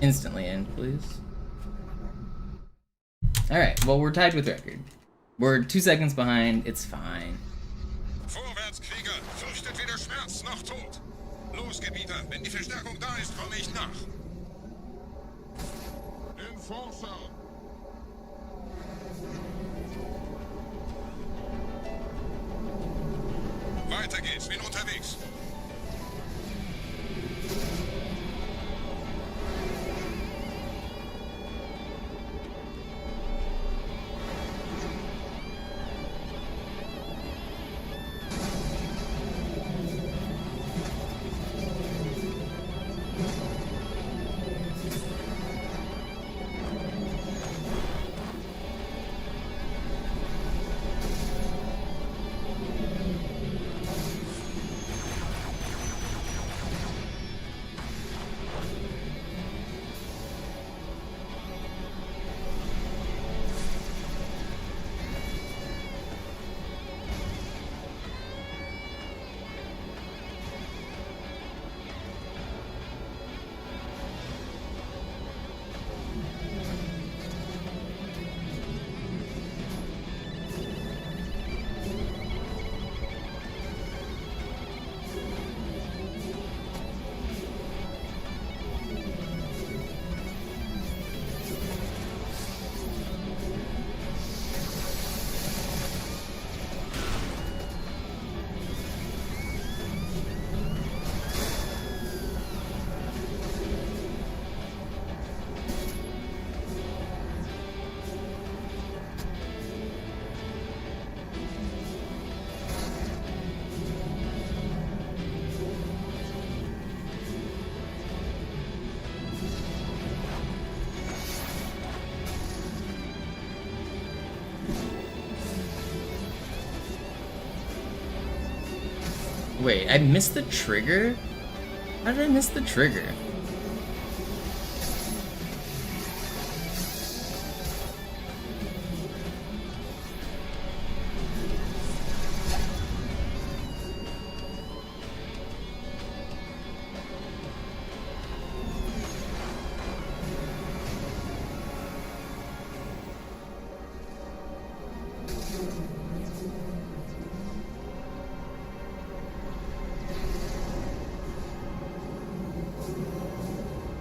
S1: Instantly end, please. Alright, well, we're tied with record. We're 2 seconds behind, it's fine.
S7: Vorwärts, Krieger! Fürchtet weder Schmerz noch Tod! Los, Gebieter! Wenn die Verstärkung da ist, komme ich nach! Enforcer! Weiter geht's, bin unterwegs!
S1: Wait, I missed the trigger? How did I miss the trigger?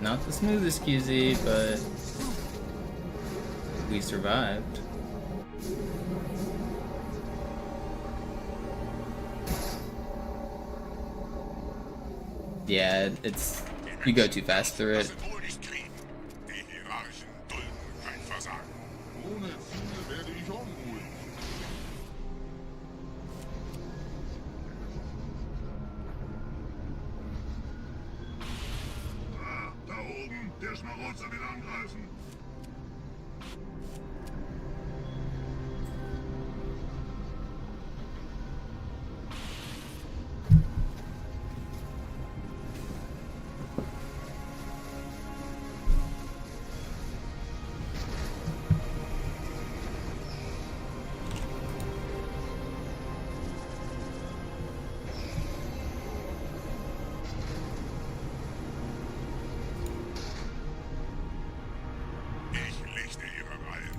S1: Not the smoothest QZ, but we survived. Yeah, it's you go too fast through it.
S10: Ohne Ziele werde ich unruhig. Da oben, der Schmarotzer will angreifen. Ich lichte ihre Reihen.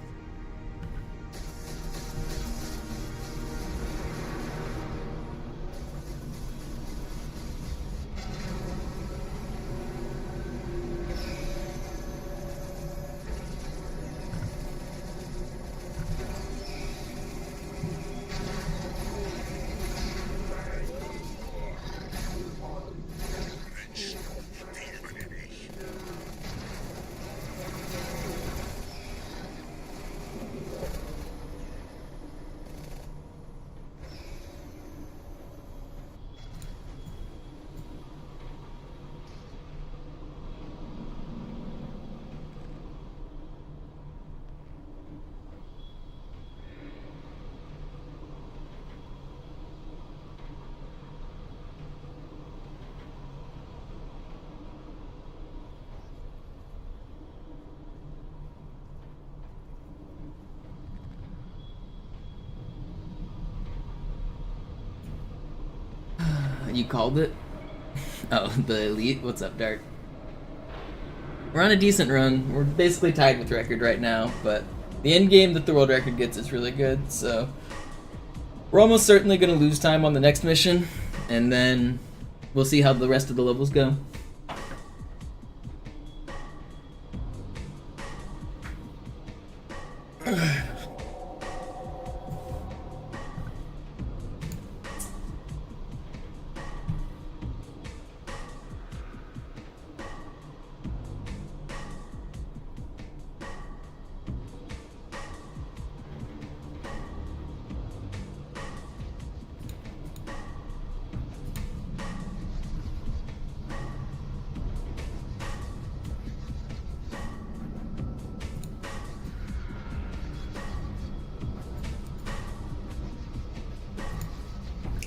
S10: Menschen, die übernehme ich.
S1: You called it? Oh, the elite? What's up, Dark? We're on a decent run. We're basically tied with record right now, but the end game that the world record gets is really good, so we're almost certainly going to lose time on the next mission, and then we'll see how the rest of the levels go.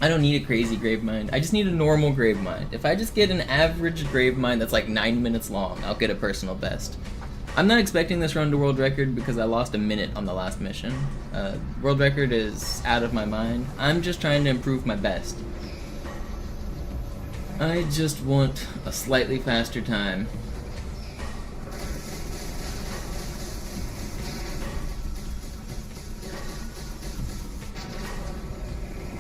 S1: I don't need a crazy grave mine. I just need a normal grave mine. If I just get an average grave mine that's like 9 minutes long, I'll get a personal best. I'm not expecting this run to world record because I lost a minute on the last mission. World record is out of my mind. I'm just trying to improve my best. I just want a slightly faster time.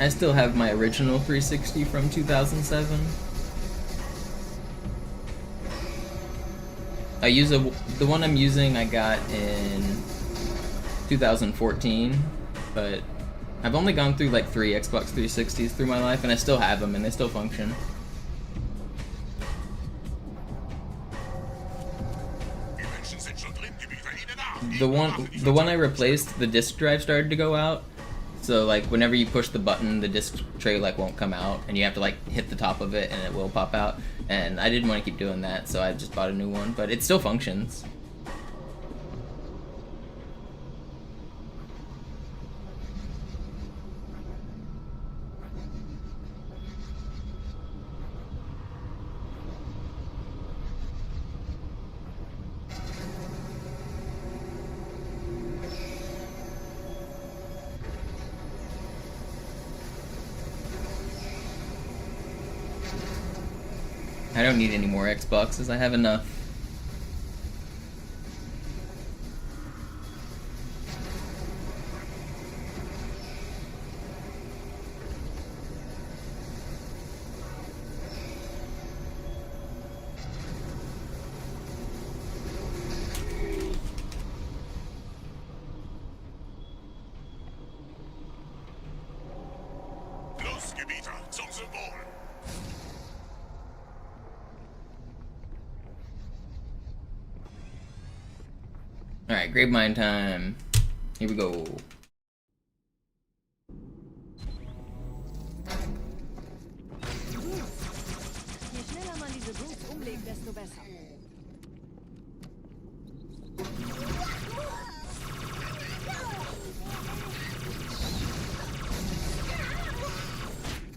S1: I still have my original 360 from 2007. The one I'm using I got in 2014, but I've only gone through like 3 Xbox 360s through my life, and I still have them, and they still function. The one I replaced, the disk drive started to go out. So like whenever you push the button, the disc tray like won't come out, and you have to like hit the top of it and it will pop out. And I didn't want to keep doing that, so I just bought a new one, but it still functions. I don't need any more Xboxes, I have enough.
S10: Los, Gebieter, zum Symbol!
S1: Alright, grave mine time. Here we go.
S9: Je schneller man diese Boots umlegt, desto besser.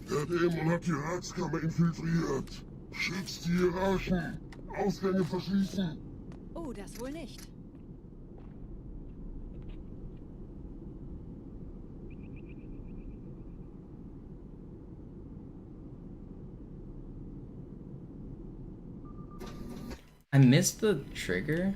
S10: Der Dämon hat die Ratskammer infiltriert. Schützt die Hierarchen. Ausgänge verschließen.
S9: Oh, das wohl nicht.
S1: I missed the trigger.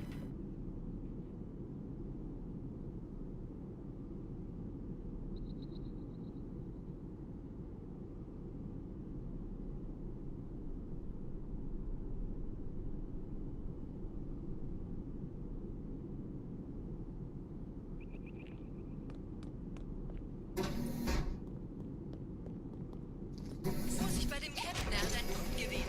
S8: Vorsicht bei dem Captain, er hat einen Punktgewinn.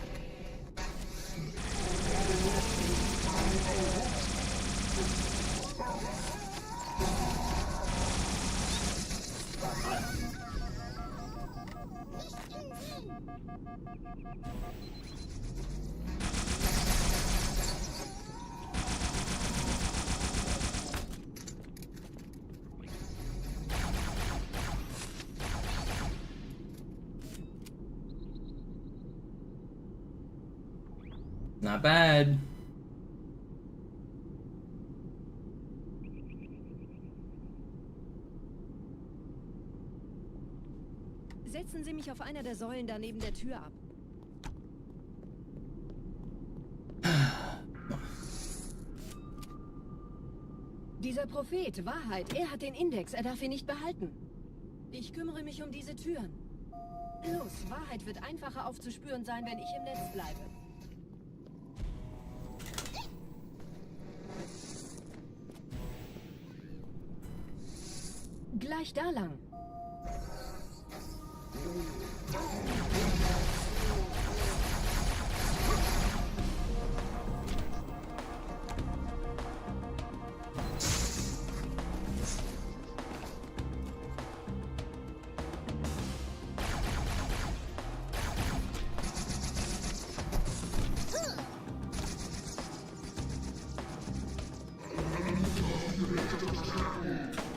S1: Not bad.
S9: Setzen Sie mich auf einer der Säulen da neben der Tür ab. Dieser Prophet, Wahrheit, er hat den Index, er darf ihn nicht behalten. Ich kümmere mich um diese Türen. Los, Wahrheit wird einfacher aufzuspüren sein, wenn ich im Netz bleibe. Gleich da lang.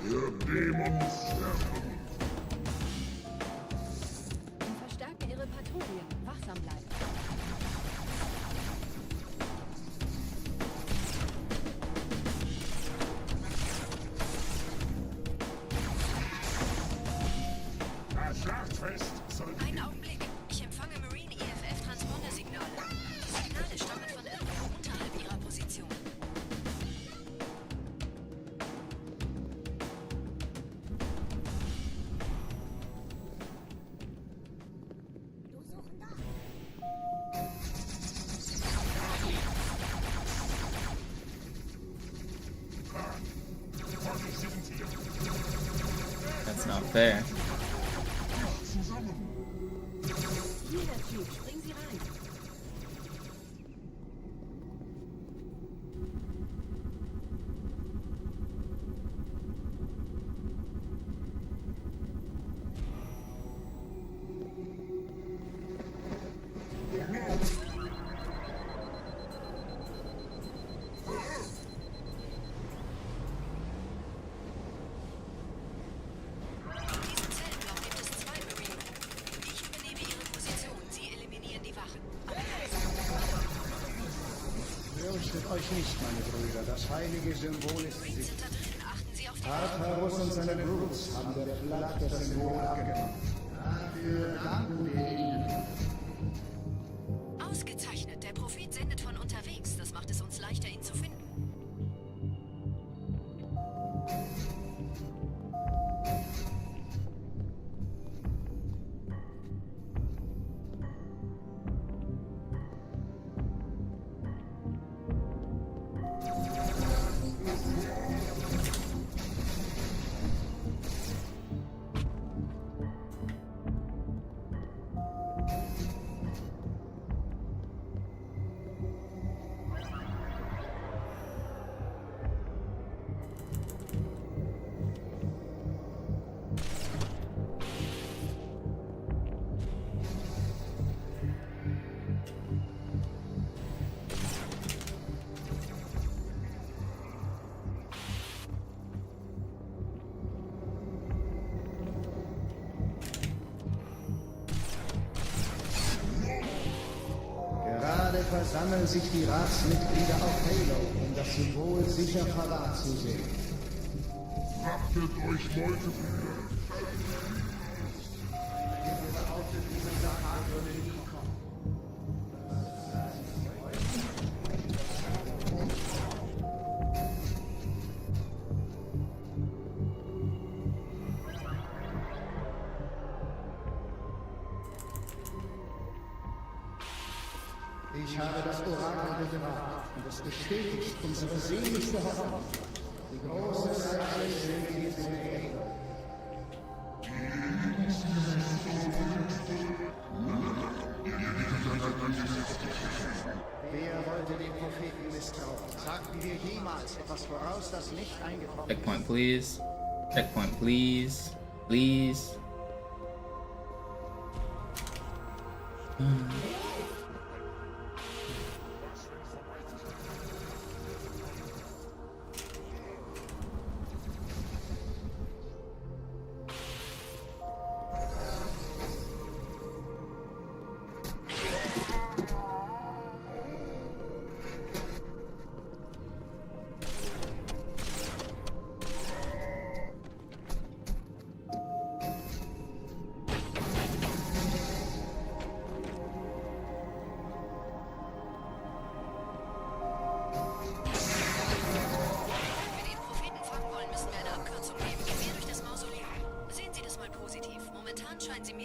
S10: Der Dämon muss sterben.
S9: Verstärke Ihre Patrouillen. Wachsam bleiben.
S10: Das Schlachtfest soll
S8: Ein Augenblick. Ich empfange Marine EFF-Transponder-Signale. Die Signale stammen von irgendwo unterhalb ihrer Position.
S1: That's not fair.
S9: Hier der Typ, springen Sie rein.
S12: Fürchtet euch nicht, meine Brüder. Das heilige Symbol ist sicher. Tartarus und seine Brutes haben der Flak das Symbol abgenommen. Dafür danken wir ihnen.
S8: Ausgezeichnet.
S12: Deshalb versammeln sich die Ratsmitglieder auf Halo, um das Symbol sicher verwahrt zu sehen.
S10: Achtet euch, Meutebrüder!
S12: Ich habe das Orakel gefragt und es bestätigt unsere sehnlichste Hoffnung. Die große Seite sind jetzt in Halo. Wer wollte den Propheten misstrauen? Sagten wir jemals etwas voraus, das nicht eingetroffen ist?
S1: Checkpoint, please. Checkpoint, please. Please.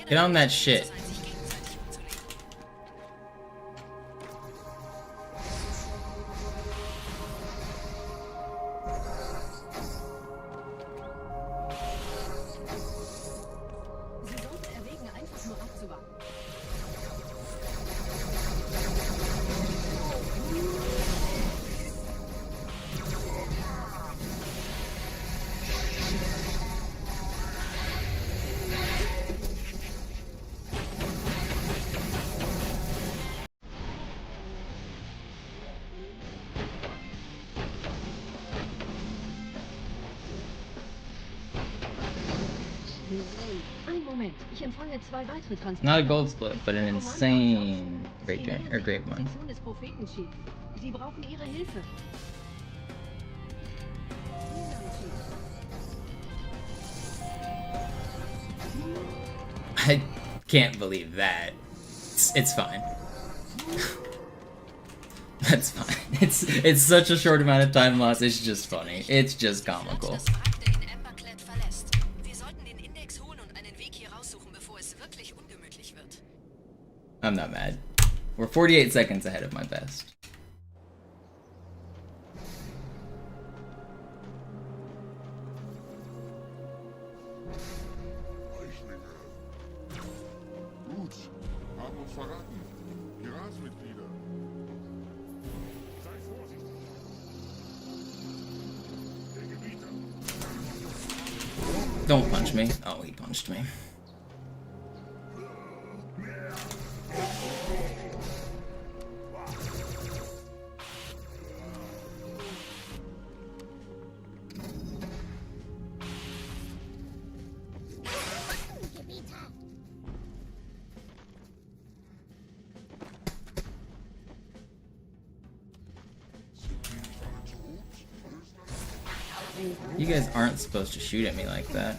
S1: Get on that shit. Not a gold split, but an insane great one.
S9: Sie brauchen Ihre Hilfe.
S1: I can't believe that. It's fine. That's fine. It's such a short amount of time loss. It's just funny. It's just comical. I'm not mad. We're 48 seconds ahead of my best.
S10: Gut, haben uns verraten. Die Ratsmitglieder. Sei vorsichtig. Der Gebieter.
S1: Don't punch me. Oh, he punched me. You guys aren't supposed to shoot at me like that.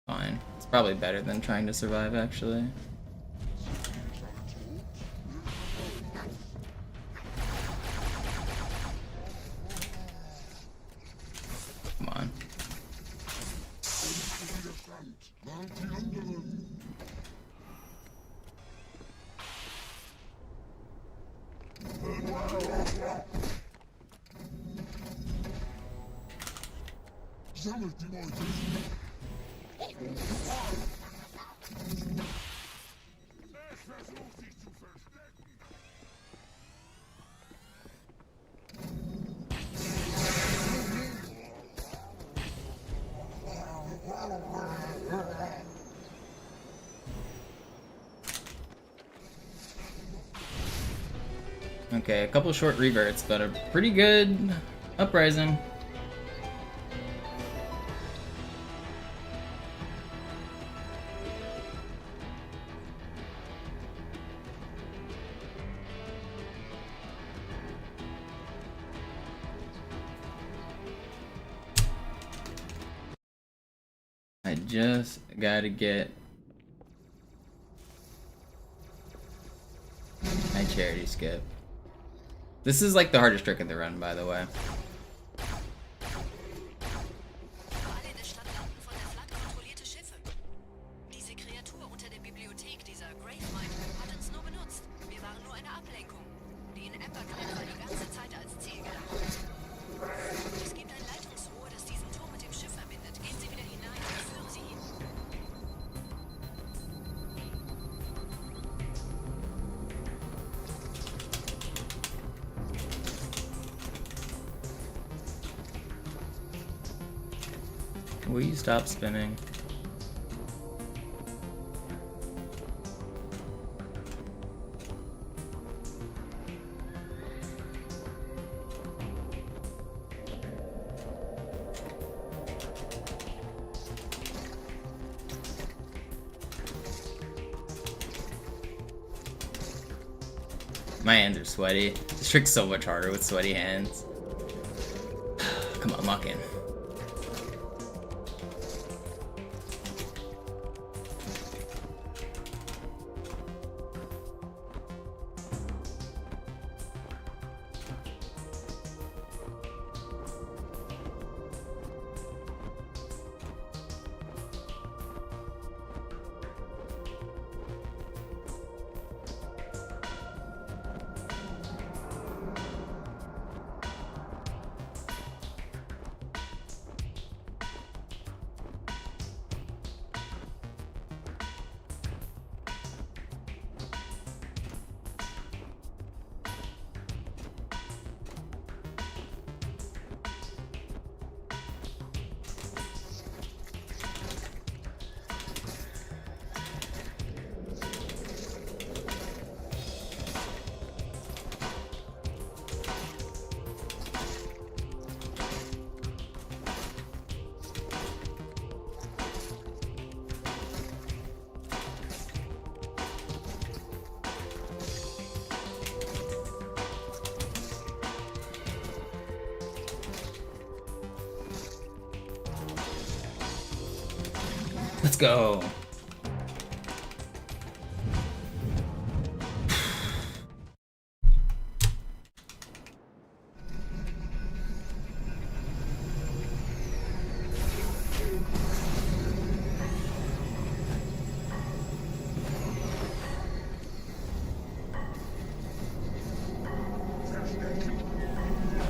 S1: Fine. It's probably better than trying to survive, actually. Come on.
S10: Sammelt die Leute! Es versucht sich zu verstecken!
S1: Okay, a couple short reverts, but a pretty good uprising. just gotta get my charity skip. This is like the hardest trick in the run, by the way.
S8: Überall in der Stadt landen von der Flotte kontrollierte Schiffe. Diese Kreatur unter der Bibliothek, dieser Gravemind, hat uns nur benutzt. Wir waren nur eine Ablenkung. Die in Embercliffe war die ganze Zeit als Ziel gedacht. Es gibt ein Leitungsrohr, das diesen Turm mit dem Schiff verbindet. Gehen Sie wieder hinein und führen Sie ihn.
S1: Will you stop spinning? My hands are sweaty. This trick's so much harder with sweaty hands. Come on, lock in. Let's go.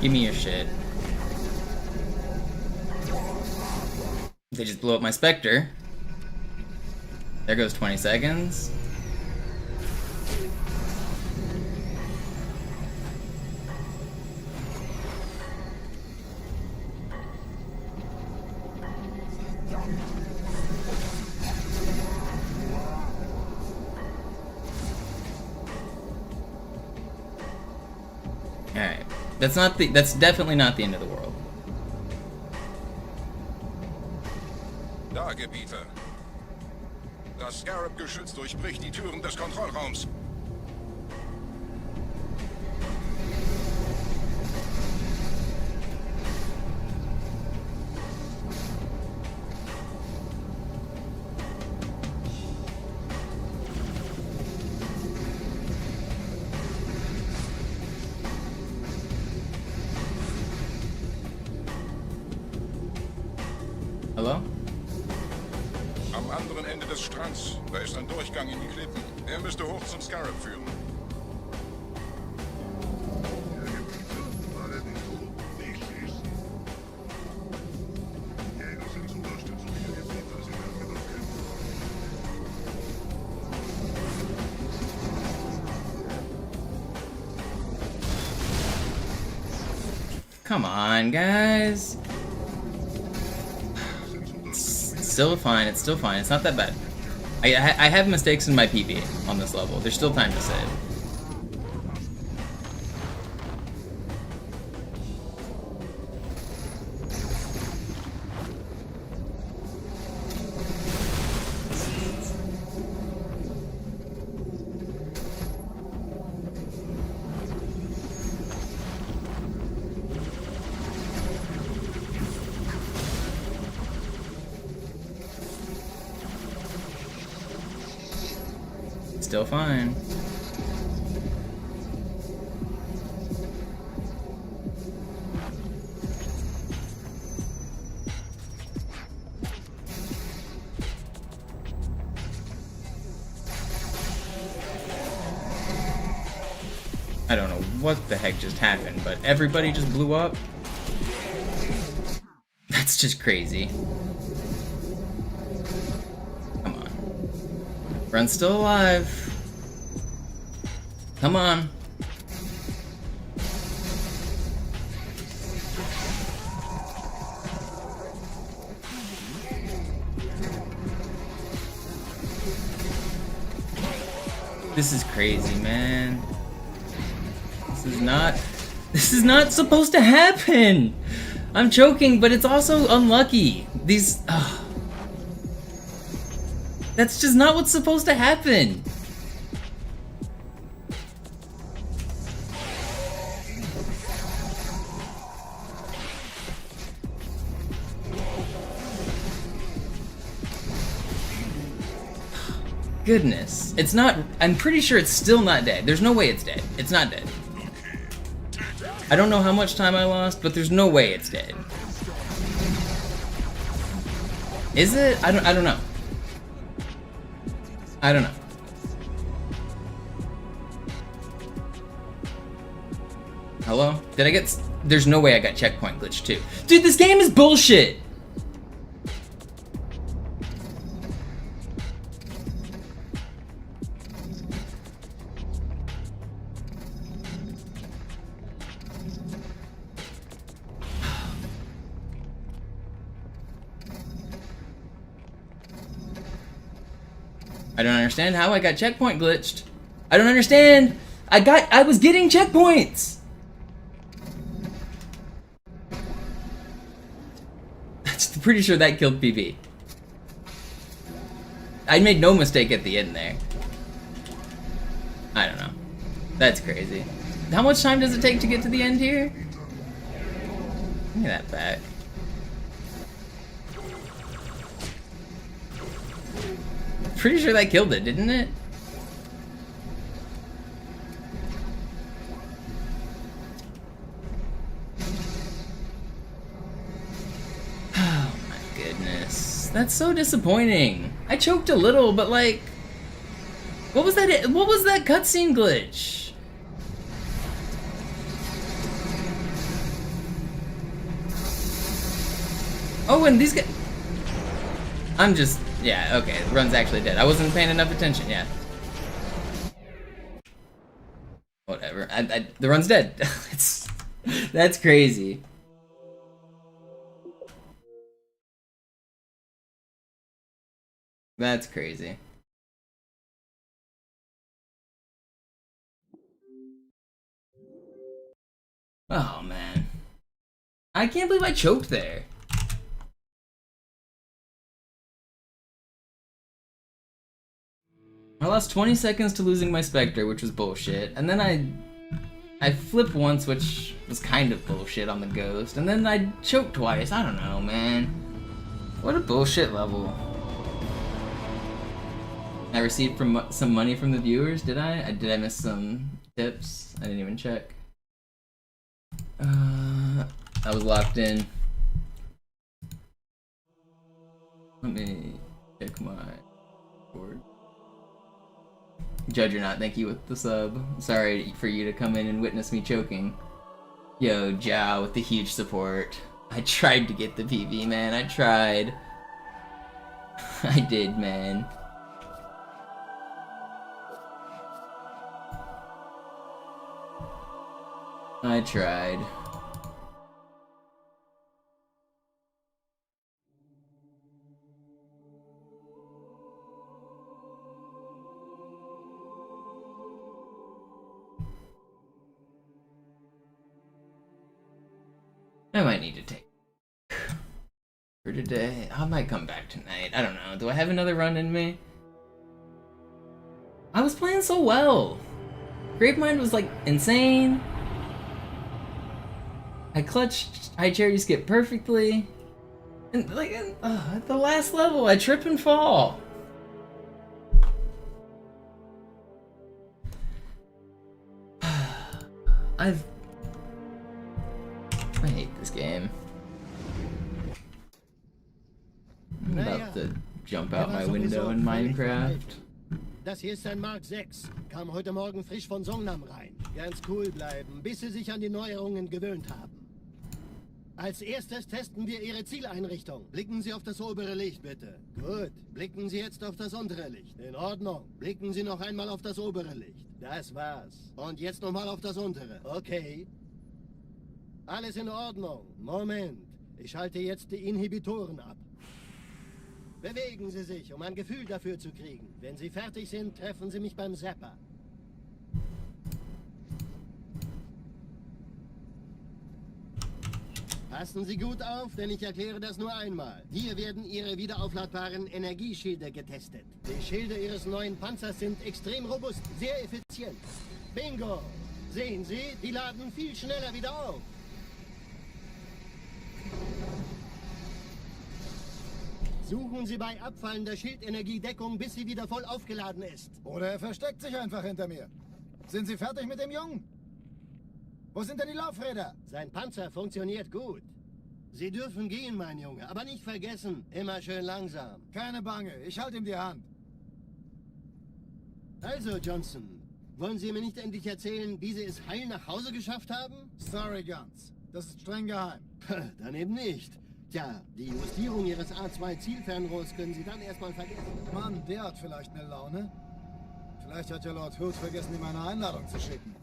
S1: Give me your shit. They just blew up my Spectre. There goes 20 seconds. Alright. That's definitely not the end of the world.
S10: Da, Gebieter. Das Scarab-Geschütz durchbricht die Türen des Kontrollraums.
S1: Hello?
S10: Am anderen Ende des Strands, da ist ein Durchgang in die Klippen. Er müsste hoch zum Scarab führen.
S1: Come on, guys. Still fine, it's still fine, it's not that bad. I have mistakes in my PB on this level. There's still time to save. Still fine. I don't know what the heck just happened, but everybody just blew up. That's just crazy. Come on. Run's still alive. Come on. This is crazy, man. This is not supposed to happen. I'm choking, but it's also unlucky. These, that's just not what's supposed to happen. Goodness. It's not, I'm pretty sure it's still not dead. There's no way it's dead. It's not dead. I don't know how much time I lost, but there's no way it's dead. Is it? I don't know. I don't know. Hello? Did I get... There's no way I got checkpoint glitch too. Dude, this game is bullshit! I don't understand how I got checkpoint glitched. I don't understand. I was getting checkpoints. That's pretty sure that killed PB. I made no mistake at the end there. I don't know. That's crazy. How much time does it take to get to the end here? Give me that back. Pretty sure that killed it, didn't it? Oh my goodness. That's so disappointing. I choked a little, but like... What was that cutscene glitch? Oh, and these guys... I'm just... Yeah, okay, the run's actually dead. I wasn't paying enough attention, yeah. Whatever. The run's dead. That's crazy. That's crazy. Oh, man. I can't believe I choked there. I lost 20 seconds to losing my Spectre, which was bullshit, and then I flipped once, which was kind of bullshit on the Ghost, and then I choked twice. I don't know, man. What a bullshit level. I received some money from the viewers, did I? Did I miss some tips? I didn't even check. I was locked in. Let me check my board. Judge or not, thank you with the sub. Sorry for you to come in and witness me choking. Yo, Jao with the huge support. I tried to get the PV, man. I tried. I did, man. I tried. I might need to take for today. I might come back tonight. I don't know. Do I have another run in me? I was playing so well. Gravemind was like insane. I clutched high charity skip perfectly. And like at the last level, I trip and fall. I hate this game. I'm about to jump out my window in Minecraft.
S3: Das hier ist ein Mark 6. Kam heute Morgen frisch von Songnam rein. Ganz cool bleiben, bis Sie sich an die Neuerungen gewöhnt haben. Als erstes testen wir Ihre Zieleinrichtung. Blicken Sie auf das obere Licht, bitte. Gut. Blicken Sie jetzt auf das untere Licht. In Ordnung. Blicken Sie noch einmal auf das obere Licht. Das war's. Und jetzt nochmal auf das untere. Okay. Alles in Ordnung. Moment. Ich schalte jetzt die Inhibitoren ab. Bewegen Sie sich, um ein Gefühl dafür zu kriegen. Wenn Sie fertig sind, treffen Sie mich beim Zapper. Passen Sie gut auf, denn ich erkläre das nur einmal. Hier werden Ihre wiederaufladbaren Energieschilde getestet. Die Schilde Ihres neuen Panzers sind extrem robust, sehr effizient. Bingo! Sehen Sie, die laden viel schneller wieder auf. Suchen Sie bei abfallender Schildenergie Deckung, bis sie wieder voll aufgeladen ist.
S2: Oder er versteckt sich einfach hinter mir. Sind Sie fertig mit dem Jungen? Wo sind denn die Laufräder?
S3: Sein Panzer funktioniert gut. Sie dürfen gehen, mein Junge, aber nicht vergessen, immer schön langsam.
S2: Keine Bange, ich halte ihm die Hand.
S3: Also, Johnson, wollen Sie mir nicht endlich erzählen, wie Sie es heil nach Hause geschafft haben?
S2: Sorry, Guns. Das ist streng geheim.
S3: Dann eben nicht. Tja, die Justierung Ihres A2-Zielfernrohrs können Sie dann erstmal vergessen.
S2: Mann, der hat vielleicht eine Laune. Vielleicht hat ja Lord Hood vergessen, ihm eine Einladung zu schicken.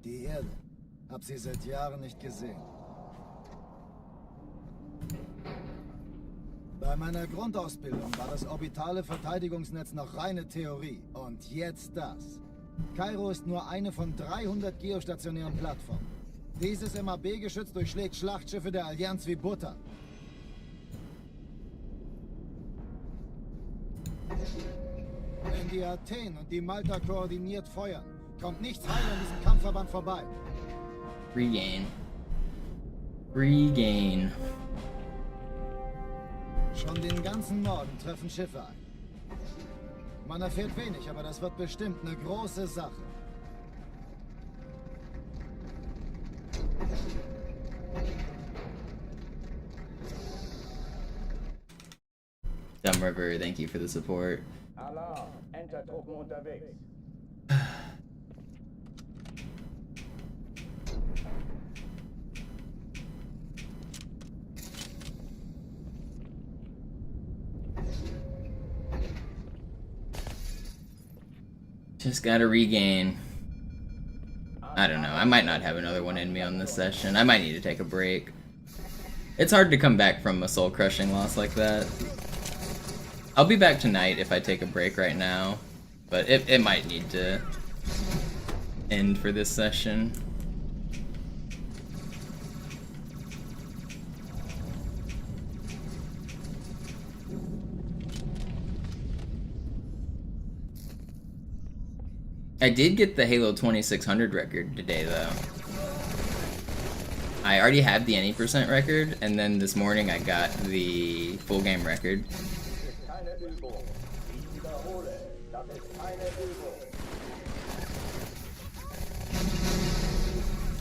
S2: Die Erde. Hab sie seit Jahren nicht gesehen. Bei meiner Grundausbildung war das orbitale Verteidigungsnetz noch reine Theorie. Und jetzt das. Kairo ist nur eine von 300 geostationären Plattformen. Dieses MAB-Geschütz durchschlägt Schlachtschiffe der Allianz wie Butter. Wenn die Athen und die Malta koordiniert feuern, kommt nichts heil an diesem Kampfverband vorbei.
S1: Regain. Regain.
S2: Schon den ganzen Morgen treffen Schiffe ein. Man erfährt wenig, aber das wird bestimmt eine große Sache.
S1: Dumb River, thank you for the support.
S4: Alarm, Entertruppen unterwegs.
S1: Just gotta regain. I don't know, I might not have another one in me on this session. I might need to take a break. It's hard to come back from a soul-crushing loss like that. I'll be back tonight if I take a break right now, but it might need to end for this session. I did get the Halo 2600 record today, though. I already have the any % record, and then this morning I got the full game record.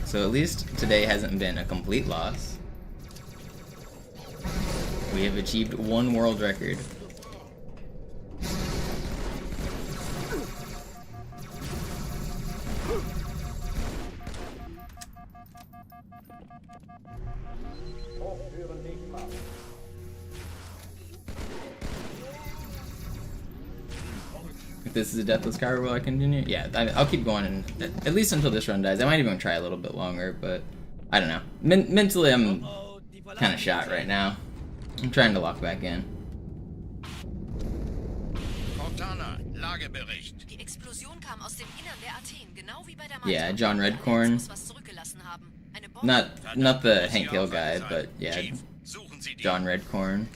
S1: So at least today hasn't been a complete loss. We have achieved one world record. If this is a deathless card, will I continue? Yeah, I'll keep going, and at least until this run dies. I might even try a little bit longer, but I don't know. Mentally, I'm kind of shot right now. I'm trying to lock back in.
S7: Cortana, Lagebericht.
S8: Die Explosion kam aus dem Innern der Athen, genau wie bei der
S1: Yeah, John Redcorn. Not the Hank Hill guy, but yeah, John Redcorn.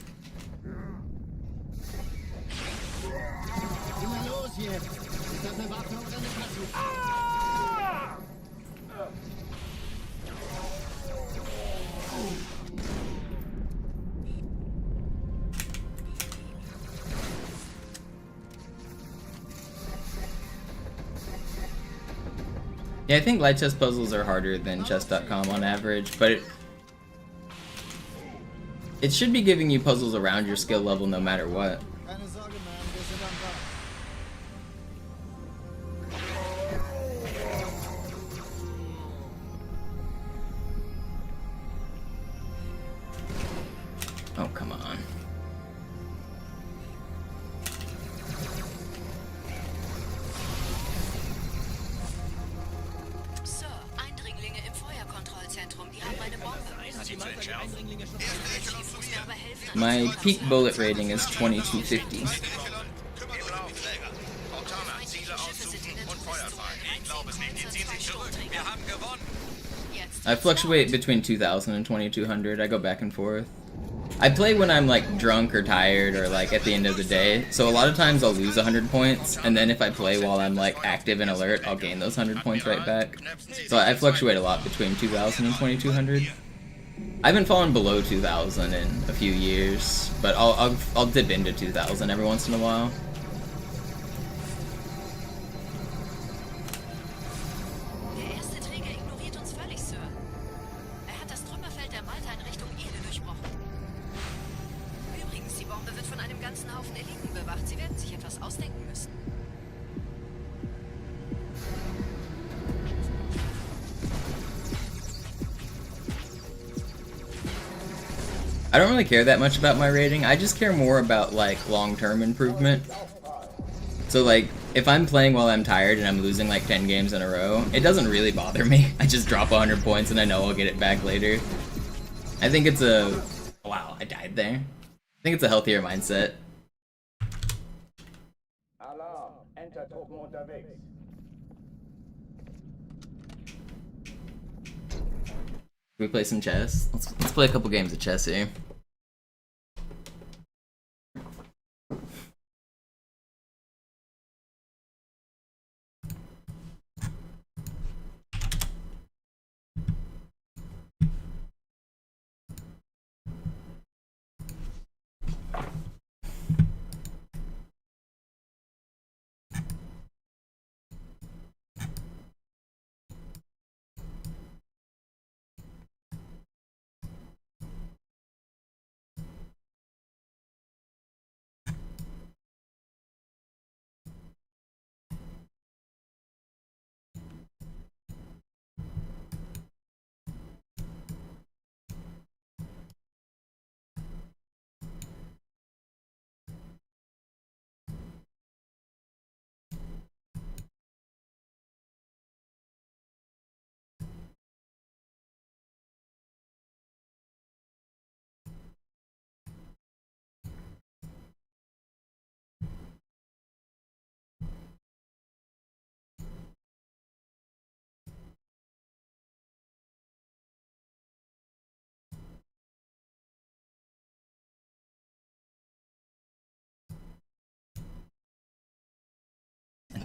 S3: Immer los jetzt! Ist das eine Waffe oder eine Platzung?
S1: Yeah, I think light chess puzzles are harder than chess.com on average, but it should be giving you puzzles around your skill level no matter what.
S2: Keine Sorge, Mann, wir sind am Ball.
S1: Oh, come on.
S8: Sir, Eindringlinge im Feuerkontrollzentrum. Die haben eine Bombe. Chief muss mir aber helfen.
S1: My peak bullet rating is 2250. I fluctuate between 2000 and 2200. I go back and forth. I play when I'm like drunk or tired or like at the end of the day, so a lot of times I'll lose 100 points, and then if I play while I'm like active and alert, I'll gain those 100 points right back. So I fluctuate a lot between 2000 and 2200. I haven't fallen below 2000 in a few years, but I'll dip into 2000 every once in a while.
S8: Der erste Träger ignoriert uns völlig, Sir. Er hat das Trümmerfeld der Malta in Richtung Erde durchbrochen. Übrigens, die Bombe wird von einem ganzen Haufen Eliten bewacht. Sie werden sich etwas ausdenken müssen.
S1: I don't really care that much about my rating. I just care more about like long-term improvement. So like if I'm playing while I'm tired and I'm losing like 10 games in a row, it doesn't really bother me. I just drop 100 points and I know I'll get it back later. I think it's a... Wow, I died there. I think it's a healthier mindset.
S4: Alarm, Entertruppen unterwegs.
S1: Can we play some chess? Let's play a couple games of chess here.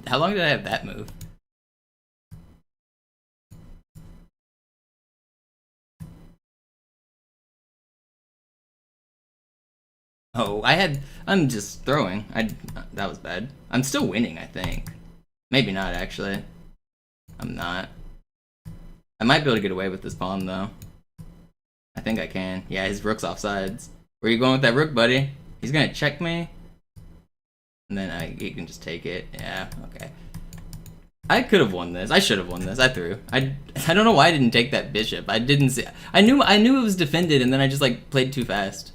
S1: How long did I have that move? Oh, I'm just throwing. That was bad. I'm still winning, I think. Maybe not, actually. I'm not. I might be able to get away with this pawn, though. I think I can. Yeah, his rook's offsides. Where are you going with that rook, buddy? He's gonna check me? And then he can just take it. Yeah, okay. I could have won this. I should have won this. I threw. I don't know why I didn't take that bishop. I didn't see. I knew it was defended, and then I just like played too fast.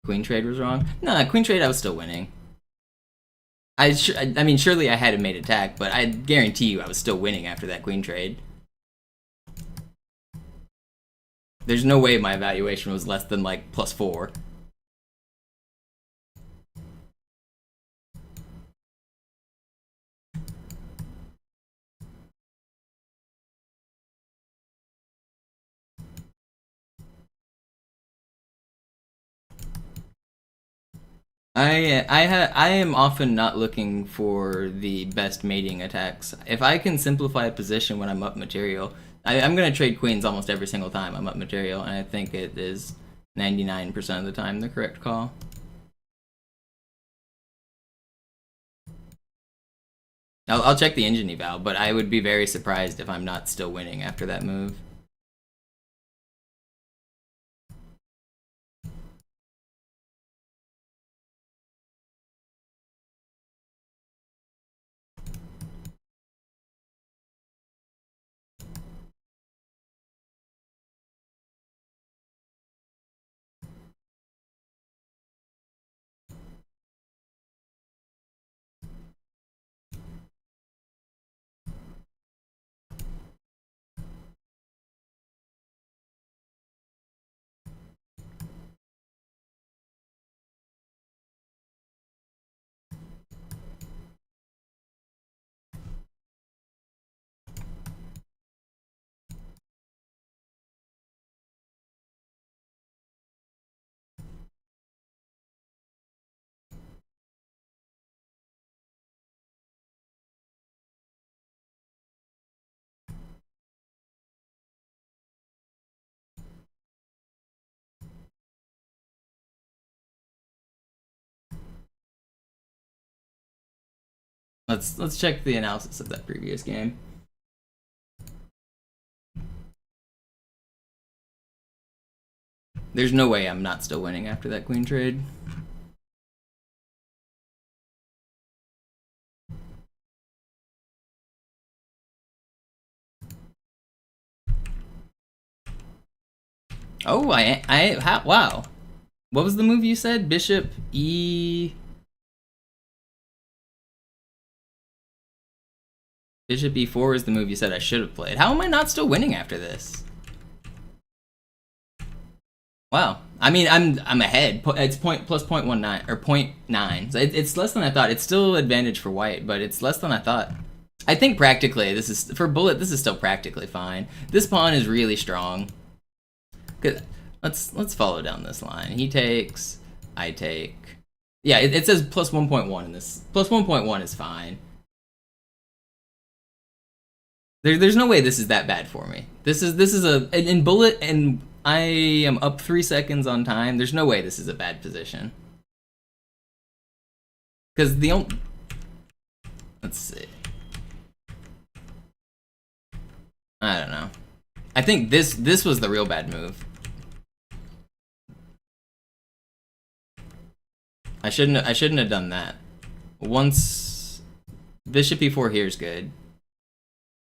S1: Queen trade was wrong. Nah, queen trade I was still winning. I mean, surely I had a mate attack, but I guarantee you I was still winning after that queen trade. There's no way my evaluation was less than like +4. I am often not looking for the best mating attacks. If I can simplify a position when I'm up material, I'm gonna trade queens almost every single time I'm up material, and I think it is 99% of the time the correct call. I'll check the engine eval, but I would be very surprised if I'm not still winning after that move. Let's check the analysis of that previous game. There's no way I'm not still winning after that queen trade. Oh, wow. What was the move you said? Bishop E. Bishop E4 is the move you said I should have played. How am I not still winning after this? Wow. I mean, I'm ahead. It's plus 0.19 or 0.9. So it's less than I thought. It's still advantage for white, but it's less than I thought. I think practically this is for bullet. This is still practically fine. This pawn is really strong. Good. Let's follow down this line. He takes. I take. Yeah, it says plus 1.1 in this. Plus 1.1 is fine. There's no way this is that bad for me. This is a in bullet, and I am up 3 seconds on time. There's no way this is a bad position. Because the only, let's see. I don't know. I think this was the real bad move. I shouldn't have done that. Once Bishop E4 here is good.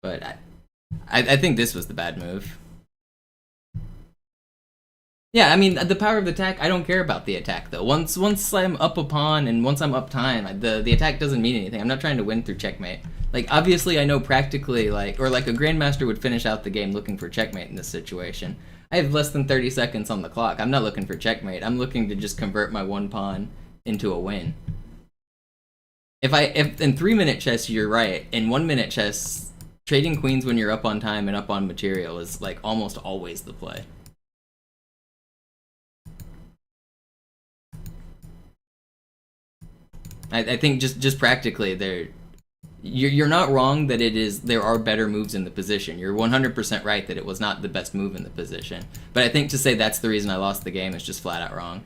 S1: But I think this was the bad move. Yeah, I mean, the power of the attack, I don't care about the attack, though. Once I'm up a pawn and once I'm up time, the attack doesn't mean anything. I'm not trying to win through checkmate. Like, obviously, I know practically, like, or like a grandmaster would finish out the game looking for checkmate in this situation. I have less than 30 seconds on the clock. I'm not looking for checkmate. I'm looking to just convert my one pawn into a win. If in 3-minute chess, you're right. In 1-minute chess, trading queens when you're up on time and up on material is like almost always the play. I think just practically you're not wrong that there are better moves in the position. You're 100% right that it was not the best move in the position. But I think to say that's the reason I lost the game is just flat out wrong.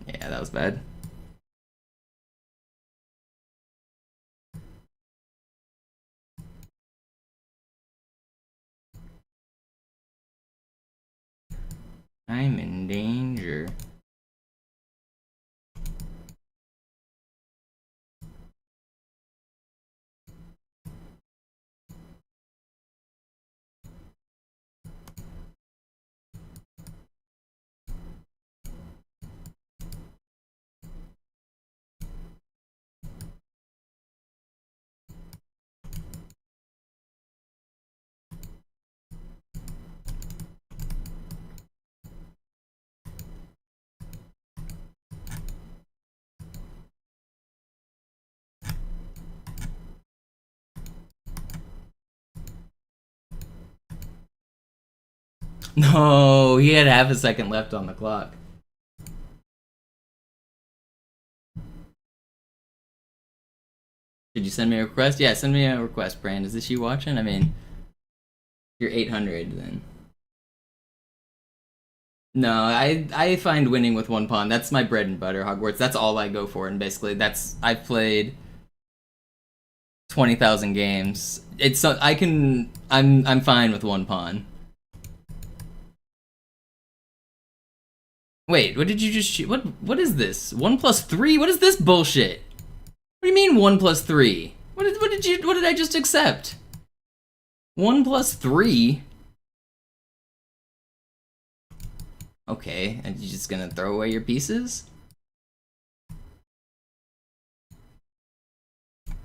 S1: Yeah, that was bad. I'm in danger. No, he had half a second left on the clock. Did you send me a request? Yeah, send me a request, Brand. Is this you watching? I mean, you're 800 then. No, I find winning with one pawn. That's my bread and butter, Hogwarts. That's all I go for, and basically I've played 20,000 games. I'm fine with one pawn. Wait, what did you just shoot? What is this? 1+3? What is this bullshit? What do you mean 1+3? What did I just accept? 1+3? Okay, and you just gonna throw away your pieces?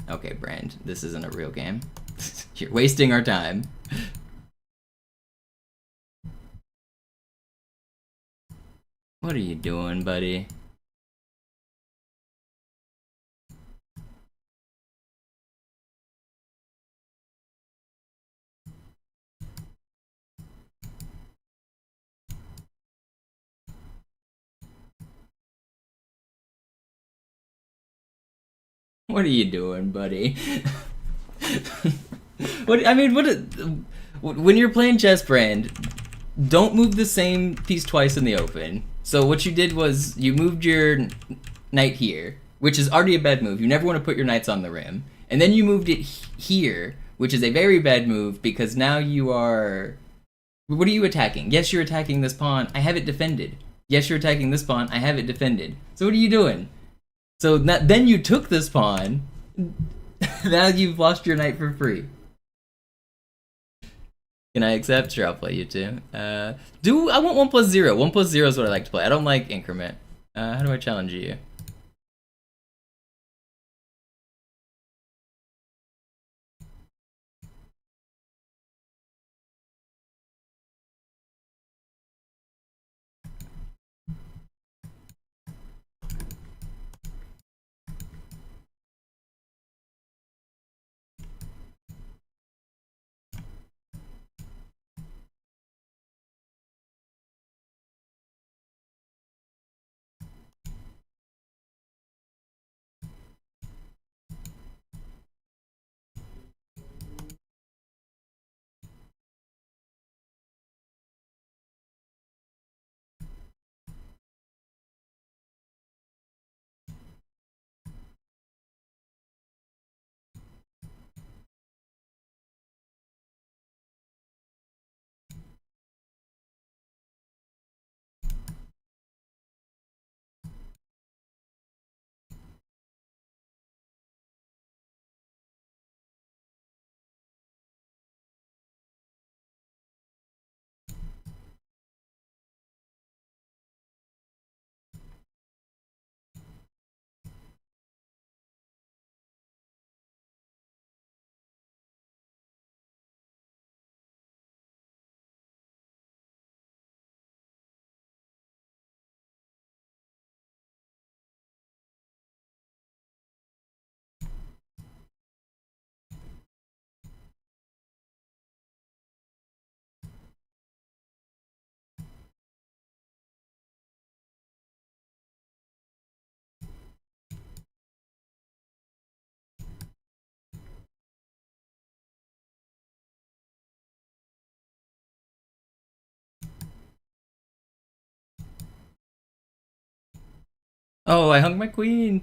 S1: Okay, Brand, this isn't a real game. You're wasting our time. What are you doing, buddy? What are you doing, buddy? When you're playing chess, Brand, don't move the same piece twice in the open. So what you did was you moved your knight here, which is already a bad move. You never want to put your knights on the rim. And then you moved it here, which is a very bad move because now you are... What are you attacking? Yes, you're attacking this pawn. I have it defended. Yes, you're attacking this pawn. I have it defended. So what are you doing? So then you took this pawn. Now you've lost your knight for free. Can I accept? Sure, I'll play you too. I want 1+0. 1+0 is what I like to play. I don't like increment. How do I challenge you? Oh, I hung my queen.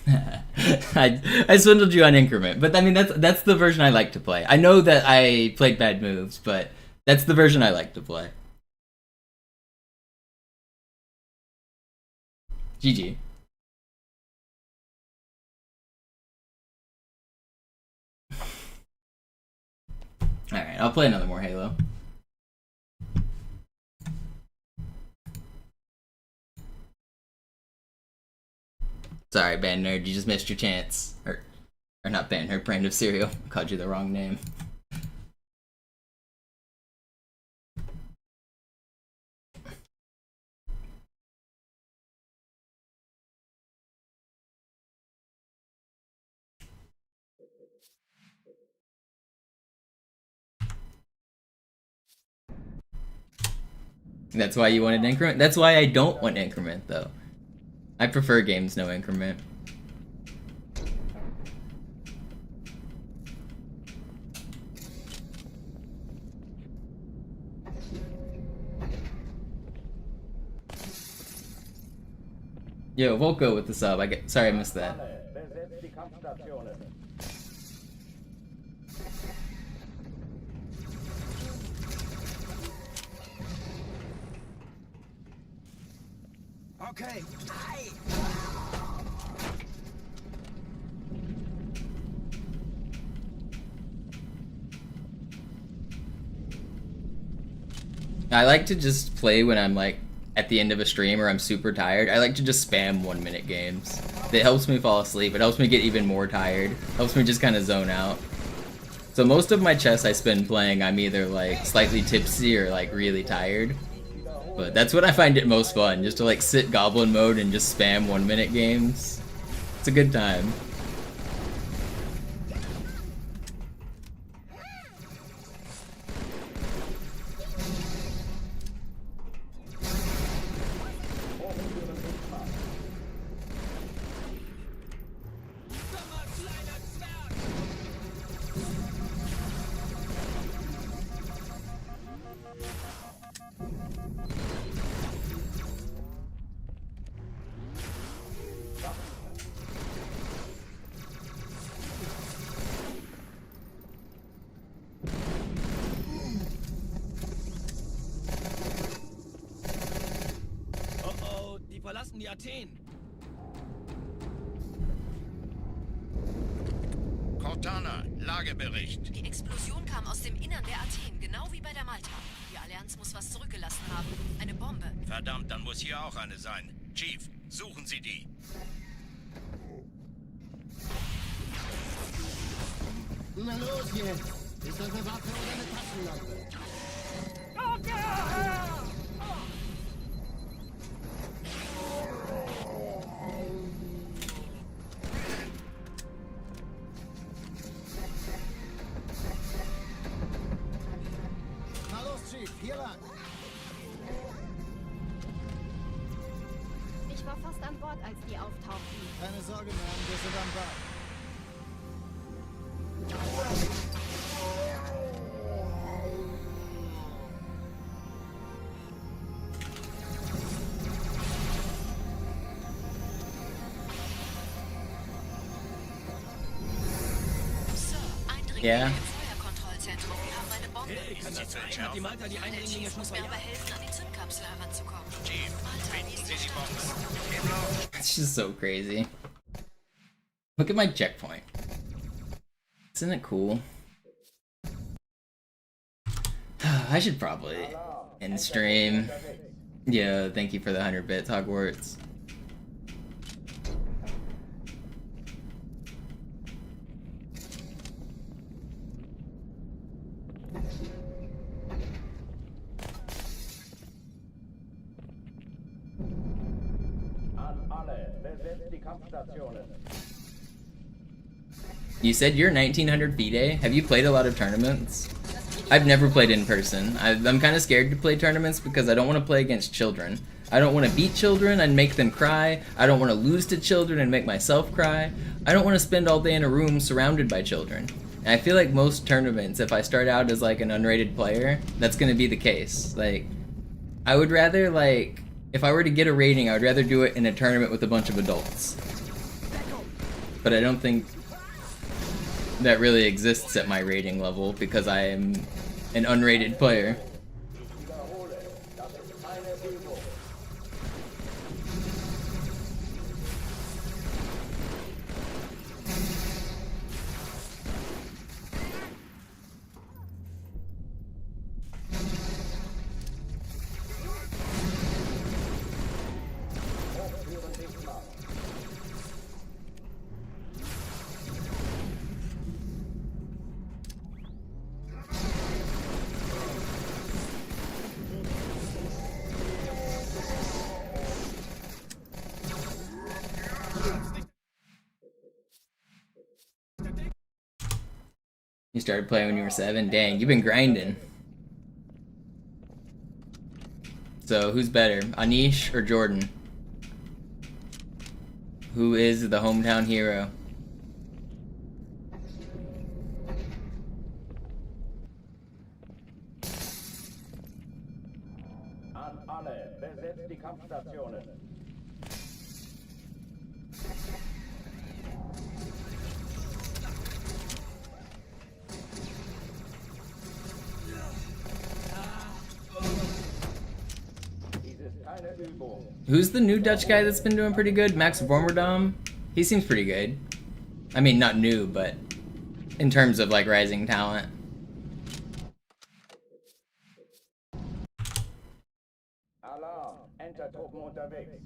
S1: I swindled you on increment, but I mean that's the version I like to play. I know that I played bad moves, but that's the version I like to play. GG. Alright, I'll play another more Halo. Sorry, Band Nerd, you just missed your chance. Or not Band Nerd, brand of cereal. I called you the wrong name. That's why you wanted increment? That's why I don't want increment, though. I prefer games no increment. Yo, Volko with the sub. Sorry I missed that.
S6: Okay.
S1: I like to just play when I'm like at the end of a stream or I'm super tired. I like to just spam 1 minute games. It helps me fall asleep. It helps me get even more tired. Helps me just kind of zone out. So most of my chess I spend playing, I'm either like slightly tipsy or like really tired. But that's when I find it most fun, just to like sit goblin mode and just spam 1 minute games. It's a good time.
S6: verlassen die Athen.
S7: Cortana, Lagebericht.
S8: Die Explosion kam aus dem Innern der Athen, genau wie bei der Malta. Die Allianz muss was zurückgelassen haben. Eine Bombe.
S7: Verdammt, dann muss hier auch eine sein. Chief, suchen Sie die.
S3: Na los jetzt! Ist das eine Waffe oder eine Taschenlampe?
S2: Na los, Chief, hier lang!
S11: Ich war fast an Bord, als die auftauchten.
S2: Keine Sorge, Mann, wir sind am Ball.
S1: Yeah.
S8: Feuerkontrollzentrum. Wir haben eine Bombe.
S6: Hey, kann das sein? Hat die Malta die Eindringlinge schon
S8: Muss mir aber
S6: verjagt?
S8: helfen, an die Zündkapsel heranzukommen.
S7: Chief, finden Sie die Bombe. Im Lauf.
S1: It's just so crazy. Look at my checkpoint. Isn't it cool? I should probably end stream. Yeah, thank you for the 100 bits, Hogwarts.
S4: An alle, besetzt die Kampfstationen.
S1: You said you're 1900 FIDE? Have you played a lot of tournaments? I've never played in person. I'm kind of scared to play tournaments because I don't want to play against children. I don't want to beat children and make them cry. I don't want to lose to children and make myself cry. I don't want to spend all day in a room surrounded by children. And I feel like most tournaments, if I start out as like an unrated player, that's going to be the case. Like, I would rather like, if I were to get a rating, I would rather do it in a tournament with a bunch of adults. but I don't think that really exists at my rating level because I am an unrated player. You started playing when you were 7? Dang, you've been grinding. So, who's better, Anish or Jordan? Who is the hometown hero?
S4: An alle, besetzt die Kampfstationen.
S1: Who's the new Dutch guy that's been doing pretty good? Max Vormerdam? He seems pretty good. I mean, not new, but in terms of like rising talent.
S4: Alarm, Enter-Truppen unterwegs.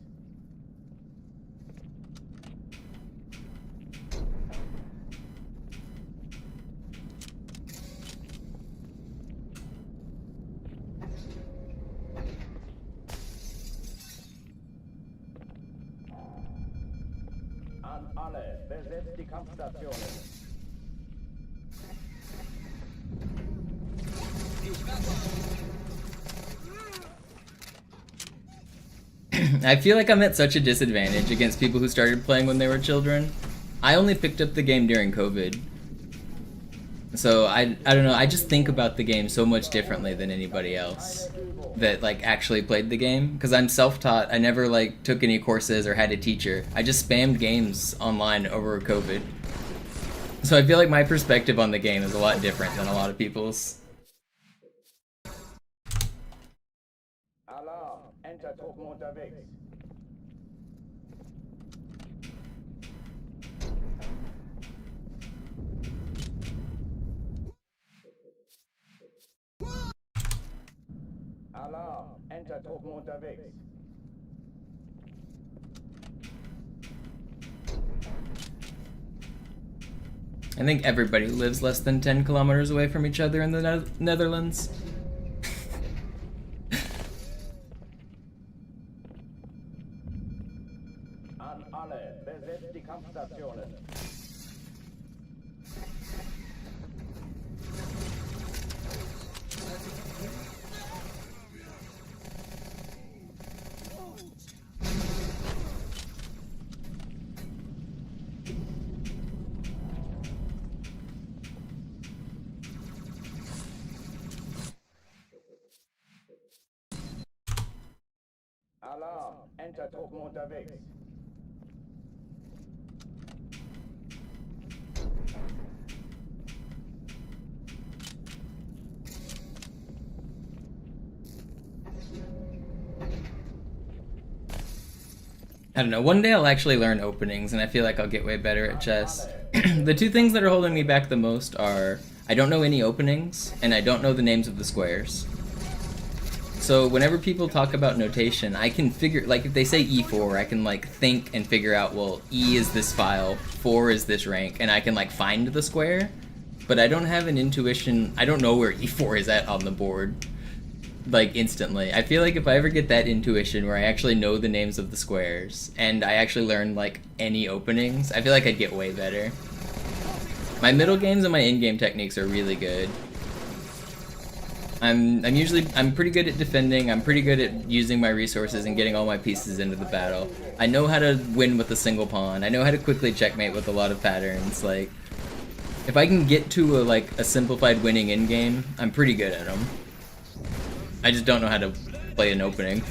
S4: An alle, besetzt die Kampfstationen.
S1: I feel like I'm at such a disadvantage against people who started playing when they were children. I only picked up the game during COVID. So I don't know, I just think about the game so much differently than anybody else that like actually played the game, because I'm self-taught. I never like took any courses or had a teacher. I just spammed games online over COVID. So I feel like my perspective on the game is a lot different than a lot of people's.
S4: Alarm, Enter-Truppen unterwegs. Alarm, Enter-Truppen unterwegs.
S1: I think everybody lives less than 10 kilometers away from each other in the Netherlands.
S4: An alle, besetzt die Kampfstationen. Alarm, Enter-Truppen unterwegs.
S1: I don't know, one day I'll actually learn openings and I feel like I'll get way better at chess. The two things that are holding me back the most are I don't know any openings and I don't know the names of the squares. So whenever people talk about notation, I can figure, like if they say E4, I can like think and figure out, well, E is this file, 4 is this rank, and I can like find the square, but I don't have an intuition, I don't know where E4 is at on the board, like instantly. I feel like if I ever get that intuition where I actually know the names of the squares, and I actually learn like any openings, I feel like I'd get way better. My middle games and my in-game techniques are really good. I'm pretty good at defending, I'm pretty good at using my resources and getting all my pieces into the battle. I know how to win with a single pawn, I know how to quickly checkmate with a lot of patterns, like, if I can get to a simplified winning in-game, I'm pretty good at them. I just don't know how to play an opening.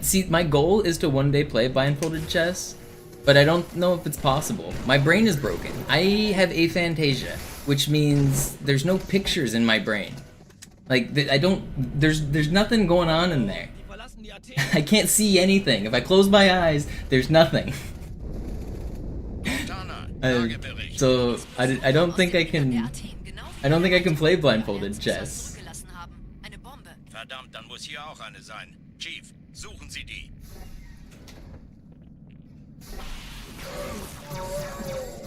S1: see, my goal is to one day play blindfolded chess, but I don't know if it's possible. My brain is broken. I have aphantasia, which means there's no pictures in my brain. Like, there's nothing going on in there. I can't see anything. If I close my eyes, there's nothing. So I don't think I can. I don't think I can play blindfolded chess.
S7: Verdammt, dann muss hier auch eine sein. Chief, suchen Sie die.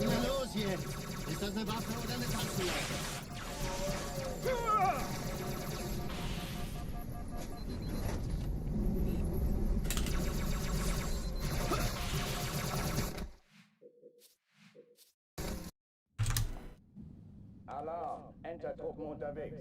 S3: Na los jetzt! Ist das eine Waffe oder eine Tastenleiter?
S4: Alarm! Entertruppen unterwegs.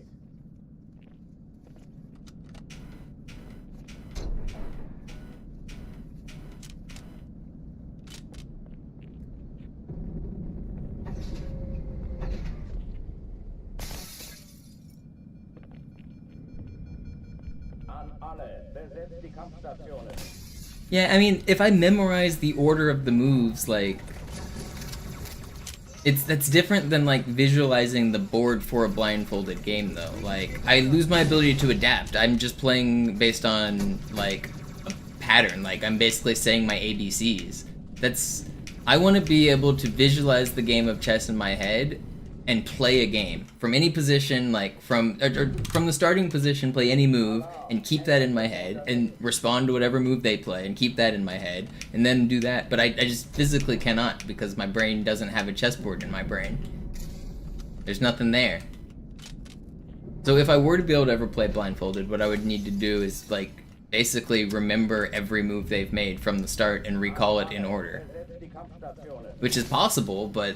S4: An alle, besetzt die Kampfstationen.
S1: Yeah, I mean, if I memorize the order of the moves, like, that's different than like visualizing the board for a blindfolded game, though. Like, I lose my ability to adapt. I'm just playing based on like a pattern. Like, I'm basically saying my ABCs. I want to be able to visualize the game of chess in my head and play a game from any position, like from the starting position, play any move and keep that in my head and respond to whatever move they play and keep that in my head and then do that. But I just physically cannot because my brain doesn't have a chessboard in my brain. There's nothing there. So if I were to be able to ever play blindfolded, what I would need to do is like basically remember every move they've made from the start and recall it in order. Which is possible, but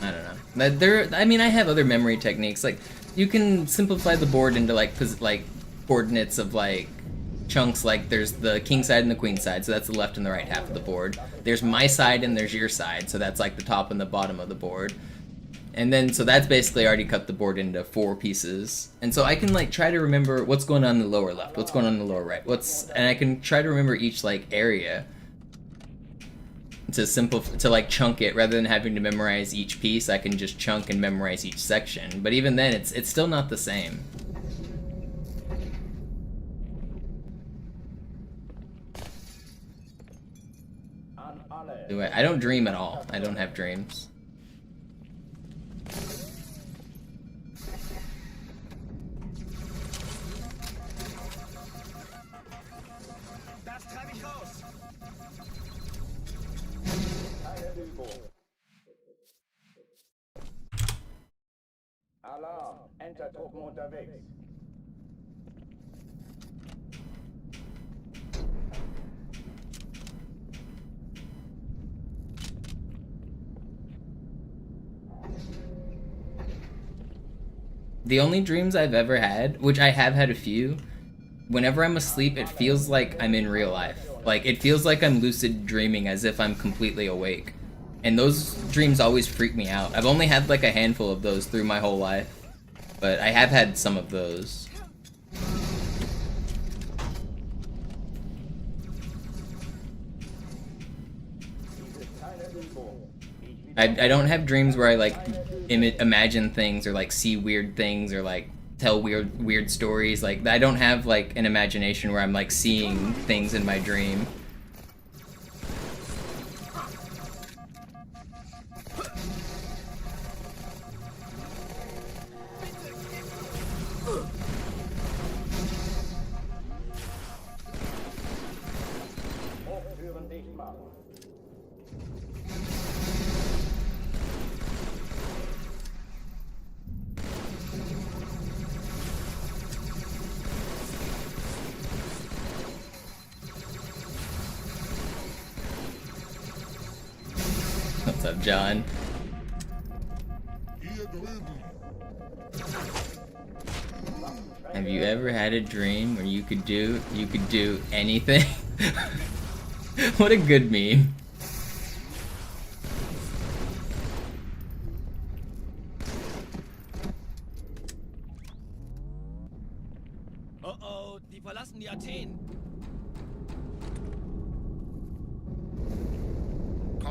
S1: I don't know. I mean, I have other memory techniques. Like, you can simplify the board into like coordinates of like chunks. Like, there's the king side and the queen side, so that's the left and the right half of the board. There's my side and there's your side, so that's like the top and the bottom of the board. And then, so that's basically already cut the board into 4 pieces. And so I can like try to remember what's going on in the lower left, what's going on in the lower right, and I can try to remember each like area to like chunk it rather than having to memorize each piece. I can just chunk and memorize each section. But even then, it's still not the same. I don't dream at all. I don't have dreams.
S4: Alarm! Entertruppen unterwegs.
S1: The only dreams I've ever had, which I have had a few, whenever I'm asleep, it feels like I'm in real life. Like, it feels like I'm lucid dreaming as if I'm completely awake. And those dreams always freak me out. I've only had like a handful of those through my whole life, but I have had some of those. I don't have dreams where I like imagine things or like see weird things or like tell weird stories. Like, I don't have like an imagination where I'm like seeing things in my dream. What's up, John? Have you ever had a dream where you could do anything? What a good meme.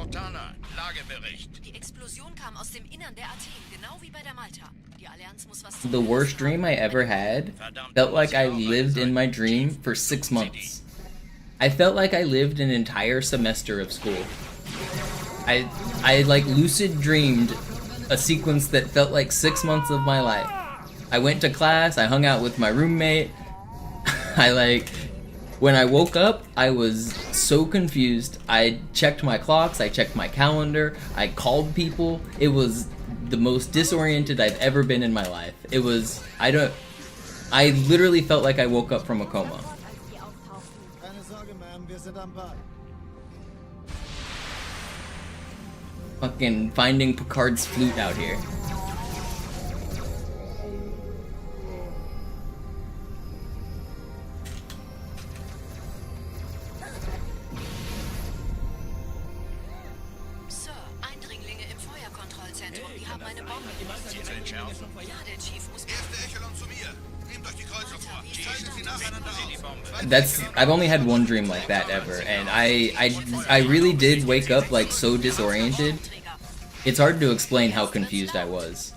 S7: Cortana, Lagebericht.
S8: Die Explosion kam aus dem Innern der Athen, genau wie bei der Malta. Die Allianz muss was
S1: The worst dream I ever had felt like I lived in my dream for 6 months. I felt like I lived an entire semester of school. I like lucid dreamed a sequence that felt like 6 months of my life. I went to class, I hung out with my roommate. When I woke up, I was so confused. I checked my clocks, I checked my calendar, I called people. It was the most disoriented I've ever been in my life. I literally felt like I woke up from a coma.
S2: Keine Sorge, Ma'am, wir sind am Ball.
S1: Fucking finding Picard's flute out here.
S8: Sir, Eindringlinge im Feuerkontrollzentrum. Die haben eine Bombe. Ja, der Chief muss...
S7: Erste Echelon zu mir. Nehmt euch die Kreuzer vor. Zeigen sie nacheinander auf.
S1: I've only had one dream like that ever, and I really did wake up like so disoriented. It's hard to explain how confused I was.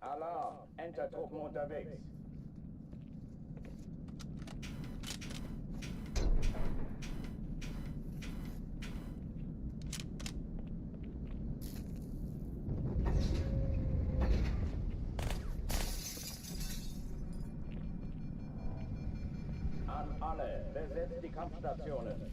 S4: Alarm, Entertruppen unterwegs. An alle, besetzt die Kampfstationen.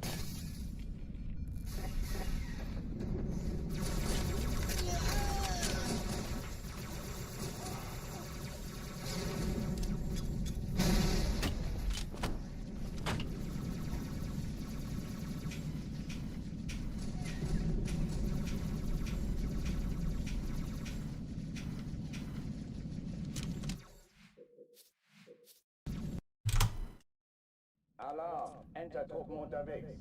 S4: Alarm, Entertruppen unterwegs.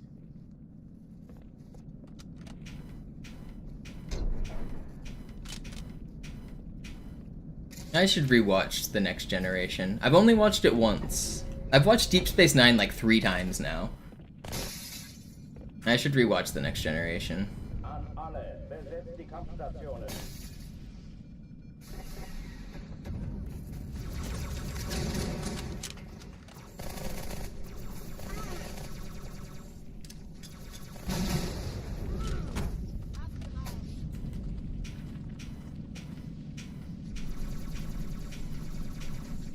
S1: I should rewatch The Next Generation. I've only watched it once. I've watched Deep Space Nine like 3 times now. I should rewatch The Next Generation.
S4: An alle, besetzt die Kampfstationen.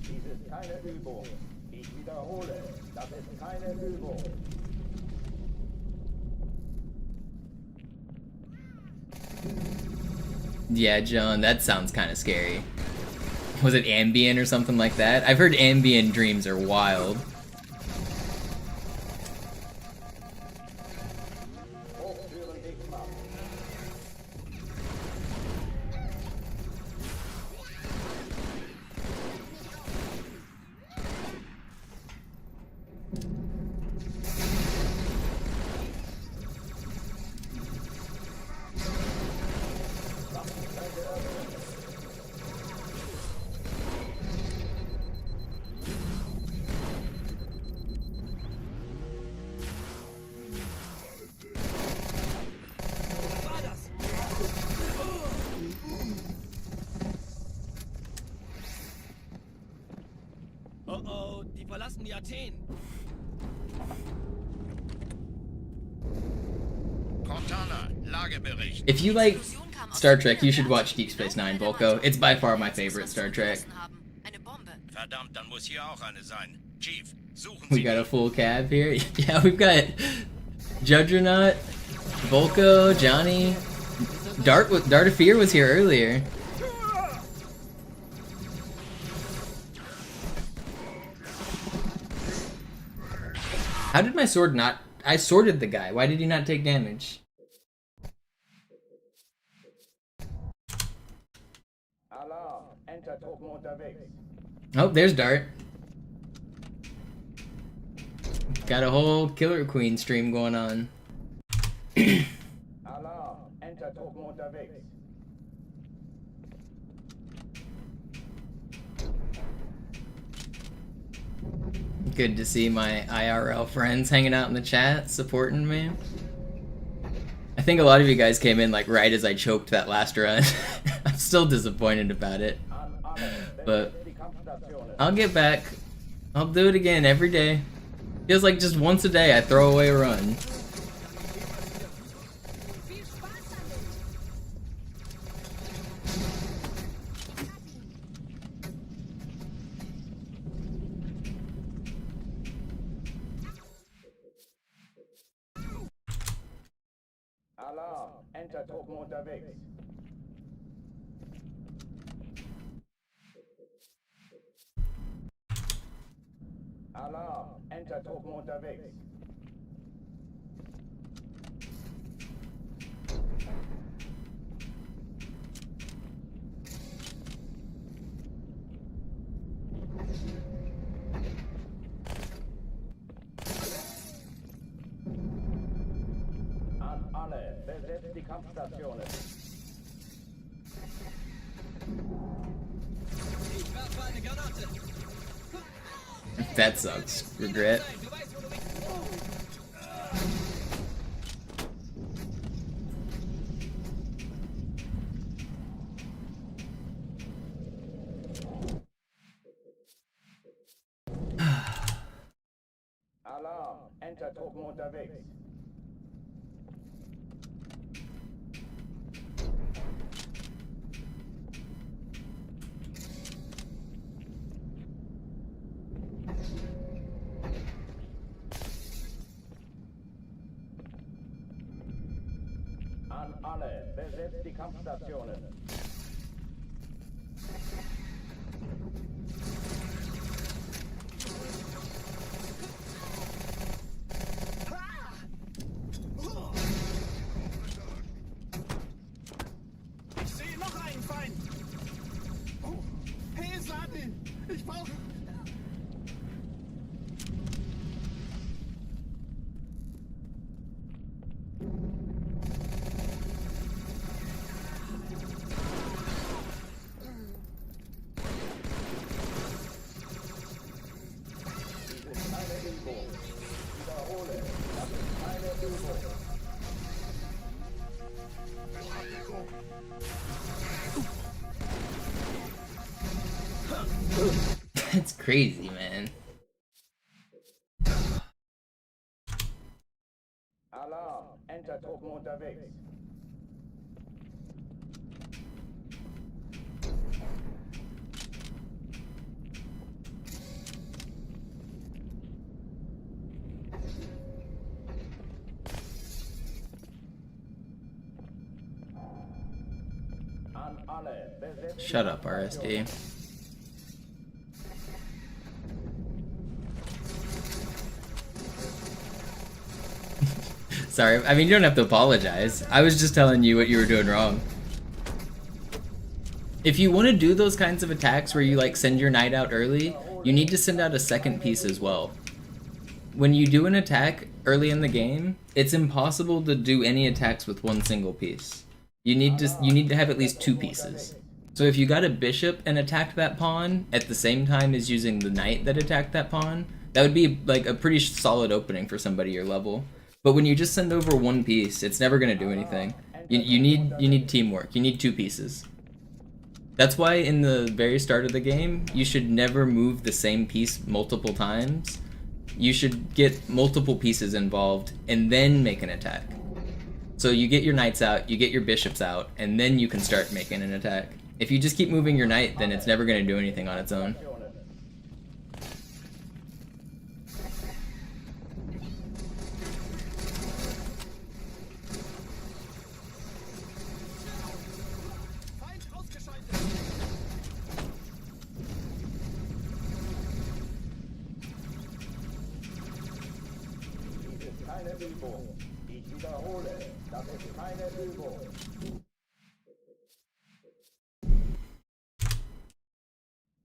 S4: Dies ist keine Übung. Ich wiederhole, das ist keine Übung.
S1: Yeah, John, that sounds kind of scary. Was it Ambien or something like that? I've heard Ambien dreams are wild.
S4: Hochführen dich mal.
S6: Oh oh, die verlassen die Athen.
S7: Cortana, Lagebericht.
S1: If you like Star Trek, you should watch Deep Space Nine, Volko. It's by far my favorite Star Trek.
S7: Verdammt, dann muss hier auch eine sein. Chief, suchen
S1: We
S7: Sie
S1: got a full cab here. Yeah, we've got Judgernaut, Volko, Johnny. Dart of Fear was here earlier. How did my sword not... I sworded the guy. Why did he not take damage?
S4: Alarm, Entertruppen unterwegs.
S1: Oh, there's Dart. Got a whole Killer Queen stream going on.
S4: Alarm, Entertruppen unterwegs.
S1: Good to see my IRL friends hanging out in the chat, supporting me. I think a lot of you guys came in like right as I choked that last run. I'm still disappointed about it. But I'll get back. I'll do it again every day. Feels like just once a day I throw away a run.
S4: Alarm, Enter-Truppen unterwegs. Alarm, Enter-Truppen unterwegs. An alle, besetzt die Kampfstationen.
S6: Ich werfe eine Granate.
S1: That sucks. Regret.
S4: Alarm, Enter-Truppen unterwegs. An alle, besetzt die Kampfstationen.
S6: Ich sehe noch einen Feind. Oh, hey, Sardin, ich brauche...
S1: That's crazy, man.
S4: Alarm, Enter-Truppen unterwegs. An alle, besetzt die
S1: Shut up, RSD. Sorry, I mean, you don't have to apologize. I was just telling you what you were doing wrong. If you want to do those kinds of attacks where you like send your knight out early, you need to send out a second piece as well. When you do an attack early in the game, it's impossible to do any attacks with one single piece. You need to have at least two pieces. So if you got a bishop and attacked that pawn at the same time as using the knight that attacked that pawn, that would be like a pretty solid opening for somebody your level. But when you just send over one piece, it's never gonna do anything. You need teamwork. You need two pieces. That's why in the very start of the game, you should never move the same piece multiple times. You should get multiple pieces involved and then make an attack. So you get your knights out, you get your bishops out, and then you can start making an attack. If you just keep moving your knight, then it's never gonna do anything on its own.
S4: keine Übung. Ich wiederhole, das ist keine Übung.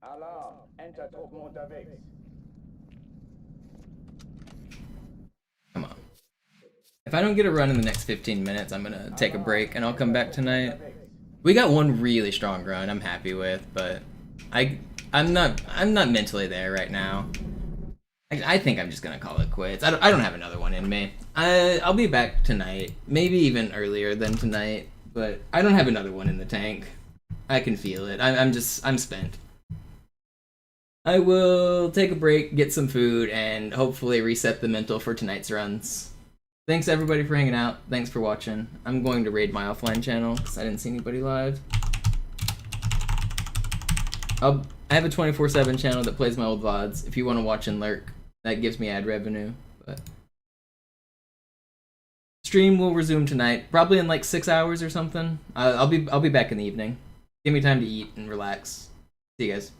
S4: Alarm, Enter-Truppen unterwegs.
S1: Come on. If I don't get a run in the next 15 minutes, I'm gonna take a break and I'll come back tonight. We got one really strong run I'm happy with, but I'm not mentally there right now. I think I'm just gonna call it quits. I don't have another one in me. I'll be back tonight, maybe even earlier than tonight, but I don't have another one in the tank. I can feel it. I'm spent. I will take a break, get some food, and hopefully reset the mental for tonight's runs. Thanks everybody for hanging out. Thanks for watching. I'm going to raid my offline channel because I didn't see anybody live. I have a 24/7 channel that plays my old VODs. If you want to watch and lurk, that gives me ad revenue. But stream will resume tonight, probably in like 6 hours or something. I'll be back in the evening. Give me time to eat and relax. See you guys.